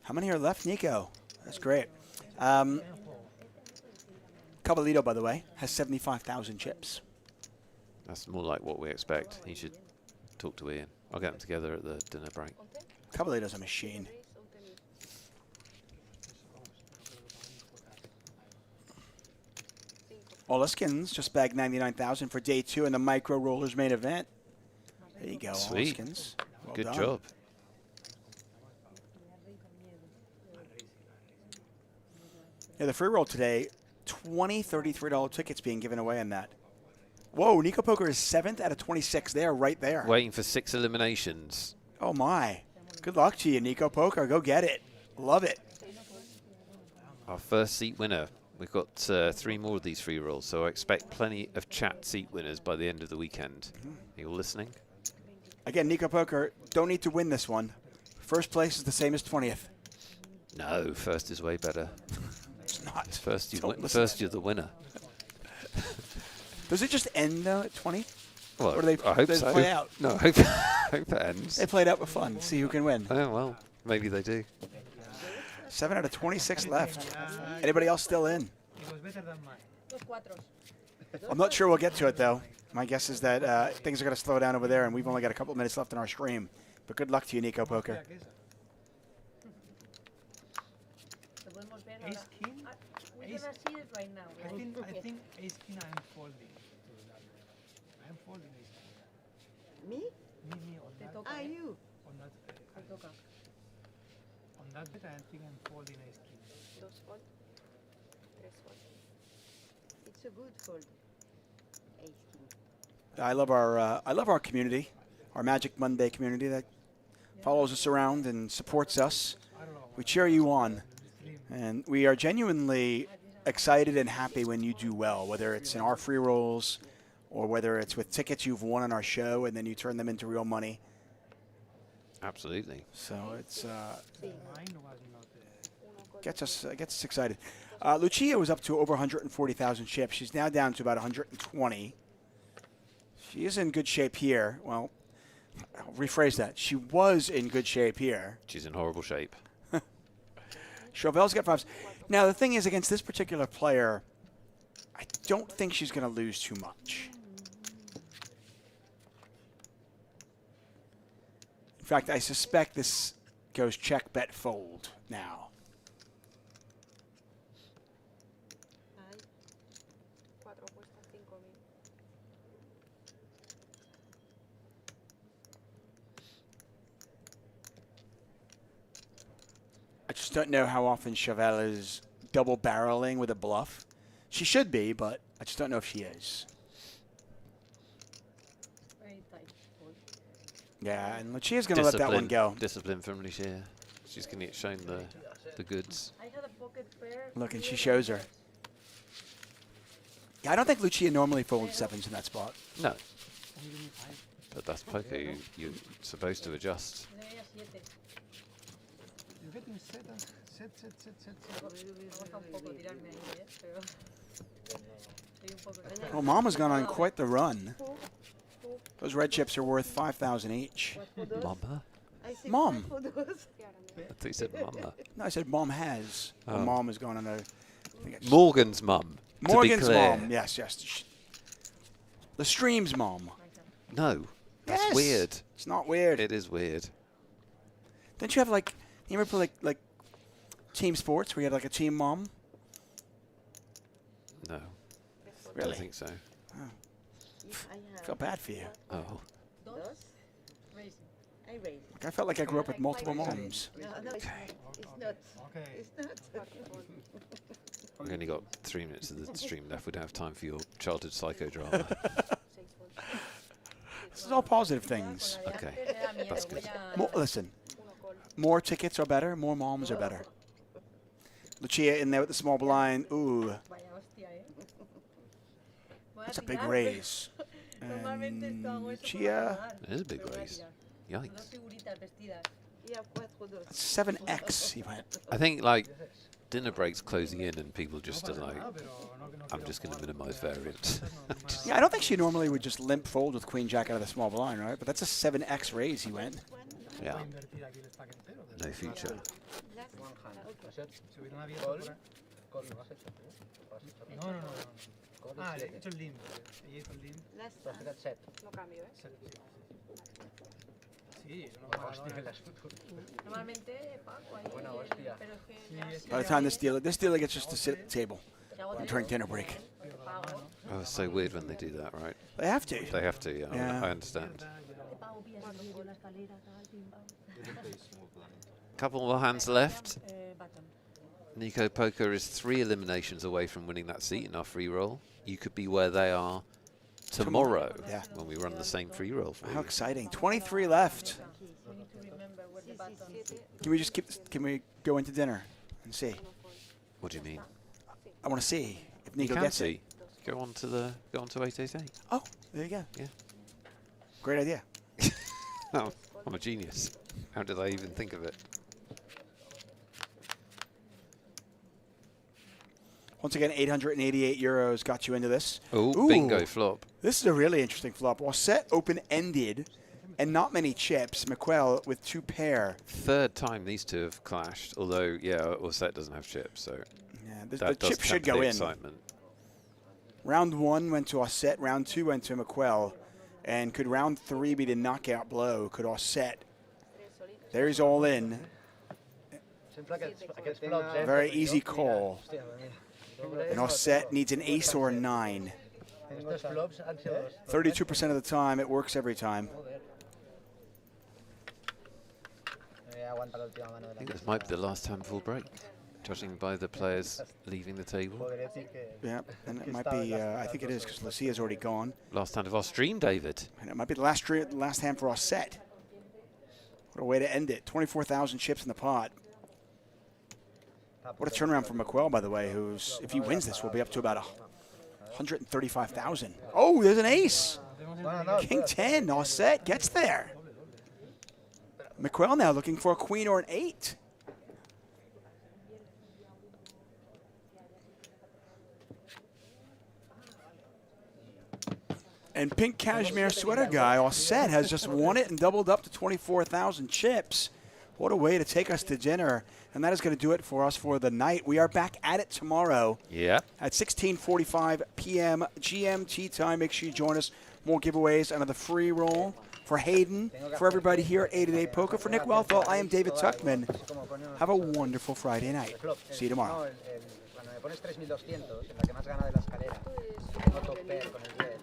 How many are left, Nico? That's great. Caballito, by the way, has 75,000 chips. That's more like what we expect. He should talk to Ian. I'll get them together at the dinner break. Caballito's a machine. Oliskins just bagged 99,000 for day 2 in the Micro Rollers main event. There you go, Sweet. Oliskins. Well Good done. job. Yeah, the free roll today, $20, $33 tickets being given away in that. Whoa, Nico Poker is 7th out of 26. They are right there. Waiting for 6 eliminations. Oh, my. Good luck to you, Nico Poker. Go get it. Love it. Our first seat winner. We've got 3 more of these free rolls, so I expect plenty of chat seat winners by the end of the weekend. Are you all listening? Again, Nico Poker, don't need to win this one. First place is the same as 20th. No, first is way better. It's not. First, Don't you're the winner. Does it just end, though, at 20? Well, Or do they, I hope they so. play out? No, I hope it ends. They played out with fun. See who can win. Oh, well, maybe they do. 7 out of 26 left. Anybody else still in? It was better than mine. I'm not sure we'll get to it, though. My guess is that things are going to slow down over there, and we've only got a couple minutes left in our stream. But good luck to you, Nico Poker. Lo podemos ver Ace ahora. king. We can see it right now. I think ace king I am folding to that. I am folding ace king. Me? Me on Te that. toca, Ah, ¿eh? you. On that. Te toca. On that bit, I think I'm folding ace king. Dos fold. Tres fold. It's a good fold. Ace king. I love our community, our Magic Monday community that follows us around and supports us. I don't know. We cheer you on, Stream. and we are genuinely excited and happy when you do well, whether it's in our free rolls or whether it's with tickets you've won on our show and then you turn them into real money. Absolutely. So it's Mine was not. gets us excited. Lucia was up to over 140,000 chips. She's now down to about 120. She is in good shape here. Well, I'll rephrase that. She was in good shape here. She's in horrible shape. Chauvel's got 5s. Now, the thing is, against this particular player, I don't think she's going to lose too much. In fact, I suspect this goes check, bet, fold now. Ay. Cuatro apuestas, 5.000. I just don't know how often Chauvel is double barreling with a bluff. She should be, but I just don't know if she is. Very tight. Fold. Yeah, and Lucia's going to let that one go. Discipline from Lucia. She's going to get shown the goods. I had a pocket pair. Look, and she shows her. Yeah, I don't think Lucia normally folds 7s in that spot. No. But that's poker. You're supposed to adjust. Yo tenía 7. You're getting set. Me gusta un poco tirarme ahí, pero estoy un poco. Well, Mama's gone on quite the run. Those red chips are worth 5,000 each. Mama? I say Mom. five for those. I thought you said mama. No, I said Mom has. Well, Oh. Mom has gone on a... I think it's Morgan's mum. Morgan's to be clear. mom. Yes, yes. The stream's mom. No, that's Yes. weird. It's not weird. It is weird. Didn't you have like, you ever play like team sports where you had like a team mom? No, Tres I don't Really? think so. If I I have feel bad for you. Oh, dos, Racing. I raise. Like, I felt like I grew up with multiple moms. No, no, it's not. Okay. It's not. we've only got 3 minutes of the stream left. We don't have time for your childhood psychodrama. This is all positive things. Okay, Antes me da miedo, that's good. voy a- More, listen, more tickets are better, more moms are better. Lucia in there with the small blind. Ooh, Vaya hostia, ¿eh? Voy that's a tirar, big pero raise. Normalmente esto hago eso para Lucia, jugar, It is a big pero voy a raise. tirar. Dos Yikes. figuritas vestidas. Y a 4-2. 7x he went. I think like dinner breaks closing in and people just are like, Ah, pero no I'm just going to minimize variance. Yeah, I don't think she normally would just limp fold with queen jack out of the small blind, right? But that's a 7x raise he went. Yeah, puedo invertir aquí el stack entero. no future. Last. One hand. Okay. ¿Has hecho? Si hubieran abierto Call. por ahí. Call, ¿lo has hecho tú? ¿Lo has hecho? No, no, no. Call Ah, y he siete. hecho el limp. Ella hizo el limp. Last Tú has hand. hecho set. No cambio, ¿eh? Sí, es una Hostia, jugadora. las- Normalmente Paco ahí, Buena hostia. pero es que Sí, ya es si By the lo time haces, this dealer gets just to sit at the table si hago during tres, dinner break. pago, Oh, it's so weird when they do that, right? They have to. They have to, yeah. Yeah. I understand. te pago, pillas el vídeo, la escalera, tal, pim, pam. Couple more hands left. Button. Nico Poker is 3 eliminations away from winning that seat in our free roll. You could be where they are tomorrow Yeah. when we run the same free roll for How you. exciting. 23 left. We need to remember where the buttons. Can we just can we go into dinner and see? What do you mean? I want to see if You Nico can gets it. see. Go on to 888. Oh, there you go. Yeah. Great idea. Oh, I'm a genius. How did I even think of it? Once again, 888 euros got you into this. Oh, Ooh. bingo flop. This is a really interesting flop. While set open-ended and not many chips, McQuell with 2 pair. Third time these two have clashed, although, yeah, Orset doesn't have chips, so Yeah, the that does chip should tempt the go in. excitement. Round 1 went to Osset. Round 2 went to McQuell. And could round 3 be the knockout blow? Could Osset? There he's all in. Sempre aquests flops, eh? Very easy call. Hòstia, mira. And Osset needs an ace or a 9. Estos flops han sido los... 32% of the time, it works every time. Joder. Aguanta la última mano de I la think this might be the last time full break, judging by the players leaving the table. Podría decir que... Yeah, and it might be, I think it is, because Lucia's already gone. Last hand of our stream, David. And it might be the last hand for Osset. What a way to end it. 24,000 chips in the pot. What a turnaround for McQuell, by the way, who's, if he wins this, will be up to about 135,000. Oh, there's an ace. Bueno, no, King espera. 10, Osset gets there. McQuell now looking for a queen or an 8. And pink cashmere sweater guy, Osset, has just won it and doubled up to 24,000 chips. What a way to take us to dinner. And that is going to do it for us for the night. We are back at it tomorrow Yeah. at 16:45 p.m. GMT time. Make sure you join us. More giveaways, another free roll for Hayden, for everybody here at 888 Poker. For Nick Wellfeld, I am David Tuckman. Have a wonderful Friday night. See you tomorrow. Cuando me pones 3.200, en la que más gana de la escalera, no top pair con el red.